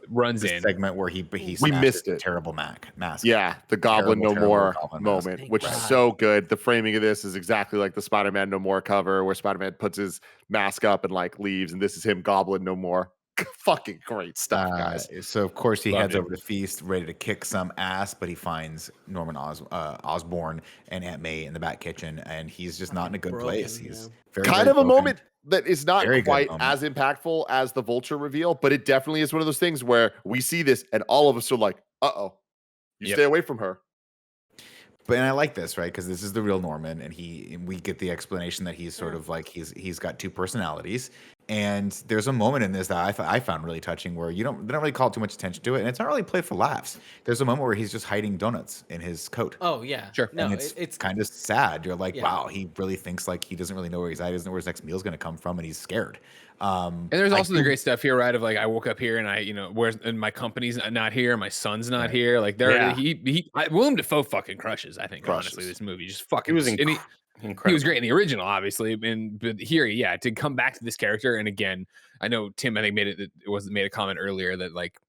runs in segment where we missed it. Terrible mask. Yeah, the Goblin No More moment, which is so good. The framing of this is exactly like the Spider-Man No More cover, where Spider-Man puts his mask up and like leaves, and this is him, Goblin No More. Fucking great stuff, guys. So of course he heads over to Feast, ready to kick some ass, but he finds Norman Osborn and Aunt May in the back kitchen, and he's just not in a good place. He's very kind of a moment that is not quite as impactful as the Vulture reveal, but it definitely is one of those things where we see this and all of us are like, "Uh-oh, stay away from her." And I like this, right? Because this is the real Norman, and we get the explanation that he's sort of like he's got two personalities. And there's a moment in this that I found really touching, where they don't really call too much attention to it, and it's not really played for laughs. There's a moment where he's just hiding donuts in his coat. Oh yeah, sure. No, and it's kind of sad. You're like, wow, he really thinks like he doesn't really know where he's at. He doesn't know where his next meal's going to come from, and he's scared. And there's also the great stuff here, right? Of like, I woke up here and and my company's not here, my son's not here. Like Willem Dafoe fucking crushes. I think honestly, this movie just fucking incredible. He was great in the original, obviously, but here, to come back to this character, and again, I know Tim, I think made a comment earlier that like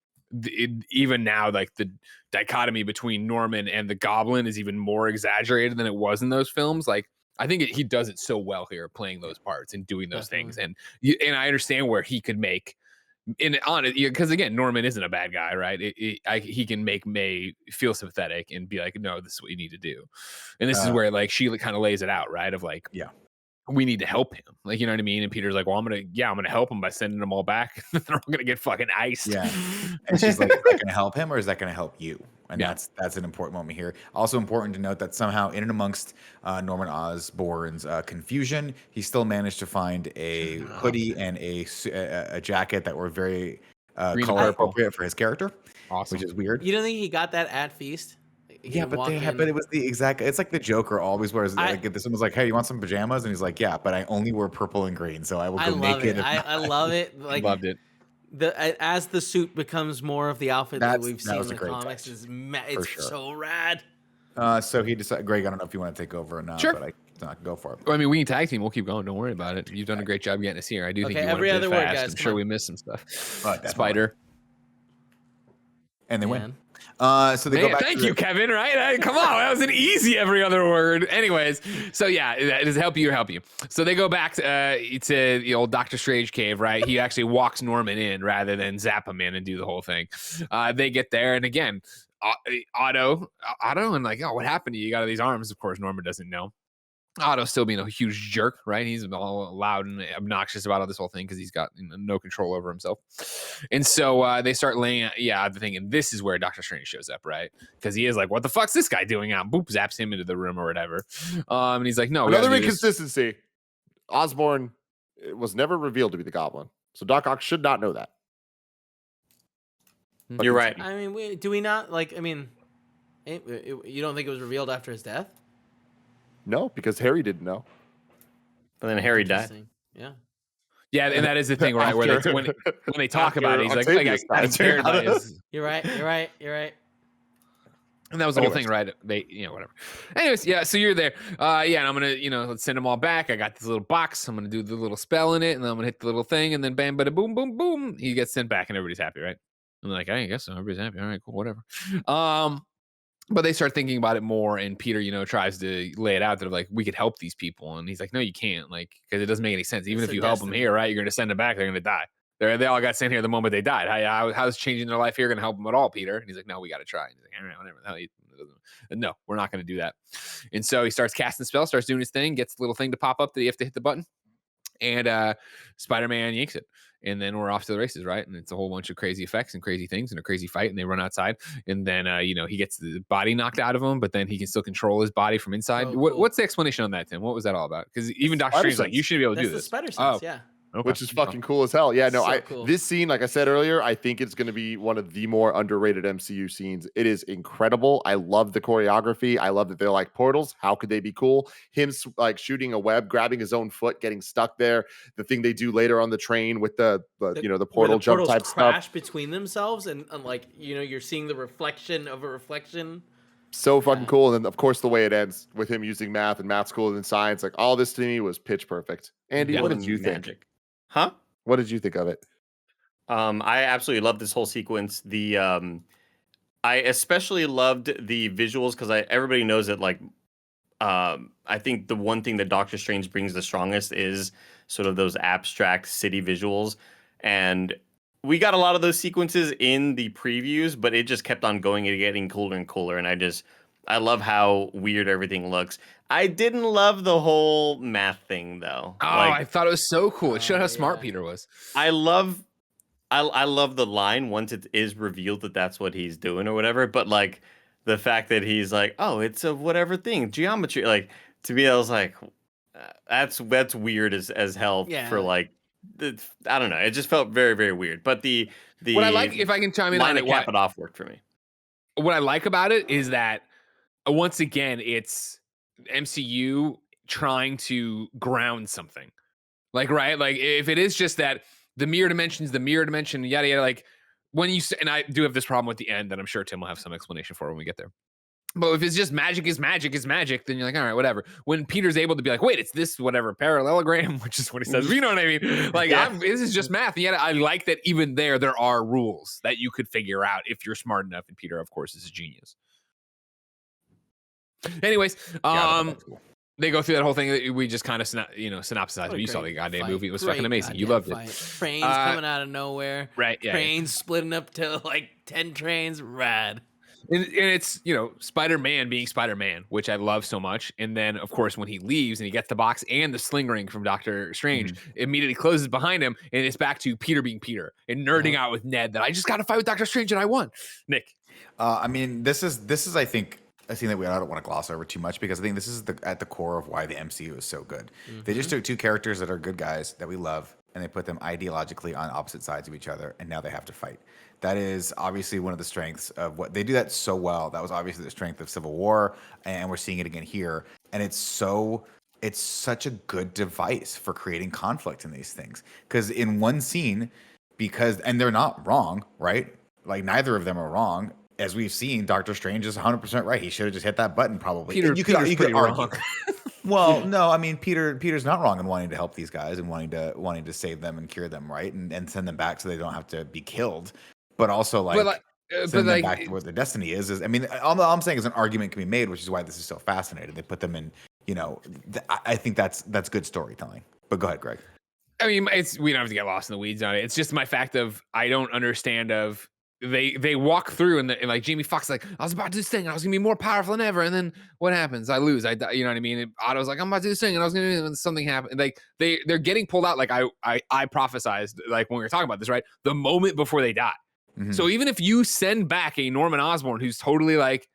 even now, like the dichotomy between Norman and the Goblin is even more exaggerated than it was in those films. Like, I think he does it so well here, playing those parts and doing those things, and I understand where he could make. Because again, Norman isn't a bad guy, right? He can make May feel sympathetic and be like, "No, this is what you need to do," and this is where like she kind of lays it out, right? Of like, we need to help him, like, you know what I mean? And Peter's like, "Well, I'm gonna help him by sending them all back. They're all gonna get fucking iced." Yeah, and she's like, "Is that gonna help him, or is that gonna help you?" And that's an important moment here. Also important to note that somehow in and amongst Norman Osborn's confusion, he still managed to find a hoodie and a jacket that were very color appropriate for his character, which is weird. You don't think he got that at Feast? But it was the exact. It's like the Joker always wears. Like if someone's like, "Hey, you want some pajamas?" and he's like, "Yeah, but I only wear purple and green, so I will go naked." I love it. Like, loved it. As the suit becomes more of the outfit that we've seen in the comics, it's so rad. So he decided, Greg, I don't know if you want to take over or not, but I can go for it. Well, I mean, we can tag team. We'll keep going. Don't worry about it. You've done a great job getting us here. I do think you every want to other fast. word, guys. I'm sure we missed some stuff. Definitely. Spider. And they Man. win. So they go back. Thank you, Kevin. Right? Come on, that was an easy every other word. Anyways, so yeah, does it help you or help you? So they go back to the old Doctor Strange cave, right? He actually walks Norman in rather than zap him in and do the whole thing. They get there, and again, Otto, and like, oh, what happened to you? You got all these arms. Of course, Norman doesn't know. Otto's still being a huge jerk, right? He's all loud and obnoxious about all this whole thing because he's got no control over himself. And so they start laying out the thing, and this is where Doctor Strange shows up, right? Because he is like, what the fuck's this guy doing out? Boop, zaps him into the room or whatever. And he's like, no. Another inconsistency. Osborn was never revealed to be the Goblin. So Doc Ock should not know that. You're right. I mean, do we not, like, I mean, you don't think it was revealed after his death? No, because Harry didn't know. But then Harry died. Yeah. Yeah, and that is the thing, right? Where when they talk about it, he's like, I got scared by his... You're right. And that was the whole thing, right? They, whatever. Anyways, yeah, so you're there. And I'm going to, let's send them all back. I got this little box. I'm going to do the little spell in it, and then I'm going to hit the little thing, and then bam, bada, boom, boom, boom. He gets sent back, and everybody's happy, right? I'm like, I guess so. Everybody's happy. All right, cool, whatever. But they start thinking about it more, and Peter, tries to lay it out that like we could help these people, and he's like, no, you can't, like, because it doesn't make any sense. Even if you help them here, right, you're going to send them back, they're going to die. They all got sent here the moment they died. How's changing their life here going to help them at all, Peter? And he's like, no, we got to try. And he's like, all right, whatever. The hell no, we're not going to do that. And so he starts casting spells, starts doing his thing, gets the little thing to pop up that you have to hit the button, and Spider-Man yanks it. And then we're off to the races, right? And it's a whole bunch of crazy effects and crazy things and a crazy fight. And they run outside. And then, he gets the body knocked out of him, but then he can still control his body from inside. Oh, cool. What's the explanation on that, Tim? What was that all about? Because even Doctor Strange's like, you shouldn't be able to do this. That's the spider sense, yeah. Okay. Which is fucking cool as hell. Yeah, no, So cool. This scene, like I said earlier, I think it's going to be one of the more underrated MCU scenes. It is incredible. I love the choreography. I love that they're like portals. How could they be cool? Him like shooting a web, grabbing his own foot, getting stuck there. The thing they do later on the train with the portal jump type crash stuff. between themselves, and like you're seeing the reflection of a reflection. So fucking cool. And then, of course, the way it ends with him using math, and math's cooler than science. Like, all this to me was pitch perfect. Andy, what did you think? Huh? What did you think of it? I absolutely love this whole sequence. I especially loved the visuals because everybody knows that, like, I think the one thing that Doctor Strange brings the strongest is sort of those abstract city visuals. And we got a lot of those sequences in the previews, but it just kept on going and getting cooler and cooler. And I love how weird everything looks. I didn't love the whole math thing, though. Oh, I thought it was so cool. It showed how smart Peter was. I love the line once it is revealed that that's what he's doing or whatever. But like the fact that he's like, oh, it's a whatever thing, geometry. Like, to me, I was like, that's weird as hell for like. I don't know. It just felt very, very weird. But the what I like, if I can chime in on it, cap it off worked for me. What I like about it is that once again, it's MCU trying to ground something. Like, right? Like, if it is just that the mirror dimension, yada yada. Like, when you say, and I do have this problem with the end that I'm sure Tim will have some explanation for when we get there. But if it's just magic is magic, then you're like, all right, whatever. When Peter's able to be like, wait, it's this whatever parallelogram, which is what he says. You know what I mean? Like, this is just math. Yet I like that even there are rules that you could figure out if you're smart enough. And Peter, of course, is a genius. Anyways, they go through that whole thing. We just kind of synopsized. You saw the goddamn movie. It was fucking amazing. You loved it. Trains coming out of nowhere. Right. Yeah. Trains splitting up to like 10 trains. Rad. And it's, Spider-Man being Spider-Man, which I love so much. And then, of course, when he leaves and he gets the box and the sling ring from Doctor Strange, immediately closes behind him. And it's back to Peter being Peter and nerding out with Ned that I just got to fight with Doctor Strange and I won. Nick. I mean, this is, I think, a thing that I don't want to gloss over too much because I think this is at the core of why the MCU is so good. They just took two characters that are good guys that we love and they put them ideologically on opposite sides of each other, and now they have to fight. That is obviously one of the strengths of what they do that so well. That was obviously the strength of Civil War, and we're seeing it again here. And it's such a good device for creating conflict in these things. Because in one scene, and they're not wrong, right? Like, neither of them are wrong. As we've seen, Doctor Strange is 100% right. He should have just hit that button, probably. You could argue. Well, no, I mean, Peter's not wrong in wanting to help these guys and wanting to save them and cure them, right? And send them back so they don't have to be killed. But also, send them back to where their destiny is. I mean, all I'm saying is an argument can be made, which is why this is so fascinating. They put them in, I think that's good storytelling. But go ahead, Greg. I mean, we don't have to get lost in the weeds on it. It's just my fact of I don't understand of they walk through and like Jamie Foxx like I was about to do this thing, I was gonna be more powerful than ever, and then what happens? I lose. I die, you know what I mean? And Otto's like I'm about to do this thing, and I was gonna do it, and something happened. Like they're getting pulled out. Like I prophesized like when we were talking about this, right? The moment before they die. Mm-hmm. So even if you send back a Norman Osborn who's totally like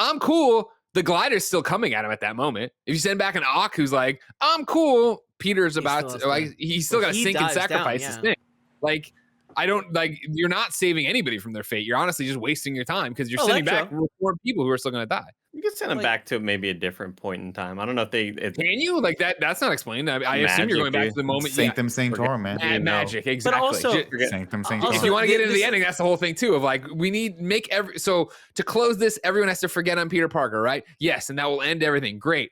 I'm cool, the glider's still coming at him at that moment. If you send back an Ock who's like I'm cool, Peter's about to like he's still got to sink and sacrifice his thing. Like I don't like you're not saving anybody from their fate. You're honestly just wasting your time because you're sending back 4 people who are still going to die. You can send them back to maybe a different point in time. I don't know if they can you like that. That's not explained. I assume you're going back to the moment. Sanctum Sanctorum, man. Magic, exactly. But also, Sanctum Sanctorum. If you want to get into the ending, that's the whole thing too. Of like we need so to close this, everyone has to forget I'm Peter Parker, right? Yes, and that will end everything. Great.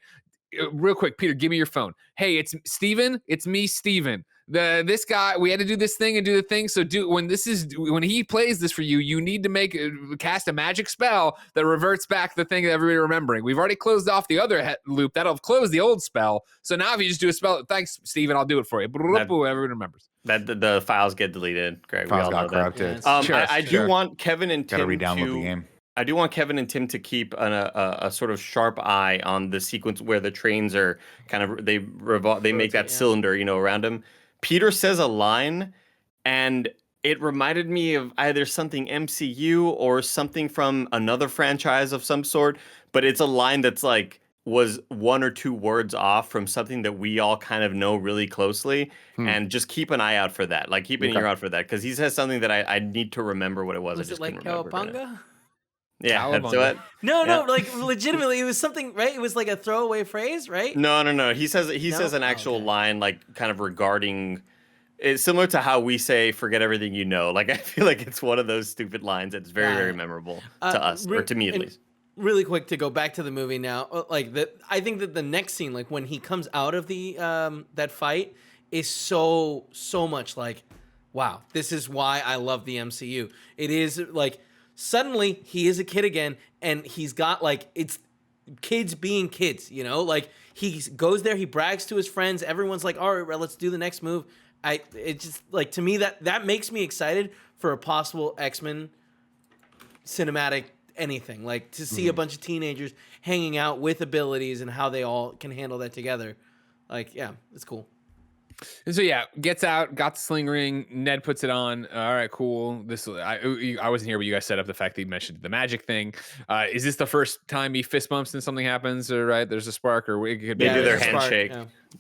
Real quick, Peter, give me your phone. Hey, it's Steven. It's me, Steven. This guy, we had to do this thing and do the thing. So when he plays this for you, you need to cast a magic spell that reverts back the thing that everybody remembering. We've already closed off the other loop that'll close the old spell. So now if you just do a spell, thanks, Steven, I'll do it for you. Everyone remembers. That the files get deleted. Greg, files got corrupted. I do want Kevin and Tim to re-download the game. I do want Kevin and Tim to keep a sort of sharp eye on the sequence where the trains are kind of they make that cylinder, around them. Peter says a line, and it reminded me of either something MCU or something from another franchise of some sort. But it's a line that's like was 1 or 2 words off from something that we all kind of know really closely, and just keep an eye out for that. Like keep an ear out for that because he says something that I need to remember what it was. Was I just it like Cowabunga? Yeah, that's what. No, like legitimately, it was something, right? It was like a throwaway phrase, right? No. He says an actual line, like kind of regarding. It's similar to how we say "forget everything you know." Like I feel like it's one of those stupid lines that's very, very memorable to us, or to me at least. Really quick to go back to the movie now, like that. I think that the next scene, like when he comes out of the that fight, is so much like, wow, this is why I love the MCU. It is like. Suddenly he is a kid again, and he's got like it's kids being kids, like he goes there, he brags to his friends, everyone's like, all right, let's do the next move. It just like to me that makes me excited for a possible X-Men cinematic anything, like to see a bunch of teenagers hanging out with abilities and how they all can handle that together. Like, yeah, it's cool. And so gets out, got the sling ring. Ned puts it on. All right, cool. I wasn't here, but you guys set up the fact that you mentioned the magic thing. Is this the first time he fist bumps and something happens, or right? There's a spark, or it could be they do their handshake.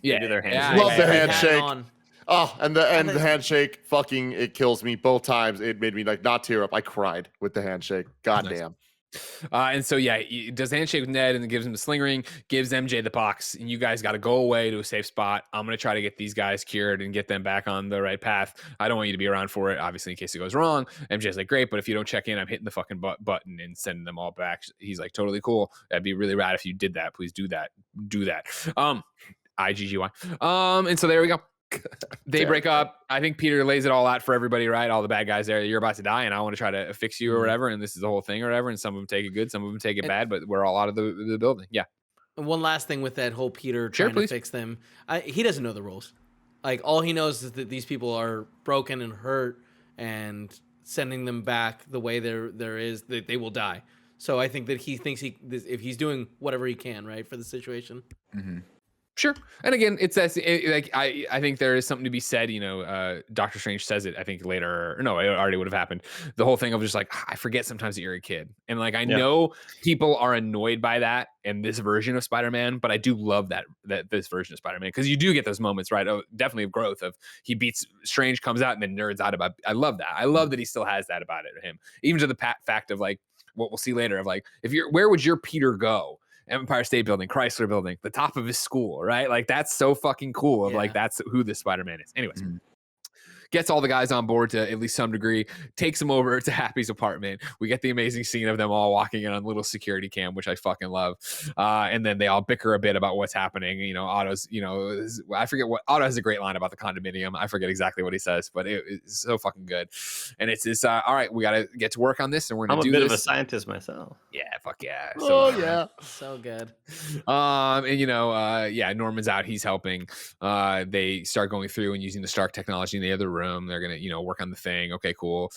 Yeah, they do their handshake. Love the handshake. Oh, and the handshake, fucking, it kills me both times. It made me like not tear up. I cried with the handshake. Goddamn. And so he does the handshake with Ned and then gives him the sling ring, gives MJ the box, and you guys got to go away to a safe spot. I'm going to try to get these guys cured and get them back on the right path. I don't want you to be around for it, obviously, in case it goes wrong. MJ's like, great, but if you don't check in, I'm hitting the fucking button and sending them all back. He's like, totally cool. That'd be really rad if you did that. Please do that. IGGY. And so there we go. They break up. I think Peter lays it all out for everybody, right? All the bad guys there. You're about to die, and I want to try to fix you or whatever. And this is the whole thing or whatever. And some of them take it good, some of them take it bad, but we're all out of the building. Yeah. And one last thing with that whole Peter trying to fix them. He doesn't know the rules. Like all he knows is that these people are broken and hurt, and sending them back the way there is that they will die. So I think that he thinks if he's doing whatever he can, right, for the situation. Mm-hmm. Sure. And again, it's like I think there is something to be said. Doctor Strange says it, I think later. No, it already would have happened. The whole thing of just like, I forget sometimes that you're a kid. And like, I know people are annoyed by that in this version of Spider-Man, but I do love that this version of Spider-Man, because you do get those moments, right? Oh, definitely of growth of he beats Strange, comes out and then nerds out about. I love that. I love that he still has that about it, him. Even to the fact of like what we'll see later of like, where would your Peter go? Empire State Building, Chrysler Building, the top of his school, right? Like that's so fucking cool. Of like that's who this Spider-Man is. Anyways, gets all the guys on board to at least some degree, takes them over to Happy's apartment. We get the amazing scene of them all walking in on little security cam, which I fucking love. And then they all bicker a bit about what's happening. You know, Otto's, you know, I forget what Otto has a great line about the condominium. I forget exactly what he says, but it's so fucking good. And it's this, all right, we got to get to work on this and we're going to do this. I'm a bit of a scientist myself. Yeah, fuck yeah. Oh, yeah. So good. And you know, Norman's out, he's helping. They start going through and using the Stark technology in the other room. They're gonna, you know, work on the thing. Okay, cool.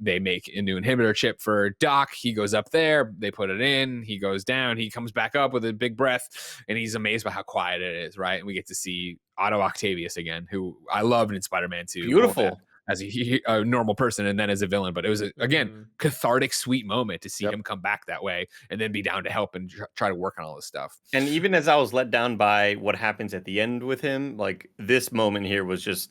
They make a new inhibitor chip for Doc. He goes up there, they put it in, he goes down, he comes back up with a big breath, and he's amazed by how quiet it is, right? And we get to see Otto Octavius again, who I loved in Spider-Man 2. Beautiful. As a normal person and then as a villain, but it was again cathartic, sweet moment to see him come back that way and then be down to help and try to work on all this stuff. And even as I was let down by what happens at the end with him, like this moment here was just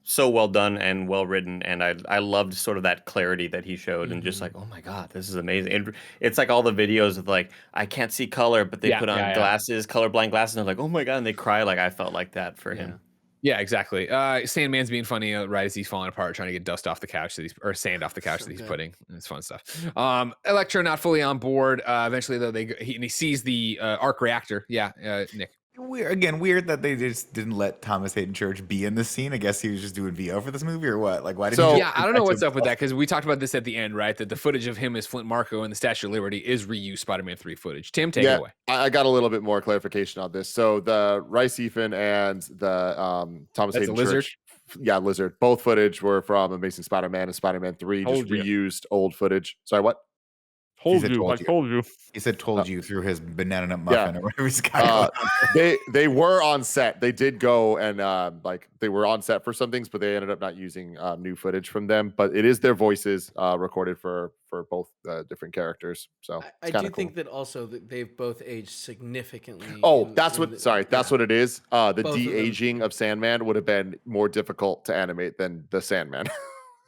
so well done and well written, and I loved sort of that clarity that he showed, and just like, oh my god, this is amazing. And it's like all the videos of like, I can't see color, but they put on glasses, colorblind glasses, and they're like, oh my god, and they cry. Like I felt like that for him. Yeah, exactly. Sandman's being funny right as he's falling apart, trying to get dust off the couch or sand off the couch that he's putting. It's fun stuff. Elektra not fully on board. Eventually, though, he sees the arc reactor. Yeah, Nick. Weird that they just didn't let Thomas Hayden Church be in this scene. I guess he was just doing VO for this movie, or what? Like, why didn't? I don't know what's up with that, because we talked about this at the end, right? That the footage of him as Flint Marko and the Statue of Liberty is reused Spider-Man 3 footage. Tim, take it away. I got a little bit more clarification on this. So the Rice Ethan and the Thomas Hayden Church, Lizard, both footage were from Amazing Spider-Man and Spider-Man 3, just reused old footage. Sorry, what? Told you. He said told you through his banana nut muffin or whatever he's got. They were on set. They did go and they were on set for some things, but they ended up not using new footage from them. But it is their voices recorded for both different characters. So I do think that also that they've both aged significantly. Oh, that's what it is. The de-aging of Sandman would have been more difficult to animate than the Sandman.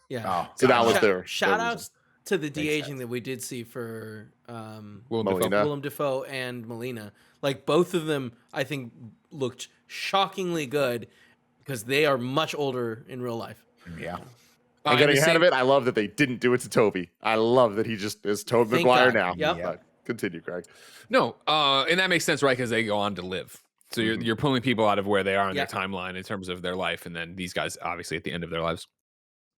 Yeah. So that was their shout outs to the de-aging that we did see for Willem Dafoe and Molina. Like both of them, I think, looked shockingly good because they are much older in real life. Yeah. I'm getting ahead of it. I love that they didn't do it to Tobey. I love that he just is Tobey Maguire now. Yep. Continue, Greg. No, and that makes sense, right? Because they go on to live. So you're pulling people out of where they are in their timeline in terms of their life, and then these guys obviously at the end of their lives.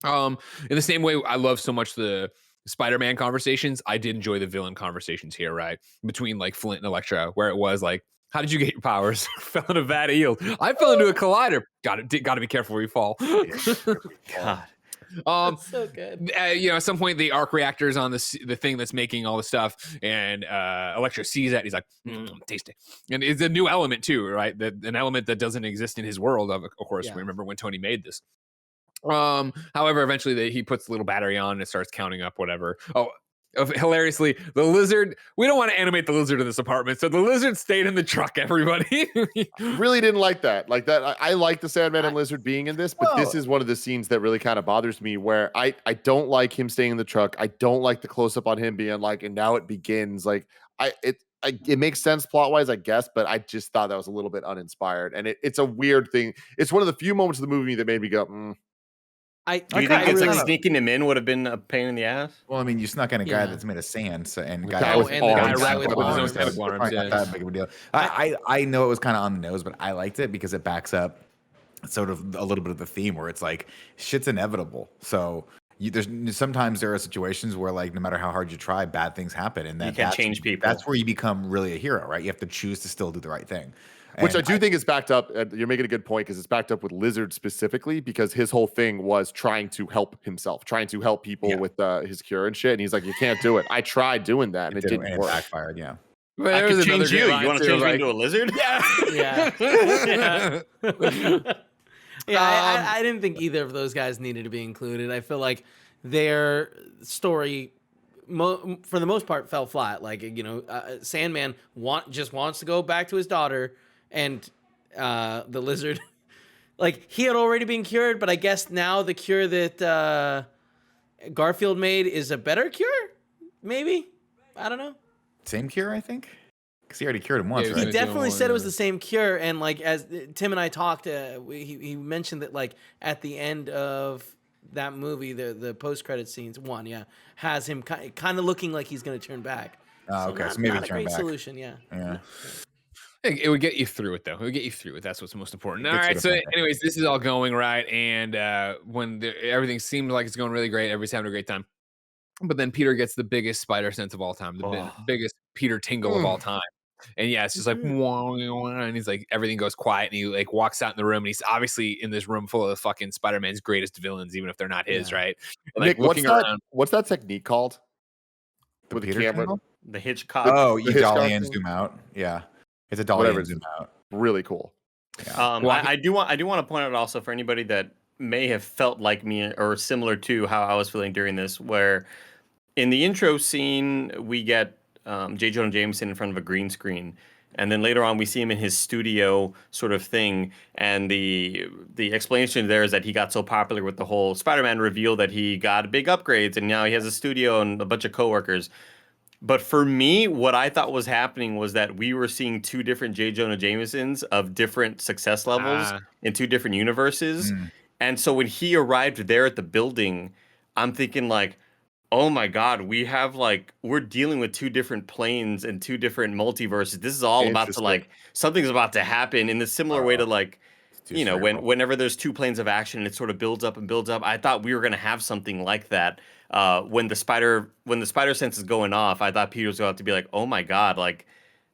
In the same way, I love so much the Spider-Man conversations. I did enjoy the villain conversations here, right? Between like Flint and Elektra, where it was like, how did you get your powers? Fell in a vat of eels. I fell into a collider. Got to be careful where you fall. God. That's so good. At some point the arc reactor's on the thing that's making all the stuff, and Elektra sees that. He's like, tasty. And it's a new element too, right? An element that doesn't exist in his world. Of course, remember when Tony made this. However, eventually he puts the little battery on and it starts counting up whatever. Hilariously, the lizard, we don't want to animate the lizard in this apartment, so the lizard stayed in the truck, everybody. Really didn't like that. I like the Sandman and Lizard being in this, but this is one of the scenes that really kind of bothers me, where I don't like him staying in the truck. I don't like the close-up on him being like, and now it begins. Like, it makes sense plot-wise, I guess, but I just thought that was a little bit uninspired. And it's a weird thing. It's one of the few moments of the movie that made me go, Do you think it's like sneaking him in would have been a pain in the ass? Well, I mean, you snuck in a guy that's made of sand, and the guy with his own arms. Not that big of a deal. I know it was kind of on the nose, but I liked it because it backs up sort of a little bit of the theme where it's like shit's inevitable. So sometimes there are situations where, like, no matter how hard you try, bad things happen, and you can't change people. That's where you become really a hero, right? You have to choose to still do the right thing. Which I do think is backed up. You're making a good point, because it's backed up with Lizard specifically, because his whole thing was trying to help himself, trying to help people with his cure and shit. And he's like, you can't do it. I tried doing that and it didn't work. It backfired, yeah. I could change you. You want to change me into a lizard? Yeah. I didn't think either of those guys needed to be included. I feel like their story, for the most part, fell flat. Like, Sandman just wants to go back to his daughter. And the lizard, like, he had already been cured, but I guess now the cure that Garfield made is a better cure, maybe? I don't know. Same cure, I think. Because he already cured him once, Yeah, right? He definitely said it was yeah. the same cure, and like as Tim and I talked, he mentioned that like at the end of that movie, the post credit scenes has him kind of looking like he's gonna turn back. Oh, So okay, not, so maybe not a turn great back. solution, yeah. Yeah. It would get you through it, though. It would get you through it. That's what's most important. All Gets you right. to So, think. anyways, this is all going right, and when everything seems like it's going really great, everybody's having a great time. But then Peter gets the biggest spider sense of all time, the biggest Peter tingle of all time. And yeah, it's just like, wah, wah, and he's like, everything goes quiet, and he like walks out in the room, and he's obviously in this room full of the fucking Spider-Man's greatest villains, even if they're not his, right? And, Nick, like looking around. what's that technique called? The With the Peter camera? Tingle? The Hitchcock. Oh, The you Hitchcock dolly and thing? zoom out. Yeah. It's a dolly Whatever and it is. zoom out. Really cool. Yeah. I do want to point out also for anybody that may have felt like me or similar to how I was feeling during this, where in the intro scene we get J. Jonah Jameson in front of a green screen, and then later on we see him in his studio sort of thing, and the explanation there is that he got so popular with the whole Spider-Man reveal that he got big upgrades, and now he has a studio and a bunch of coworkers. But for me, what I thought was happening was that we were seeing two different J. Jonah Jamesons of different success levels in two different universes. And so when he arrived there at the building, I'm thinking like, oh my God, we're dealing with two different planes and two different multiverses. This is all about to like, something's about to happen in a similar way to like, you know, whenever there's two planes of action and it sort of builds up and builds up. I thought we were going to have something like that. When the spider sense is going off, I thought Peter was going to have to be like, oh my God, like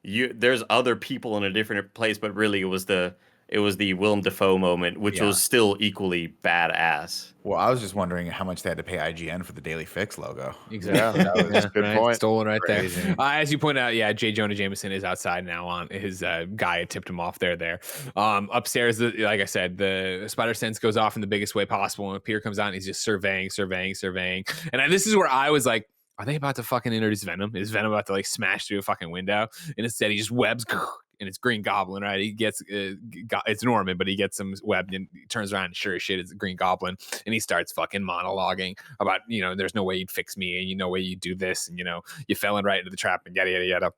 there's other people in a different place, but really it was the Willem Dafoe moment, which was still equally badass. Well, I was just wondering how much they had to pay IGN for the Daily Fix logo. Exactly. That was a good point. Stolen right Crazy. there. As you pointed out, yeah, J. Jonah Jameson is outside now. On his guy had tipped him off there. Upstairs, like I said, the spider sense goes off in the biggest way possible, and Peter comes out and he's just surveying. And this is where I was like, are they about to fucking introduce Venom? Is Venom about to like smash through a fucking window? And instead, he just webs. And it's Green Goblin, right? He gets it's Norman, but he gets some webbed and he turns around and sure as shit, it's Green Goblin, and he starts fucking monologuing about, you know, there's no way you'd fix me, and you know way you'd do this, and you know you fell in right into the trap, and yada yada yada.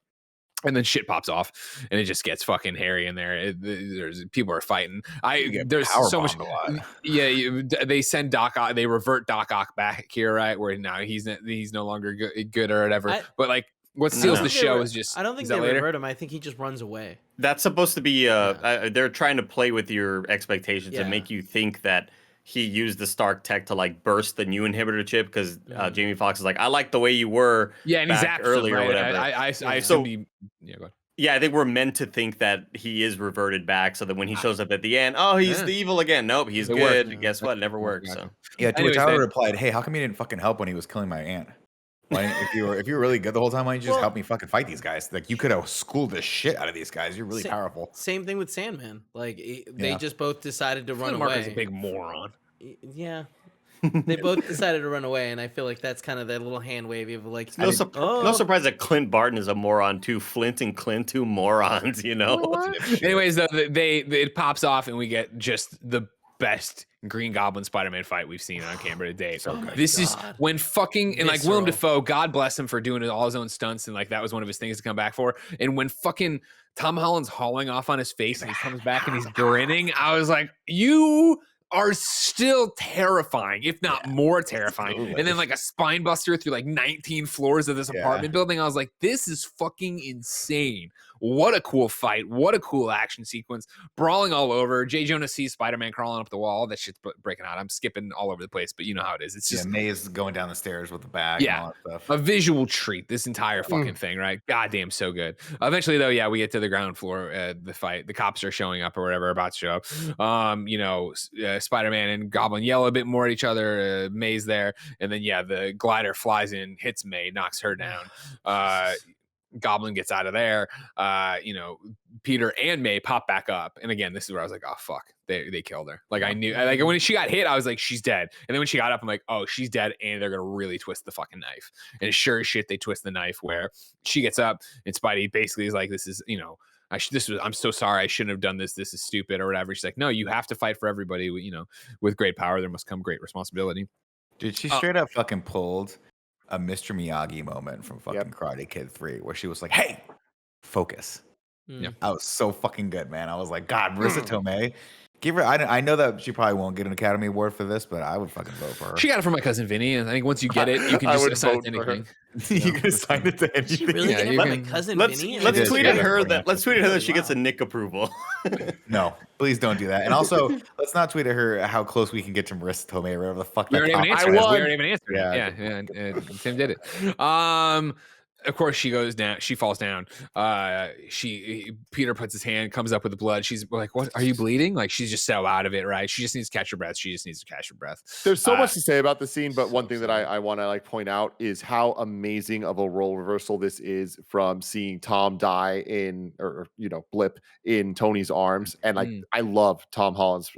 And then shit pops off, and it just gets fucking hairy in there. There's people are fighting. There's so much. Yeah, they send Doc Ock. They revert Doc Ock back here, right? Where now he's no longer good or whatever. But like. What steals the show is just. I don't think they revert him. I think he just runs away. That's supposed to be. They're trying to play with your expectations and make you think that he used the Stark tech to like burst the new inhibitor chip because Jamie Foxx is like, I like the way you were. Yeah, and he's earlier or whatever. I assume he. Yeah, go ahead. Yeah, I think we're meant to think that he is reverted back, so that when he shows up at the end, oh, he's the evil again. Nope, he's good. Worked. Guess what? It never worked. So yeah, to which I replied, hey, how come you didn't fucking help when he was killing my aunt? Why, if you were really good the whole time, why didn't you just help me fucking fight these guys? Like you could have schooled the shit out of these guys. You're really powerful. Same thing with Sandman. Like they just both decided to run away. Marco's a big moron. Yeah. They both decided to run away, and I feel like that's kind of that little hand wavy of like. No surprise that Clint Barton is a moron too. Flint and Clint, two morons, you know. Anyways, though, it pops off, and we get just the best Green Goblin Spider-Man fight we've seen on camera to date. This is when fucking and like Willem Dafoe, God bless him for doing all his own stunts, and like that was one of his things to come back for. And when fucking Tom Holland's hauling off on his face and he comes back and he's grinning, I was like, you are still terrifying, if not more terrifying. Absolutely. And then like a spine buster through like 19 floors of this apartment building. I was like, this is fucking insane. What a cool fight. What a cool action sequence. Brawling all over. J. Jonah sees Spider-Man crawling up the wall. That shit's breaking out. I'm skipping all over the place, but you know how it is. It's just Maze going down the stairs with the bag and all that stuff. A visual treat, this entire fucking thing, right? Goddamn, so good. Eventually, though, we get to the ground floor, the fight. The cops are showing up or whatever, about to show up. Spider-Man and Goblin yell a bit more at each other. May's there. And then, the glider flies in, hits May, knocks her down. Goblin gets out of there. Peter and May pop back up. And again, this is where I was like, oh, fuck. They killed her. Like, I knew. Like, when she got hit, I was like, she's dead. And then when she got up, I'm like, oh, she's dead. And they're going to really twist the fucking knife. And sure as shit, they twist the knife where she gets up. And Spidey basically is like, this is, I'm so sorry. I shouldn't have done this. This is stupid or whatever. She's like, no, you have to fight for everybody. With great power, there must come great responsibility. Dude, she straight up fucking pulled a Mr. Miyagi moment from fucking Karate Kid 3 where she was like, hey, Focus. Yeah. That was so fucking good, man. I was like, God, Marissa Tomei. Give her. I know that she probably won't get an Academy Award for this, but I would fucking vote for her. She got it from my cousin Vinny, and I think once you get it, you can I just would assign it vote to for her. anything. You can assign it to anything. She really Yeah, get you it from my can- cousin Let's Vinny. let's did, tweet yeah. at her that Really? she gets a Wow. Nick approval. No, please don't do that. And also, let's not tweet at her how close we can get to Marissa Tomei or whatever the fuck We that already have an top answer. is. We already have an answer. Yeah. And Tim did it. Of course, she goes down. She falls down. Peter puts his hand, comes up with the blood. She's like, "What? Are you bleeding?" Like she's just so out of it, right? She just needs to catch her breath. There's so much to say about the scene, but one thing that I want to like point out is how amazing of a role reversal this is from seeing Tom die or blip in Tony's arms. And like I love Tom Holland's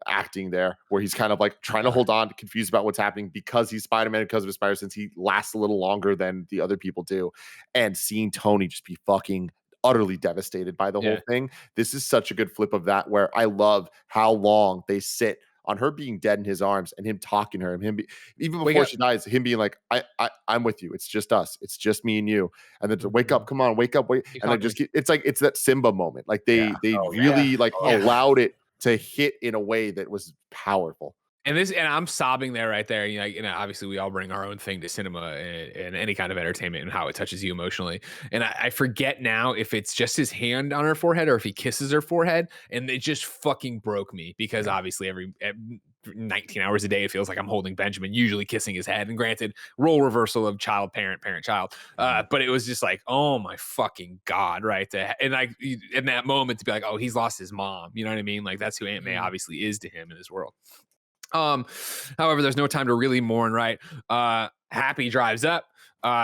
acting there, where he's kind of like trying to hold on, confused about what's happening because he's Spider-Man, because of his spider sense. He lasts a little longer than the other people do, and seeing Tony just be fucking utterly devastated by the whole thing. This is such a good flip of that, where I love how long they sit on her being dead in his arms and him talking to her, even before she dies, him being like, I'm with you. It's just us. It's just me and you. And then to wake up, come on, wake up, wait. And I just it's that Simba moment. Like they really allowed it to hit in a way that was powerful. And I'm sobbing there right there. Obviously we all bring our own thing to cinema and any kind of entertainment and how it touches you emotionally. And I forget now if it's just his hand on her forehead or if he kisses her forehead. And it just fucking broke me because obviously every 19 hours a day, it feels like I'm holding Benjamin, usually kissing his head. And granted, role reversal of child, parent, child. But it was just like, oh my fucking God, right? And like in that moment to be like, oh, he's lost his mom. You know what I mean? Like that's who Aunt May obviously is to him in this world. However, there's no time to really mourn, right? Happy drives up.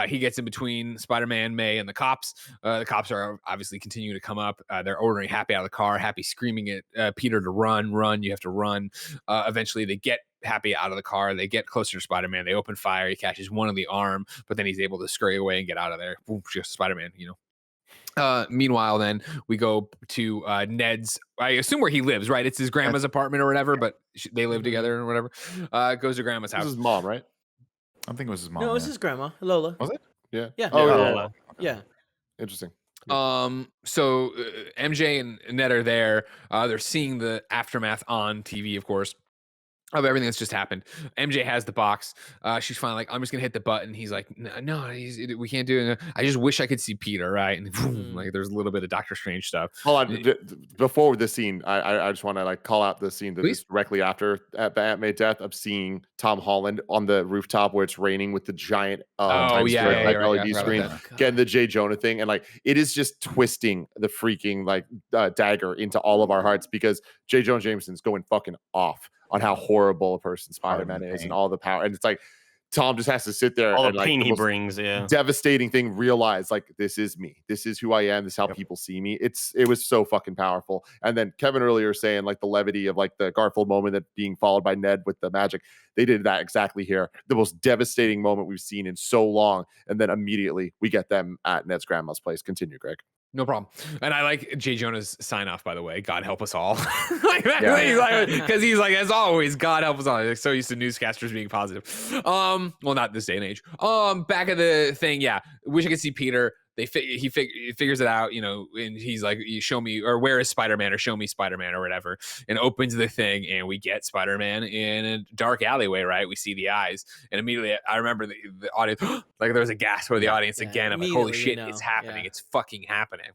He gets in between Spider-Man, May, and the cops. The cops are obviously continuing to come up. They're ordering Happy out of the car. Happy screaming at Peter to run. You have to run. Eventually, they get Happy out of the car. They get closer to Spider-Man. They open fire. He catches one on the arm, but then he's able to scurry away and get out of there. Boom, just Spider-Man, Meanwhile, then we go to Ned's, I assume where he lives, right? It's his grandma's apartment or whatever, but they live together or whatever. Goes to grandma's house. This is his mom, right? I think it was his mom. No, it was his grandma, Lola. Was it? Yeah. Yeah. Oh, Lola. Yeah. Interesting. So MJ and Ned are there. They're seeing the aftermath on TV, of course, of everything that's just happened. MJ has the box. She's finally like, I'm just gonna hit the button. He's like, no, we can't do it. I just wish I could see Peter, right? And boom, like there's a little bit of Doctor Strange stuff. Hold on, before this scene, I just want to like call out the scene that is directly after the Aunt May death of seeing Tom Holland on the rooftop where it's raining with the giant LED screen, getting the J. Jonah thing, and like it is just twisting the freaking like dagger into all of our hearts because J. Jonah Jameson's going fucking off on how horrible a person Spider-Man is and all the power. And it's like, Tom just has to sit there all and the like pain the he brings. Yeah. Devastating thing, realize like, this is me. This is who I am. This is how people see me. It was so fucking powerful. And then Kevin earlier saying like the levity of like the Garfield moment that being followed by Ned with the magic. They did that exactly here. The most devastating moment we've seen in so long. And then immediately we get them at Ned's grandma's place. Continue, Greg. No problem. And I like J. Jonah's sign off, by the way. God help us all. Because he's like, as always, God help us all. He's so used to newscasters being positive. Well, not this day and age. Back of the thing, yeah. Wish I could see Peter. He figures it out, and he's like, you show me, or where is Spider-Man, or show me Spider-Man, or whatever, and opens the thing, and we get Spider-Man in a dark alleyway, right? We see the eyes, and immediately I remember the audience, like there was a gasp for the audience again. I'm like, holy shit, it's happening. It's fucking happening.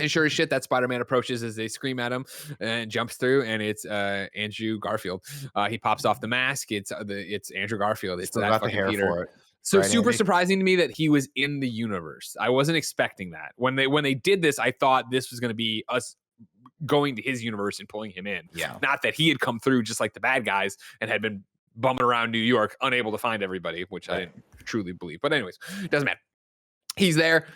And sure as shit, that Spider-Man approaches as they scream at him and jumps through, and it's Andrew Garfield. He pops off the mask. It's Andrew Garfield. It's that fucking Peter. For it. So right, super surprising to me that he was in the universe. I wasn't expecting that. When they did this, I thought this was going to be us going to his universe and pulling him in. Yeah. Not that he had come through just like the bad guys and had been bumming around New York, unable to find everybody, which I didn't truly believe. But anyways, it doesn't matter. He's there.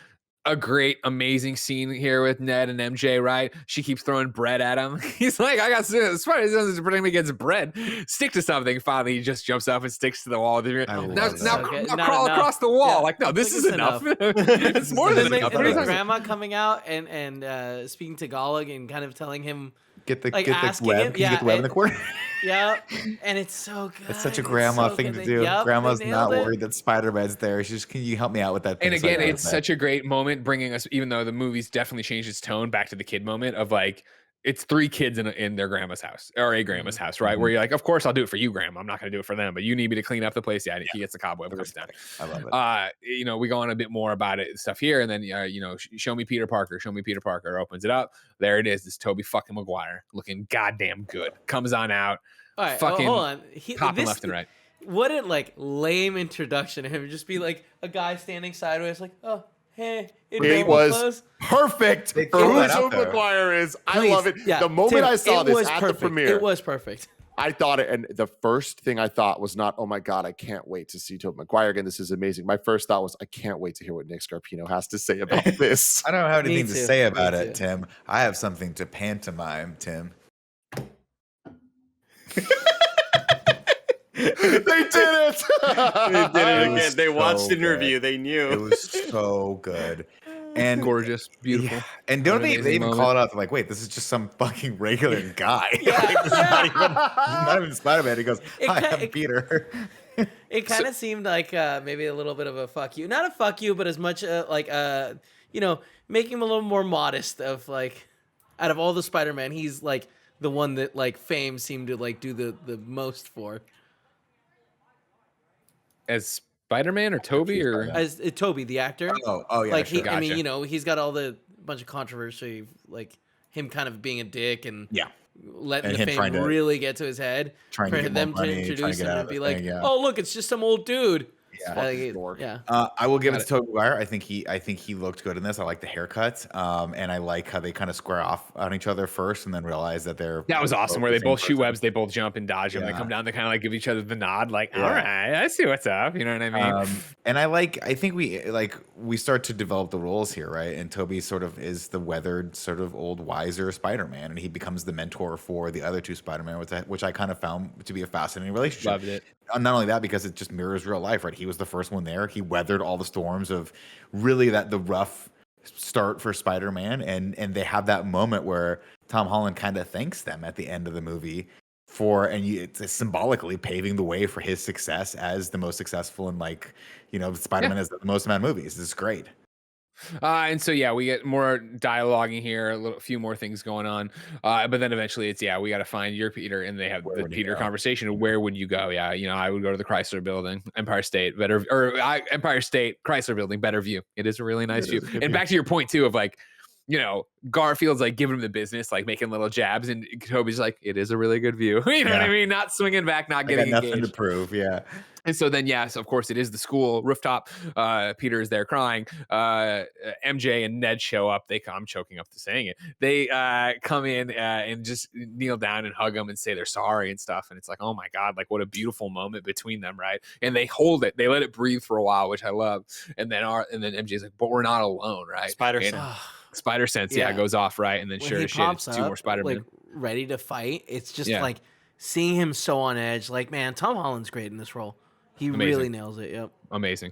A great, amazing scene here with Ned and MJ, right? She keeps throwing bread at him. He's like, I got Spider-Man pretending he gets bread. Stick to something. Finally, he just jumps up and sticks to the wall. Now crawl across the wall. Yeah. Like, no, this is enough. It's more than enough. And then grandma coming out and speaking Tagalog and kind of telling him Get the like get the asking web. him. Can you get the web in the corner? Yeah, and it's so good. It's such a It's grandma so thing good. to do. Yep, Grandma's they not nailed it. worried that Spider-Man's there. She's just, can you help me out with that thing? And so I again, can it's get such a great moment, bringing us, even though the movie's definitely changed its tone, back to the kid moment of like, it's 3 kids in their grandma's house or a grandma's house, right? Where you're like, of course I'll do it for you, grandma. I'm not going to do it for them, but you need me to clean up the place. Yeah, he gets the cobweb, comes down. I love it. You know, we go on a bit more about it stuff here, and then you know, show me Peter Parker. Show me Peter Parker. Opens it up. There it is. This Tobey fucking Maguire looking goddamn good. Comes on out. All right, fucking hold on. popping left and right. What a like lame introduction to him. Just be like a guy standing sideways, like, oh, hey, It was perfect They for threw who that out Tobey there. Maguire is. I Please, love it. yeah, The moment Tim, I saw it this was at perfect. the premiere, It was perfect. I thought it, and the first thing I thought was not, oh my God, I can't wait to see Tobey Maguire again. This is amazing. My first thought was, I can't wait to hear what Nick Scarpino has to say about this. I don't have Me anything to too. say Me about too. it, Tim. I have something to pantomime, Tim. They did it. They did it It was again. They watched so an interview. good. They knew. It was so good. And Gorgeous, beautiful. yeah. And don't they Amazing even moment. call it out? They're like, wait, this is just some fucking regular guy. Yeah. Like, this is not even Spider-Man. He goes, hi, I'm Peter. It kind of seemed like maybe a little bit of a fuck you. Not a fuck you, but as much like you know, making him a little more modest of like, out of all the Spider-Man, he's like the one that like fame seemed to like do the most for. As Spider-Man or Toby or As Toby, the actor. Oh yeah. Like sure. I mean, Gotcha. you know, he's got all the bunch of controversy, like him kind of being a dick and Yeah. letting And the him trying fame to- really get to his head. trying to For get them more money, to trying to introduce get him out and of be the like, thing, yeah. oh look, it's just some old dude. Yeah. Fucking dork. Yeah. I will give it Got to Tobey Maguire. I think he looked good in this. I like the haircut, and I like how they kind of square off on each other first, and then realize that they're that was awesome. Where the they same both shoot person. webs, they both jump and dodge them. They Yeah. come down, they kind of like give each other the nod, like, Yeah. all right, I see what's up. You know what I mean? And I think we start to develop the roles here, right? And Toby sort of is the weathered, sort of old, wiser Spider-Man, and he becomes the mentor for the other two Spider-Man, which I kind of found to be a fascinating relationship. Loved it. Not only that, because it just mirrors real life, right? He was the first one there. He weathered all the storms of really the rough start for Spider-Man, and they have that moment where Tom Holland kind of thanks them at the end of the movie it's symbolically paving the way for his success as the most successful and Spider-Man has the most amount of movies. This is great. And so yeah, we get more dialoguing here, a few more things going on, but then eventually it's we got to find your Peter, and they have the Peter conversation. Where would you go? Yeah, you know, I would go to the Chrysler Building, Empire State Chrysler Building, better view. It is a really nice view. And back to your point too of like, you know, Garfield's like giving him the business, like making little jabs, and Toby's like, it is a really good view. You know what I mean? Not swinging back, not getting nothing engaged. to prove. Yeah. And so then, yes, of course, it is the school rooftop. Peter is there crying. MJ and Ned show up. I'm choking up to saying it. They come in and just kneel down and hug him and say they're sorry and stuff. And it's like, oh my God, like what a beautiful moment between them, right? And they hold it. They let it breathe for a while, which I love. And then MJ's like, but we're not alone, right? Spider sense, goes off, right? And then When sure he as shit, pops it's 2 more up, Spider-Man. like ready to fight. It's just Yeah. like seeing him so on edge. Like, man, Tom Holland's great in this role. He really nails it. Yep. Amazing.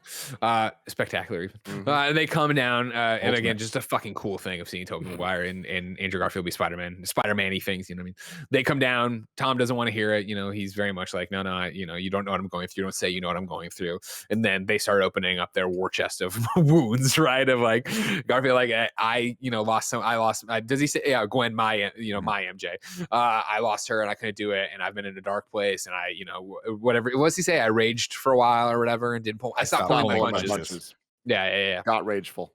Spectacular even. They come down and again, just a fucking cool thing of seeing Tobey Maguire and Andrew Garfield be Spider-Man-y things, you know what I mean? They come down, Tom doesn't want to hear it, you know, he's very much like, no, you know, you don't know what I'm going through, don't say you know what I'm going through. And then they start opening up their war chest of wounds, right? Of like Garfield, like I does he say, yeah, Gwen, my MJ, I lost her and I couldn't do it, and I've been in a dark place, and I, you know, whatever, what does he say? I raged for a while or whatever and didn't pull. I stopped pulling my punches. Yeah. Got rageful.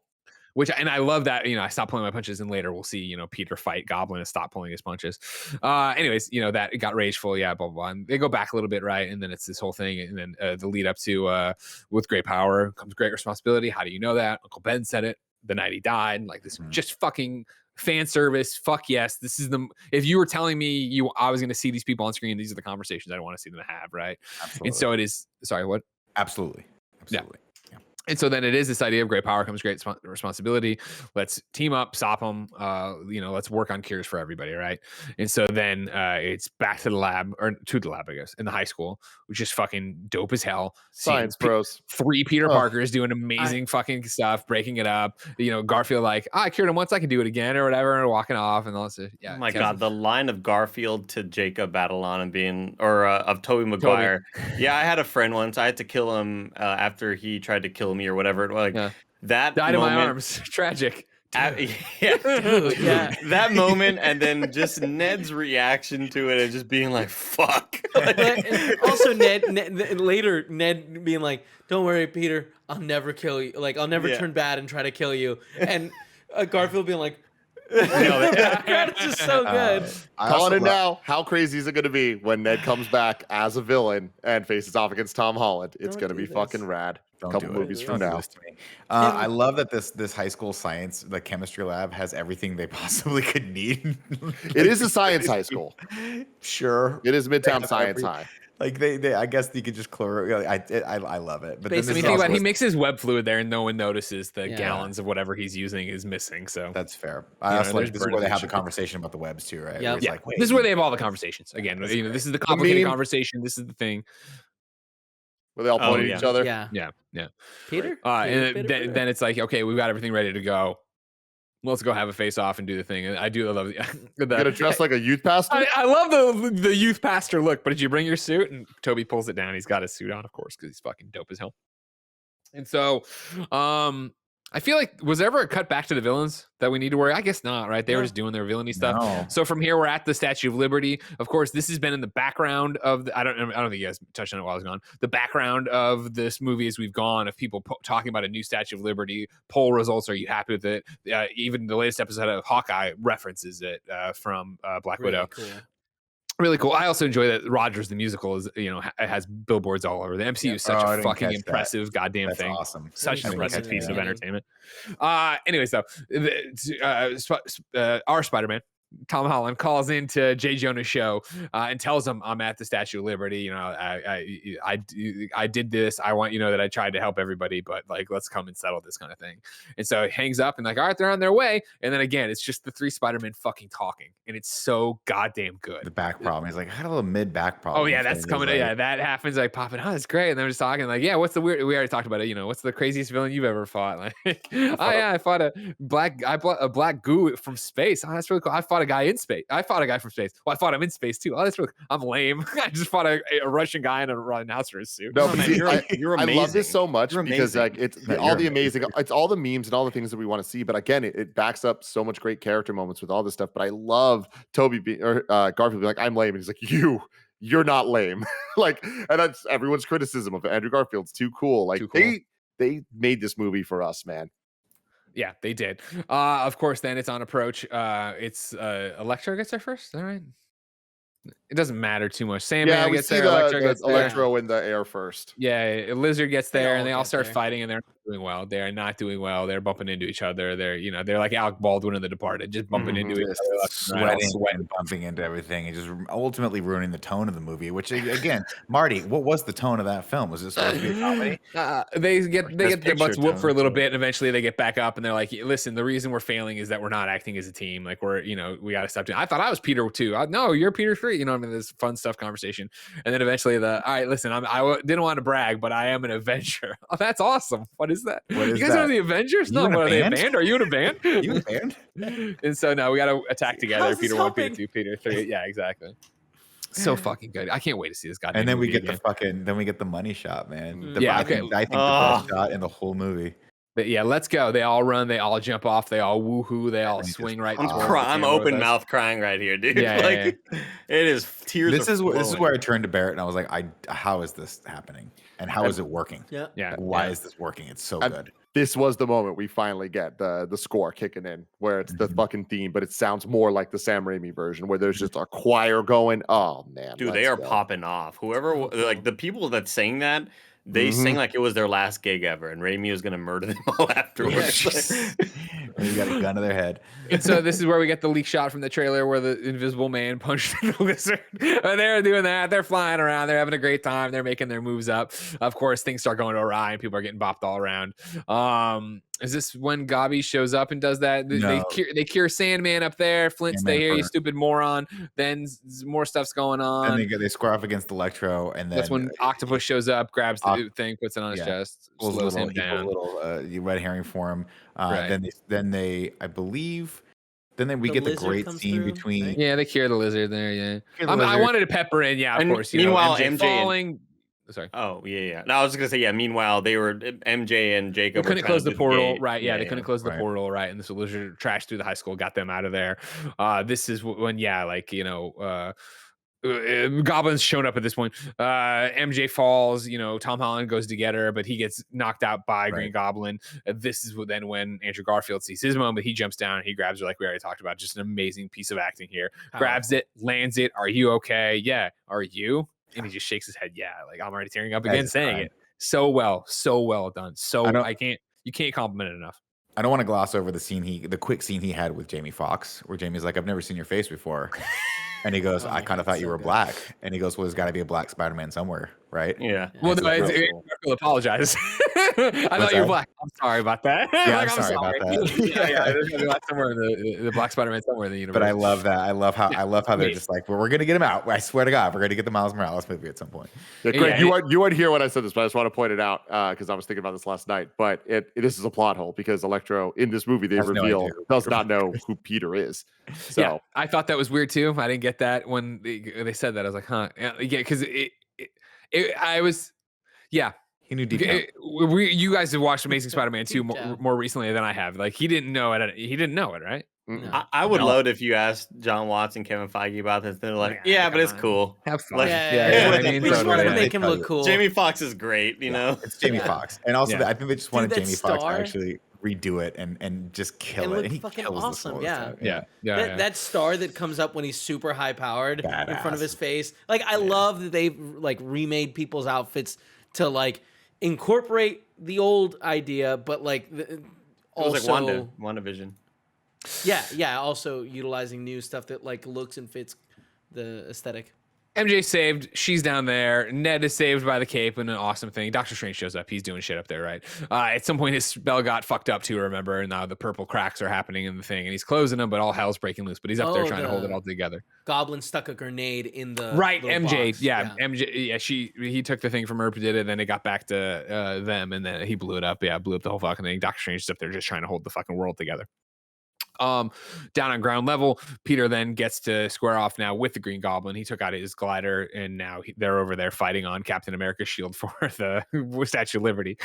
And I love that, you know, I stopped pulling my punches, and later we'll see, you know, Peter fight Goblin and stop pulling his punches. Anyways, you know, that it got rageful, blah, blah, blah. And they go back a little bit, right? And then it's this whole thing, and then the lead up to with great power comes great responsibility. How do you know that? Uncle Ben said it the night he died. Like this, just fucking fan service. Fuck yes, this is if you were telling me I was going to see these people on screen, these are the conversations I want to see them have, right? Absolutely. And so it is. Sorry, what? Absolutely. Yeah. And so then it is this idea of great power comes great responsibility. Let's team up, stop them. Let's work on cures for everybody, right? And so then it's back to the lab, or to the lab, I guess, in the high school, which is fucking dope as hell. Science bros. 3 Peter Parkers doing amazing fucking stuff, breaking it up. Garfield like, I cured him once, I can do it again, or whatever, and walking off, and all this. Yeah. Oh my God, the line of Garfield to Jacob Batalon and of Tobey Maguire. Yeah, I had a friend once. I had to kill him after he tried to kill me or whatever. That died moment, in my arms. Tragic. That moment, and then just Ned's reaction to it and just being like, fuck. And also later Ned being like, don't worry, Peter, I'll never kill you. Like, I'll never turn bad and try to kill you. And Garfield being like, it's just so good. Calling it now. How crazy is it going to be when Ned comes back as a villain and faces off against Tom Holland? It's going to be fucking rad. A couple movies from now. I love that this high school science, the chemistry lab, has everything they possibly could need. It is a science high school. Sure, it is Midtown Science High. Like they I guess you could just chloro. I love it. But basically, think about it, he mixes web fluid there, and no one notices the gallons of whatever he's using is missing. So that's fair. I also like this is where they have the conversation about the webs too, right? Yeah. Like, this is where they have all the conversations. Again, this is the complicated conversation. This is the thing. Where they all point at each other. Yeah. Peter? And then it's like, okay, we've got everything ready to go. Let's go have a face off and do the thing. And I do love You're gonna dress like a youth pastor. I love the youth pastor look. But did you bring your suit? And Toby pulls it down. He's got his suit on, of course, because he's fucking dope as hell. And so, I feel like, was there ever a cut back to the villains that we need to worry? I guess not, right? They were just doing their villainy stuff. No. So from here, we're at the Statue of Liberty. Of course, this has been in the background of I don't think you guys touched on it while I was gone. The background of this movie as we've gone of people talking about a new Statue of Liberty. Poll results. Are you happy with it? Even the latest episode of Hawkeye references it from Black Widow. Cool. Really cool. I also enjoy that Rogers the musical is, has billboards all over. The MCU is such a fucking impressive goddamn That's thing. Awesome. Such an impressive piece of entertainment. Anyways, though, our Spider-Man, Tom Holland, calls into J. Jonah's show and tells him, I'm at the Statue of Liberty. I did this. I want that I tried to help everybody, but like, let's come and settle this kind of thing. And so he hangs up and like, all right, they're on their way. And then again, it's just the 3 Spider-Men fucking talking, and it's so goddamn good. The back problem. He's like, I had a little mid back problem. Oh yeah, that's coming. Like, that happens. Like popping. Oh, that's great. And they're just talking like, yeah, what's the weird? We already talked about it. What's the craziest villain you've ever fought? Like, I fought a black goo from space. Oh, that's really cool. I fought a guy in space. I fought a guy from space. Well, I fought him in space too. Oh, that's really cool. I'm lame. I just fought a Russian guy in a rhinoceros suit. No, but man, you're I amazing. love this so much because like it's all the amazing, it's all the memes and all the things that we want to see. But again, it backs up so much great character moments with all this stuff. But I love Toby Garfield being like, I'm lame, and he's like, you're not lame. Like, and that's everyone's criticism of Andrew Garfield's too cool. Like, they made this movie for us, man. Yeah, they did. Of course, then it's on approach. It's Electro gets there first. Is that right? It doesn't matter too much. Sandman gets there. Electro gets there. Electro in the air first. Yeah, Lizard gets there, and they all start fighting, and they're not doing well. They are not doing well. They're bumping into each other. They're like Alec Baldwin in The Departed, just bumping into each other, sweating and bumping into everything, and just ultimately ruining the tone of the movie. Which again, Marty, what was the tone of that film? Was it supposed to be a comedy? They get their butts whooped for a little bit, and eventually they get back up, and they're like, "Listen, the reason we're failing is that we're not acting as a team. Like we got to stop doing. I thought I was Peter too. No, you're Peter 3. This fun stuff conversation, and then eventually all right, listen, I didn't want to brag, but I am an Avenger. Oh, that's awesome. What is that? You guys are the Avengers? No, what are they, a band? Are you in a band? You in a band? And so no, we got to attack together. How's Peter this 1, helping? Peter 2, Peter 3. Yeah, exactly. So fucking good. I can't wait to see this goddamn. And then we movie get again. then we get the money shot, man. Yeah, I think the best shot in the whole movie. But yeah, let's go. They all run. They all jump off. They all woohoo. They all swing right. I'm open mouth crying right here, dude. Yeah, it is tears. This is where I turned to Barrett and I was like, how is this happening? And how is it working? Yeah. Why is this working? It's so good. This was the moment we finally get the score kicking in, where it's the fucking theme, but it sounds more like the Sam Raimi version, where there's just a choir going. Oh man, dude, they are popping off. Whoever, like the people that sang that, they sang like it was their last gig ever, and Raimi was gonna murder them all afterwards. You got a gun to their head. And so this is where we get the leak shot from the trailer where the Invisible Man punched the lizard. And they're doing that. They're flying around. They're having a great time. They're making their moves up. Of course, things start going awry and people are getting bopped all around. Is this when Gabi shows up and does that? No. They cure Sandman up there. Flint, stay here, you stupid moron. Then more stuff's going on. And they square off against Electro, and then that's when Octopus shows up, grabs the thing, puts it on his chest, slows him down. Red herring for him. Right. Then we get the great scene between. Right? Yeah, they cure the lizard there. Yeah, I wanted to pepper in. Yeah, of course. Meanwhile, MJ falling. Sorry. Oh yeah. No, I was just gonna say meanwhile, they were MJ and Jacob. They couldn't close the portal, right? Yeah, they couldn't close the right. portal, right? And this lizard trashed through the high school, got them out of there. This is when, Goblin's shown up at this point. MJ falls. Tom Holland goes to get her, but he gets knocked out by Green Goblin. This is then when Andrew Garfield sees his moment. He jumps down and he grabs her, like we already talked about. Just an amazing piece of acting here. Grabs it, lands it. Are you okay? Yeah. Are you? And he just shakes his head. Yeah. Like I'm already tearing up again saying it. So well done. You can't compliment it enough. I don't want to gloss over the quick scene he had with Jamie Foxx, where Jamie's like, I've never seen your face before. And he goes, I kind of thought you were black. And he goes, well, there's got to be a black Spider-Man somewhere, right? Yeah. Well, no, Garfield apologize. I thought you were black. I'm sorry about that. Yeah, I'm sorry about that. yeah, there's gonna be black somewhere in the black Spider-Man somewhere in the universe. But I love that. I love how they're just like, well, we're gonna get him out. I swear to God, we're gonna get the Miles Morales movie at some point. Yeah, Greg, you weren't here when I said this, but I just want to point it out because I was thinking about this last night. But this is a plot hole because Electro in this movie does not know who Peter is. So yeah, I thought that was weird too. I didn't get that when they said that. I was like, huh? Yeah, because he knew deep down. You guys have watched Amazing Spider-Man 2 more recently than I have. Like he didn't know it. He didn't know it, right? No. I would love if you asked Jon Watts and Kevin Feige about this. They're like, but it's cool. Have fun. Like, we just wanted to make him look cool. Jamie Foxx is great, you know. It's Jamie Foxx, and also I think they just wanted Jamie Foxx to actually redo it and just kill it. And he fucking kills awesome. That star that comes up when he's super high powered in front of his face. Like I love that they've like remade people's outfits to like incorporate the old idea, but like also like WandaVision. Yeah. Also utilizing new stuff that like looks and fits the aesthetic. MJ saved. She's down there. Ned is saved by the cape and an awesome thing. Doctor Strange shows up. He's doing shit up there, right? At some point, his spell got fucked up too, remember? And now the purple cracks are happening in the thing. And he's closing them, but all hell's breaking loose. But he's up there trying to hold it all together. Goblin stuck a grenade in the MJ. box. MJ. Yeah, he took the thing from her, did it. Then it got back to them, and then he blew it up. Yeah, blew up the whole fucking thing. Doctor Strange is up there just trying to hold the fucking world together. Down on ground level, Peter then gets to square off now with the Green Goblin. He took out his glider, and now they're over there fighting on Captain America's shield for the Statue of Liberty,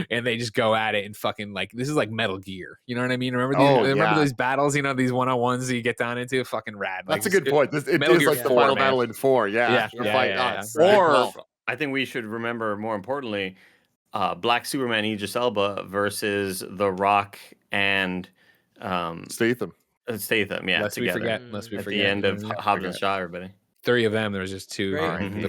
and they just go at it and fucking like this is like Metal Gear. You know what I mean? Remember these battles? These one-on-ones that you get down into? Fucking rad. That's a good point. It is like the final battle in 4. Yeah. Or I think we should remember more importantly, Black Superman Idris Elba versus The Rock and Statham, yeah. Lest we forget. At the end of Hobbs and Shaw, everybody. 3 of them. There was just 2.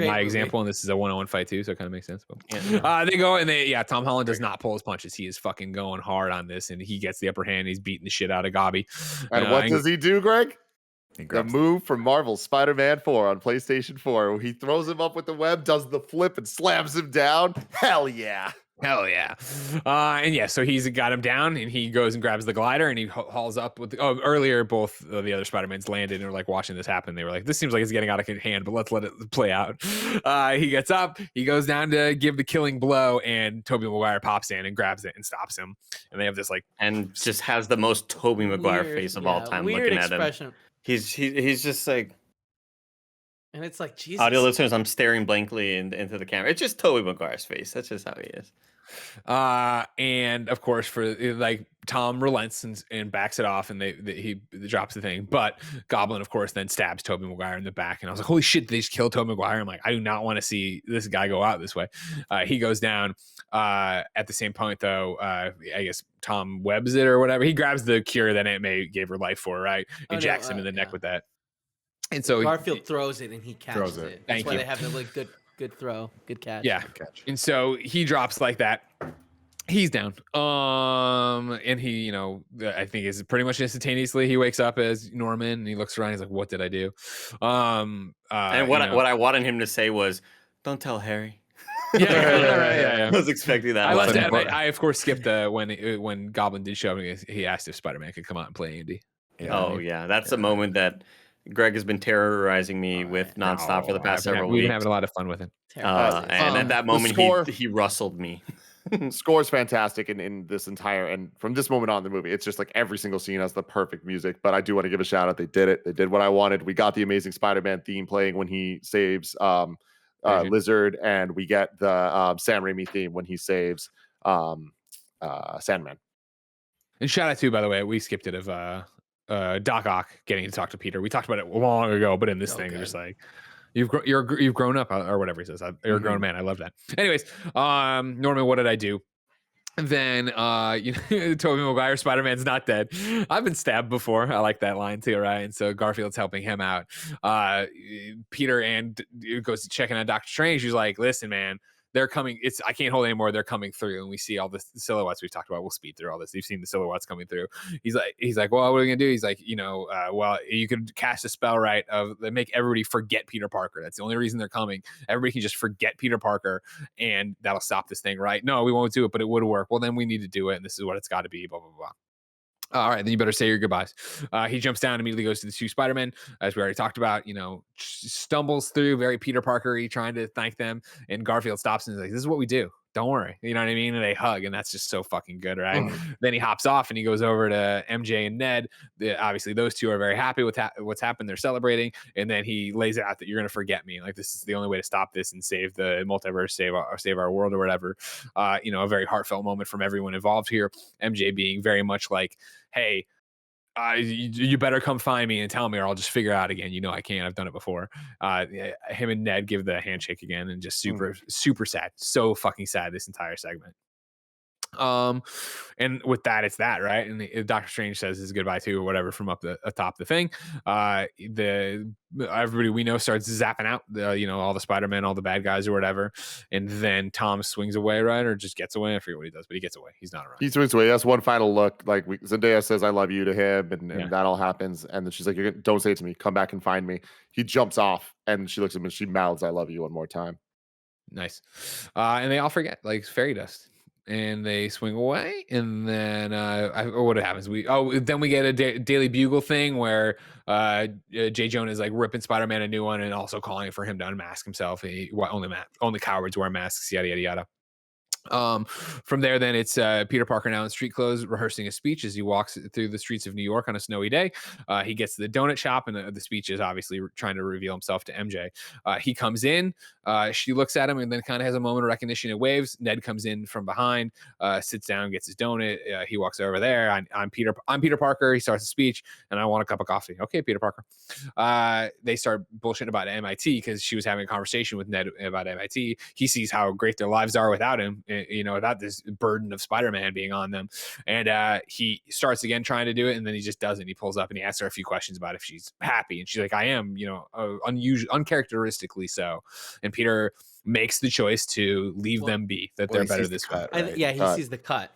My example, and this is a 1-on-1 fight too, so it kind of makes sense. But they go and Tom Holland does not pull his punches. He is fucking going hard on this, and he gets the upper hand. He's beating the shit out of Gabi. And what does he do, Greg? The move from Marvel's Spider-Man 4 on PlayStation 4, where he throws him up with the web, does the flip, and slams him down. Hell yeah. So he's got him down, and he goes and grabs the glider, and he hauls up with earlier both the other Spider-Mans landed and were like watching this happen. They were like, this seems like it's getting out of hand, but let's let it play out. He gets up, he goes down to give the killing blow, and Tobey Maguire pops in and grabs it and stops him, and they have this like and just has the most Tobey Maguire face of all time looking expression. At him. He's just like, and it's like, Jesus. Audio listeners, I'm staring blankly into the camera. It's just Tobey Maguire's face. That's just how he is. And of course, for like Tom relents and backs it off, and he drops the thing. But Goblin, of course, then stabs Tobey Maguire in the back, and I was like, holy shit, they just killed Tobey Maguire. I'm like, I do not want to see this guy go out this way. He goes down. At the same point, though, I guess Tom webs it or whatever. He grabs the cure that Aunt May gave her life for, right? And jacks him in the neck with that. And so Garfield throws it and he catches it. That's why they have the like good throw, good catch. Yeah. Good catch. And so he drops like that. He's down. And he, you know, I think is pretty much instantaneously he wakes up as Norman and he looks around. He's like, "What did I do?" And what I wanted him to say was, "Don't tell Harry." Yeah. I was expecting that. I left line. that. I of course skipped when Goblin did show up. He asked if Spider-Man could come out and play Andy. Yeah, that's the moment that Greg has been terrorizing me with nonstop for the past several weeks. We've been having a lot of fun with him. And at that moment, he rustled me. Score is fantastic in this entire, and from this moment on in the movie, it's just like every single scene has the perfect music. But I do want to give a shout out. They did it. They did what I wanted. We got the Amazing Spider-Man theme playing when he saves Lizard, and we get the Sam Raimi theme when he saves Sandman. And shout out to, by the way, we skipped it of Doc Ock getting to talk to Peter. We talked about it long ago, but in this thing, just like you've grown up, or whatever he says. You're a grown man. I love that. Anyways, Norman, what did I do? And then Tobey Maguire, Spider-Man's not dead. I've been stabbed before. I like that line too, right? And so Garfield's helping him out. Peter and goes to checking on Doctor Strange. He's like, "Listen, man, they're coming. I can't hold anymore. They're coming through." And we see all the silhouettes we've talked about. We'll speed through all this. You've seen the silhouettes coming through. He's like, "Well, what are we gonna do?" He's like, well, you could cast a spell, right, of make everybody forget Peter Parker. That's the only reason they're coming. Everybody can just forget Peter Parker, and that'll stop this thing, right? No, we won't do it, but it would work. Well, then we need to do it, and this is what it's got to be. Blah blah blah. All right, then you better say your goodbyes. He jumps down, immediately goes to the two Spider-Men, as we already talked about, stumbles through, very Peter Parker-y, trying to thank them. And Garfield stops and is like, "This is what we do. Don't worry." You know what I mean? And they hug, and that's just so fucking good, right? Then he hops off and he goes over to MJ and Ned. Obviously, those two are very happy with what's happened. They're celebrating. And then he lays it out that you're going to forget me. Like, this is the only way to stop this and save the multiverse, save our world or whatever. A very heartfelt moment from everyone involved here. MJ being very much like, "Hey, you better come find me and tell me, or I'll just figure it out again. I can't. I've done it before." Him and Ned give the handshake again, and just super sad. So fucking sad, this entire segment. And with that, it's that, right? And Doctor Strange says his goodbye too, or whatever, from atop the thing. Everybody we know starts zapping out, all the Spider-Man, all the bad guys or whatever. And then Tom swings away, right? Or just gets away. I forget what he does, but he gets away. He's not around. He swings away. That's one final look. Like Zendaya says, "I love you" to him, and that all happens. And then she's like, "Don't say it to me. Come back and find me." He jumps off, and she looks at him and she mouths, "I love you" one more time. Nice. And they all forget, like fairy dust. And they swing away, and then what happens? Then we get a Daily Bugle thing where J. Jonah is like ripping Spider-Man a new one and also calling for him to unmask himself. Only cowards wear masks, yada yada yada. From there, then it's Peter Parker now in street clothes, rehearsing a speech as he walks through the streets of New York on a snowy day. He gets to the donut shop, and the speech is obviously trying to reveal himself to MJ. He comes in, she looks at him, and then kind of has a moment of recognition and waves. Ned comes in from behind, sits down, gets his donut. He walks over there. I'm Peter Parker. He starts the speech, and I want a cup of coffee. Okay, Peter Parker. They start bullshitting about MIT because she was having a conversation with Ned about MIT. He sees how great their lives are without him. Without this burden of Spider-Man being on them. And he starts again trying to do it, and then he just doesn't. He pulls up and he asks her a few questions about if she's happy, and she's like, "I am, uncharacteristically so." And Peter makes the choice to leave them be, that they're better this way. Right? He sees the cut.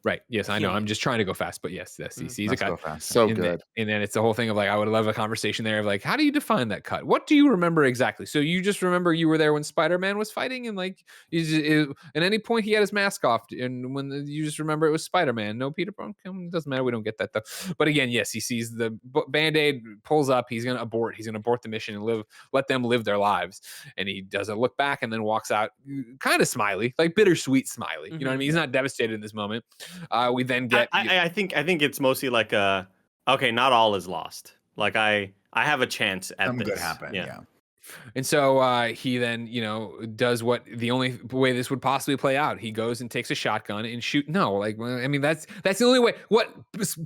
Right. Yes, I know. I'm just trying to go fast, but yes, he sees a cut. So good. And then it's the whole thing of like, I would love a conversation there of like, how do you define that cut? What do you remember exactly? So you just remember you were there when Spider-Man was fighting, and like, at any point he had his mask off, and when you just remember it was Spider-Man. No, Peter Parker. It doesn't matter. We don't get that though. But again, yes, he sees the Band-Aid, pulls up. He's gonna abort. He's gonna abort the mission and let them live their lives. And he does a look back and then walks out, kind of smiley, like bittersweet smiley. You know what I mean? He's not devastated in this moment. We then get. I think it's mostly like okay, not all is lost. Like I have a chance at Something this. Good happen. Yeah. And so he then, does what the only way this would possibly play out. He goes and takes a shotgun and shoot. No, like, I mean, that's the only way. What,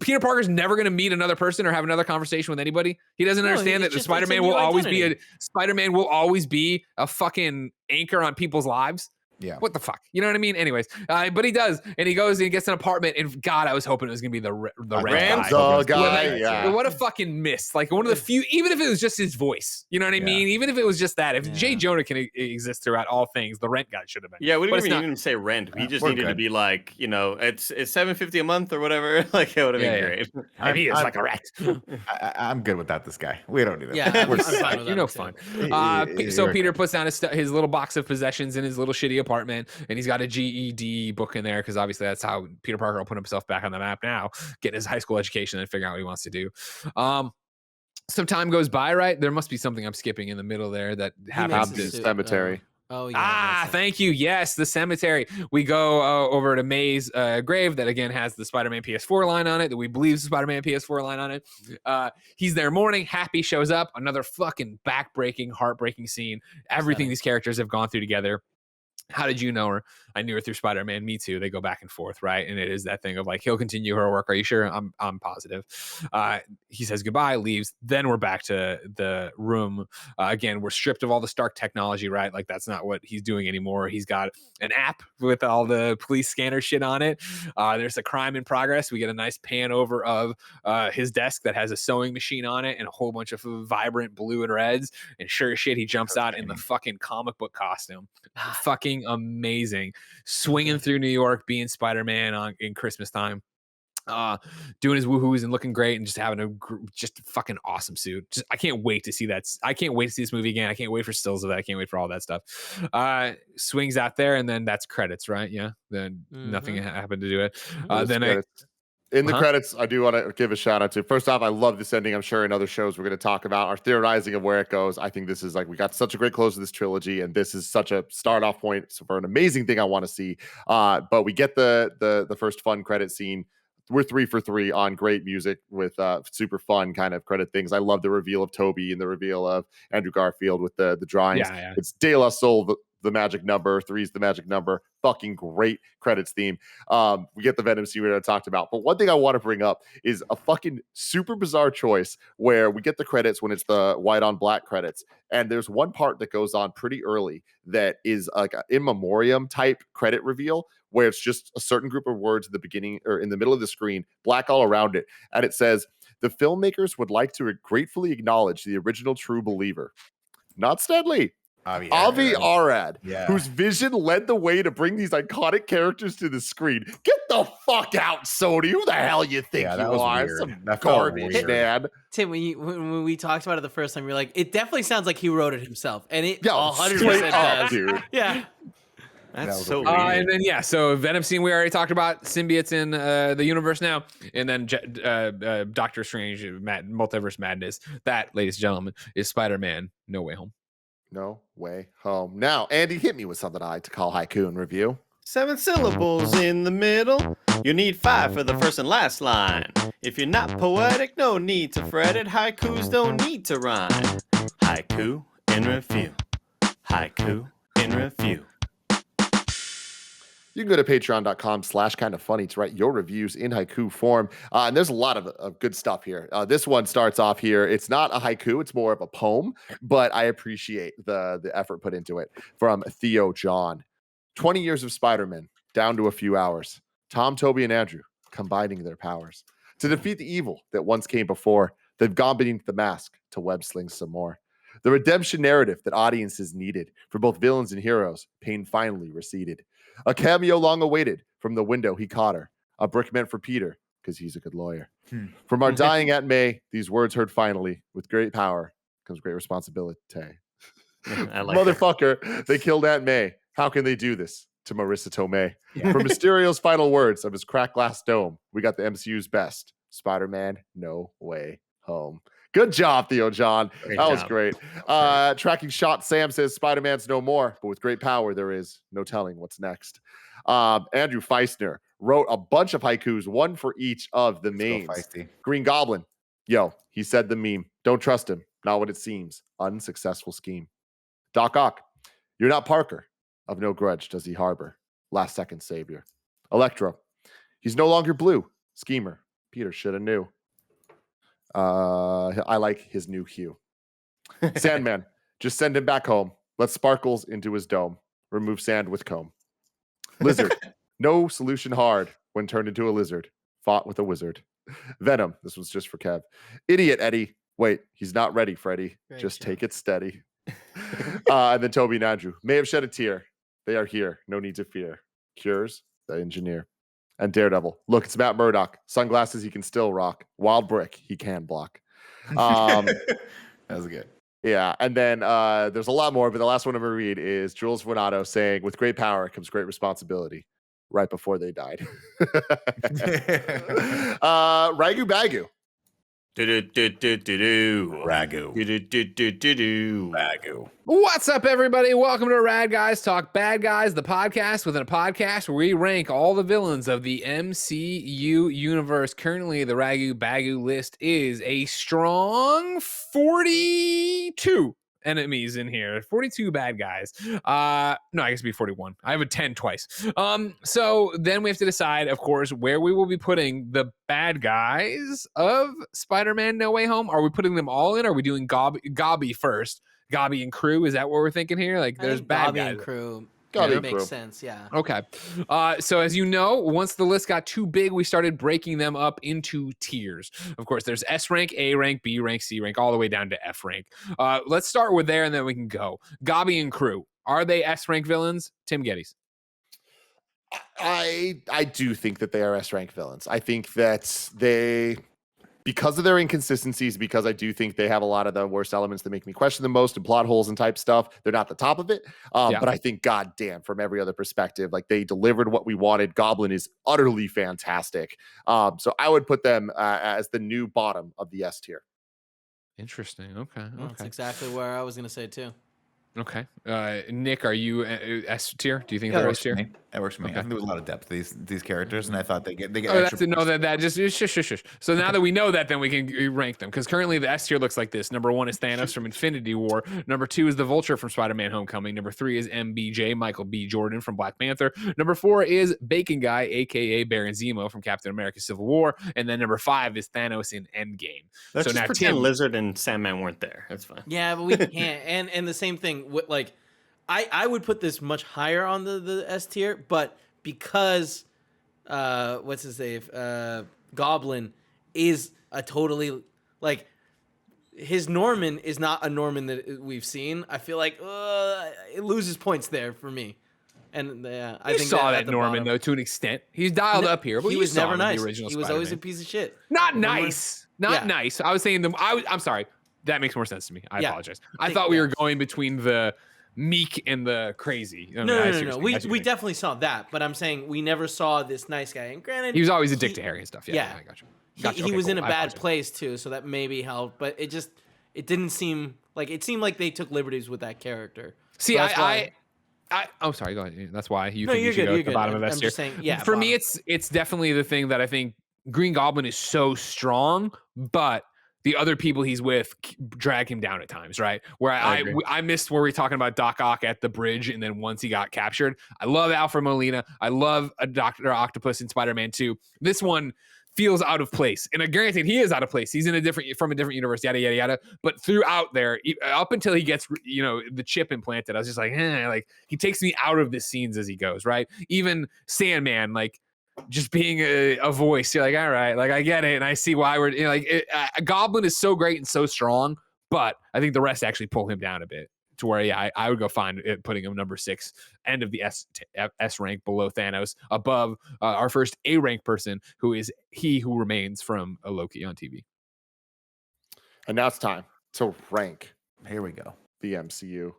Peter Parker's never going to meet another person or have another conversation with anybody. He doesn't understand that Spider-Man will always be a fucking anchor on people's lives. Yeah. What the fuck? You know what I mean? Anyways, but he does, and he goes and he gets an apartment. And God, I was hoping it was gonna be the rent guy. Yeah. What a fucking miss! Like one of the few, even if it was just his voice. You know what I mean? Even if it was just that. If Jay Jonah can exist throughout all things, the rent guy should have been. Yeah, we didn't even say rent. We just needed to be like, it's $750 a month or whatever. Like it would have been great. And he is like a rat. I'm good without this guy. We don't need that. Yeah, I'm fine with You're no fun. So Peter puts down his little box of possessions in his little shitty apartment, and he's got a GED book in there because obviously that's how Peter Parker will put himself back on the map now, get his high school education and figure out what he wants to do. Some time goes by, right? There must be something I'm skipping in the middle there that happens. The cemetery. Oh yeah. Thank you. Yes, the cemetery. We go over to May's grave that again has the Spider-Man PS4 line on it that we believe is the Spider-Man PS4 line on it. He's there mourning. Happy shows up. Another fucking back-breaking, heartbreaking scene. Everything these characters have gone through together. How did you know her? I knew her through Spider-Man. Me too. They go back and forth, right? And it is that thing of like, he'll continue her work. Are you sure? I'm positive. He says goodbye, leaves. Then we're back to the room. Again, we're stripped of all the Stark technology, right? Like that's not what he's doing anymore. He's got an app with all the police scanner shit on it. There's a crime in progress. We get a nice pan over of his desk that has a sewing machine on it and a whole bunch of vibrant blue and reds. And sure as shit, he jumps out in the fucking comic book costume. Fucking amazing. Swinging through New York, being Spider-Man in Christmas time, doing his woohoos and looking great and just having a just fucking awesome suit. I can't wait to see that. I can't wait to see this movie again. I can't wait for stills of that. I can't wait for all that stuff. Swings out there and then that's credits, right? Yeah. Then nothing happened to do it. Then in the credits, I do want to give a shout out to, first off, I love this ending. I'm sure in other shows we're going to talk about our theorizing of where it goes. I think this is like, we got such a great close to this trilogy, and this is such a start off point for an amazing thing I want to see. But we get the first fun credit scene. We're 3 for 3 on great music with super fun kind of credit things. I love the reveal of Tobey and the reveal of Andrew Garfield with the drawings. Yeah. It's De La Soul, the magic number. 3 is the magic number. Fucking great credits theme. We get the Venom scene we talked about. But one thing I want to bring up is a fucking super bizarre choice where we get the credits when it's the white on black credits. And there's one part that goes on pretty early that is like an in memoriam type credit reveal where it's just a certain group of words at the beginning or in the middle of the screen, black all around it. And it says, the filmmakers would like to gratefully acknowledge the original true believer. Not Stan Lee. Avi Arad, whose vision led the way to bring these iconic characters to the screen. Get the fuck out, Sony. Who the hell you think you are? Some garbage, man. Tim, when we talked about it the first time, you're like, it definitely sounds like he wrote it himself. And it 100% does, dude. Yeah. That's so weird. And then, so Venom scene we already talked about. Symbiotes in the universe now. And then Doctor Strange, Multiverse Madness. That, ladies and gentlemen, is Spider-Man No Way Home. No Way Home. Now, Andy, hit me with something I like to call haiku and review. 7 syllables in the middle. You need 5 for the first and last line. If you're not poetic, no need to fret it. Haikus don't need to rhyme. Haiku in review. Haiku in review. You can go to patreon.com/kindafunny to write your reviews in haiku form. And there's a lot of good stuff here. This one starts off here. It's not a haiku. It's more of a poem, but I appreciate the effort put into it. From Theo John. 20 years of Spider-Man, down to a few hours. Tom, Tobey, and Andrew combining their powers. To defeat the evil that once came before, they've gone beneath the mask to web sling some more. The redemption narrative that audiences needed for both villains and heroes, pain finally receded. A cameo long awaited. From the window, he caught her. A brick meant for Peter, because he's a good lawyer. From our dying Aunt May, these words heard finally. With great power comes great responsibility. I like Motherfucker, they killed Aunt May. How can they do this to Marissa Tomei? From Mysterio's final words of his cracked glass dome, we got the MCU's best. Spider-Man No Way Home. Good job, Theo John. That was great. Tracking shot, Sam says Spider-Man's no more, but with great power, there is no telling what's next. Andrew Feistner wrote a bunch of haikus, one for each of the mains. Green Goblin. Yo, he said the meme. Don't trust him. Not what it seems. Unsuccessful scheme. Doc Ock. You're not Parker. Of no grudge does he harbor. Last second savior. Electro. He's no longer blue. Schemer. Peter should have knew. I like his new hue. Sandman, just send him back home. Let sparkles into his dome. remove sand with comb. Lizard, no solution hard when turned into a lizard. Fought with a wizard. Venom, this was just for Kev. Idiot Eddie, wait, he's not ready, Freddy. Just take it steady. And then Toby and Andrew, may have shed a tear. They are here, no need to fear. Cures, the engineer. And Daredevil, look, it's Matt Murdock. Sunglasses he can still rock. Wild brick he can block. That was good. Yeah, and then there's a lot more, but the last one I'm going to read is Jules Renato saying, with great power comes great responsibility, right before they died. Ragu Bagu. Ragu. Ragu. What's up, everybody? Welcome to Rad Guys Talk Bad Guys, the podcast within a podcast where we rank all the villains of the MCU universe. Currently, the Ragu Bagu list is a strong 42 enemies in here. 42 bad guys. No, I guess it'd be 41. I have a 10 twice. So then we have to decide, of course, where we will be putting the bad guys of Spider-Man No Way Home. Are we putting them all in? Or are we doing Gobby first? Gobby and crew, is that what we're thinking here? Like, there's bad guys. And crew. Gobby That and makes crew. sense, yeah. Okay. So as you know, once the list got too big, we started breaking them up into tiers. Of course, there's S rank, A rank, B rank, C rank, all the way down to F rank. Let's start with there, and then we can go. Gobby and crew. Are they S rank villains? Tim Geddes. I do think that they are S rank villains. I think that they, because of their inconsistencies, because I do think they have a lot of the worst elements that make me question the most and plot holes and type stuff. They're not the top of it. But I think, goddamn, from every other perspective, like they delivered what we wanted. Goblin is utterly fantastic. So I would put them as the new bottom of the S tier. Interesting. Okay. That's exactly where I was going to say, too. Okay. Nick, are you S tier? Do you think Yeah, they're that S tier? works for me. I think there was a lot of depth to these characters, and I thought they get Oh, extra. that's no, that just shush. So now that we know that, then we can rank them, because currently the S tier looks like this. Number 1 is Thanos from Infinity War. Number 2 is the Vulture from Spider-Man Homecoming. Number 3 is MBJ, Michael B. Jordan from Black Panther. Number 4 is Bacon Guy, aka Baron Zemo from Captain America: Civil War. And then number 5 is Thanos in Endgame. Let's so just now pretend Tim, Lizard and Sandman weren't there. That's fine. Yeah, but we can't. And the same thing, like, I would put this much higher on the S tier, but because what's his name? Goblin is a totally, like, his Norman is not a Norman that we've seen. I feel like it loses points there for me. And I think saw at that the Norman bottom. though, to an extent. He's dialed up here, but He you was saw never him in nice. the original He was always a Spider-Man. piece of shit. Not Remember? nice. Not Yeah. nice. I was saying them. I'm sorry. That makes more sense to me. I Yeah. apologize. I Think- thought we yeah. were going between the meek and the crazy. I mean, No. We definitely saw that, but I'm saying we never saw this nice guy. And granted, He was always a dick to Harry and stuff. Yeah, yeah. I got you. he Okay, was in cool. a I bad apologize. place too, so that maybe helped. But it didn't seem like they took liberties with that character. See, So that's why- oh, sorry. Go ahead. That's why you No, think you're you should good, go you're at the good. bottom of I'm S tier. just saying, yeah, For me, bottom. it's definitely the thing that I think Green Goblin is so strong, but the other people he's with drag him down at times, right? Where I missed where we were talking about Doc Ock at the bridge, and then once he got captured. I love Alfred Molina. I love Dr. Octopus in Spider-Man 2. This one feels out of place, and granted, he is out of place. He's in from a different universe, yada yada yada. But throughout there, up until he gets the chip implanted, I was just like, like he takes me out of the scenes as he goes, right? Even Sandman, like, just being a voice, you're like, all right, like I get it, and I see why we're Goblin is so great and so strong, but I think the rest actually pull him down a bit to where I would go find it putting him number 6, end of the S rank, below Thanos, above our first A rank person, who is He Who Remains from a Loki on TV. And now it's time to rank Here we go. the MCU.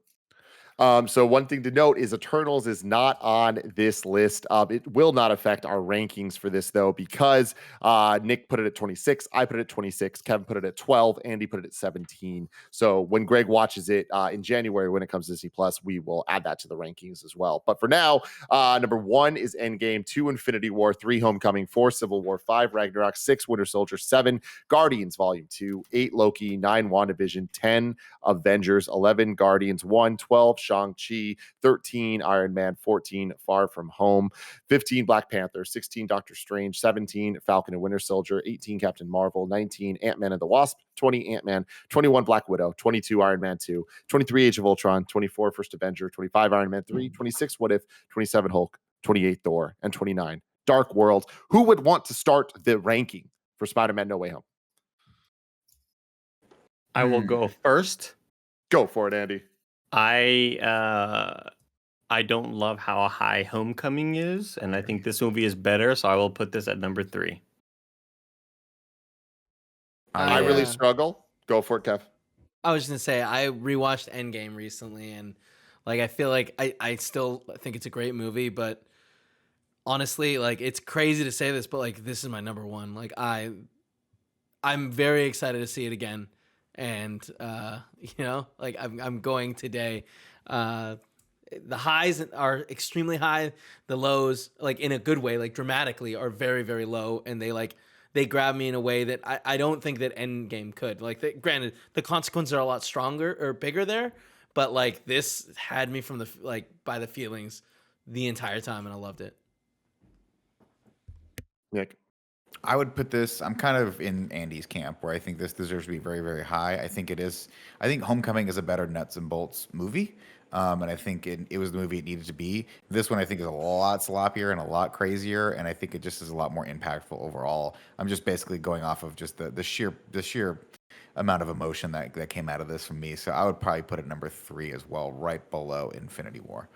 So one thing to note is Eternals is not on this list. It will not affect our rankings for this, though, because Nick put it at 26, I put it at 26, Kevin put it at 12, Andy put it at 17. So when Greg watches it in January, when it comes to Disney Plus, we will add that to the rankings as well. But for now, number 1 is Endgame, 2 Infinity War, 3 Homecoming, 4 Civil War, 5 Ragnarok, 6 Winter Soldier, 7 Guardians Volume 2, 8 Loki, 9 WandaVision, 10 Avengers, 11 Guardians 1, 12 Shang-Chi, 13 Iron Man, 14 Far From Home, 15 Black Panther, 16 Doctor Strange, 17 Falcon and Winter Soldier, 18 Captain Marvel, 19 Ant-Man and the Wasp, 20 Ant-Man, 21 Black Widow, 22 Iron Man 2, 23 Age of Ultron, 24 First Avenger, 25 Iron Man 3, 26 What If, 27 Hulk, 28 Thor, and 29 Dark World. Who would want to start the ranking for Spider-Man No Way Home? I will go first. Go for it, Andy. I don't love how high Homecoming is, and I think this movie is better, so I will put this at number 3. I really struggle. Go for it, Kev. I was just gonna say I rewatched Endgame recently, and like I feel like I still think it's a great movie, but honestly, like it's crazy to say this, but like this is my number one. Like I'm very excited to see it again, and like I'm going today. The highs are extremely high. The lows, like in a good way, like dramatically, are very, very low, and they grab me in a way that I don't think that Endgame could. Like, granted, the consequences are a lot stronger or bigger there, but like this had me from by the feelings the entire time, and I loved it. Nick. I would put this, I'm kind of in Andy's camp where I think this deserves to be very, very high. I think Homecoming is a better nuts and bolts movie. And I think it was the movie it needed to be. This one I think is a lot sloppier and a lot crazier, and I think it just is a lot more impactful overall. I'm just basically going off of just the sheer amount of emotion that came out of this from me. So I would probably put it number 3 as well, right below Infinity War.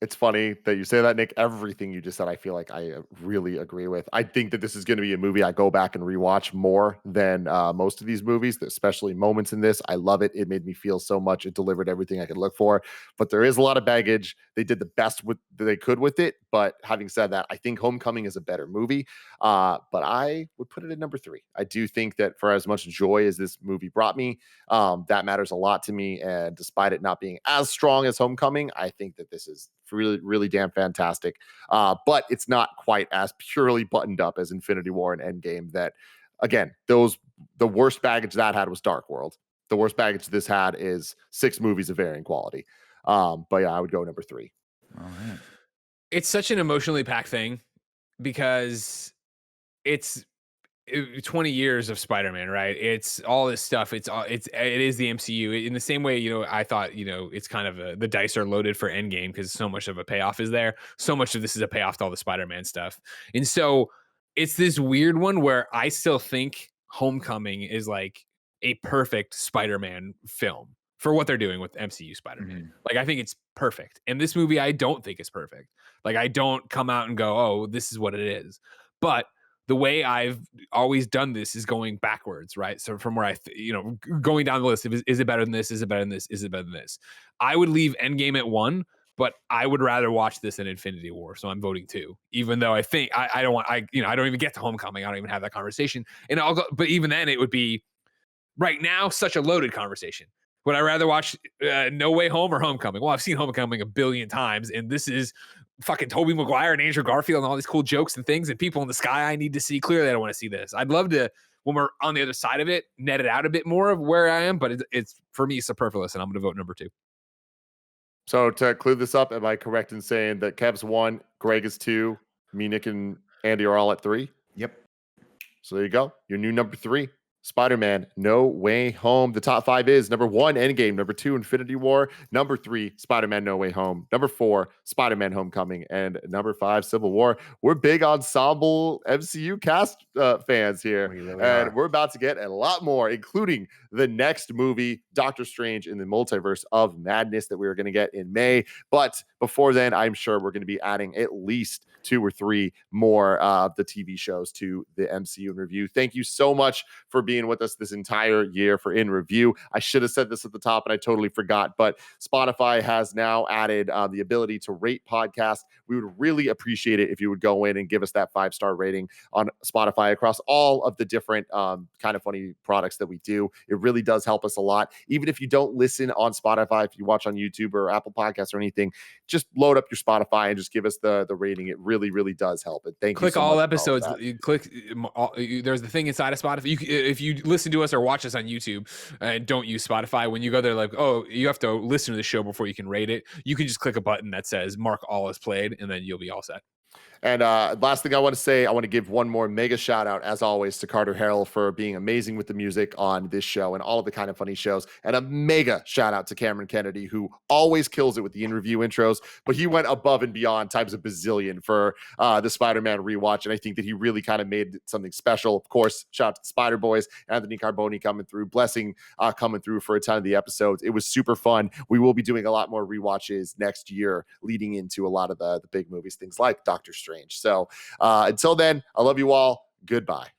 It's funny that you say that, Nick. Everything you just said, I feel like I really agree with. I think that this is going to be a movie I go back and rewatch more than most of these movies, especially moments in this. I love it. It made me feel so much. It delivered everything I could look for. But there is a lot of baggage. They did the best that they could with it. But having said that, I think Homecoming is a better movie. But I would put it at number 3. I do think that for as much joy as this movie brought me, that matters a lot to me. And despite it not being as strong as Homecoming, I think that this is really, really damn fantastic. But it's not quite as purely buttoned up as Infinity War and Endgame. That, again, the worst baggage that had was Dark World. The worst baggage this had is 6 movies of varying quality. But yeah, I would go number 3. All right. It's such an emotionally packed thing because it's 20 years of Spider-Man, right? It's all this stuff. It is the MCU in the same way. I thought, it's kind of the dice are loaded for Endgame because so much of a payoff is there. So much of this is a payoff to all the Spider-Man stuff. And so it's this weird one where I still think Homecoming is like a perfect Spider-Man film for what they're doing with MCU Spider-Man. Mm-hmm. Like, I think it's perfect. And this movie, I don't think is perfect. Like, I don't come out and go, oh, this is what it is. But the way I've always done this is going backwards, right? So from where going down the list, is it better than this? Is it better than this? Is it better than this? I would leave Endgame at 1, but I would rather watch this than Infinity War. So I'm voting 2, even though I think I don't even get to Homecoming. I don't even have that conversation. And but even then it would be right now such a loaded conversation. Would I rather watch No Way Home or Homecoming? Well, I've seen Homecoming a billion times, and this is fucking Tobey Maguire and Andrew Garfield and all these cool jokes and things and people in the sky I need to see. Clearly, I don't want to see this. I'd love to, when we're on the other side of it, net it out a bit more of where I am, but it's for me superfluous, and I'm going to vote number 2. So to clear this up, am I correct in saying that Kev's 1, Greg is 2, me, Nick, and Andy are all at 3? Yep. So there you go. Your new number 3. Spider-Man No Way Home. The top 5 is number 1, Endgame. Number 2, Infinity War. Number 3, Spider-Man No Way Home. Number 4, Spider-Man Homecoming. And number 5, Civil War. We're big ensemble MCU cast fans here. We really and are. We're about to get a lot more, including the next movie, Doctor Strange in the Multiverse of Madness, that we are going to get in May. But before then, I'm sure we're going to be adding at least 2 or 3 more of the TV shows to the MCU in review. Thank you so much for being with us this entire year for In Review. I should have said this at the top and I totally forgot, but Spotify has now added the ability to rate podcasts. We would really appreciate it if you would go in and give us that 5-star rating on Spotify across all of the different kind of funny products that we do. It really does help us a lot. Even if you don't listen on Spotify, if you watch on YouTube or Apple Podcasts or anything, just load up your Spotify and just give us the rating. It really, really does help. And thank you Click so all much episodes. for all of that. You click. There's the thing inside of Spotify. If you listen to us or watch us on YouTube and don't use Spotify, when you go there, like, oh, you have to listen to the show before you can rate it. You can just click a button that says "Mark all as played," and then you'll be all set. And last thing I want to say, I want to give one more mega shout out, as always, to Carter Harrell for being amazing with the music on this show and all of the Kind of Funny shows. And a mega shout out to Cameron Kennedy, who always kills it with the interview intros, but he went above and beyond times a bazillion for the Spider-Man rewatch. And I think that he really kind of made something special. Of course, shout out to the Spider Boys, Anthony Carboni coming through, Blessing coming through for a ton of the episodes. It was super fun. We will be doing a lot more rewatches next year, leading into a lot of the big movies, things like Doctor Strange. So until then, I love you all. Goodbye.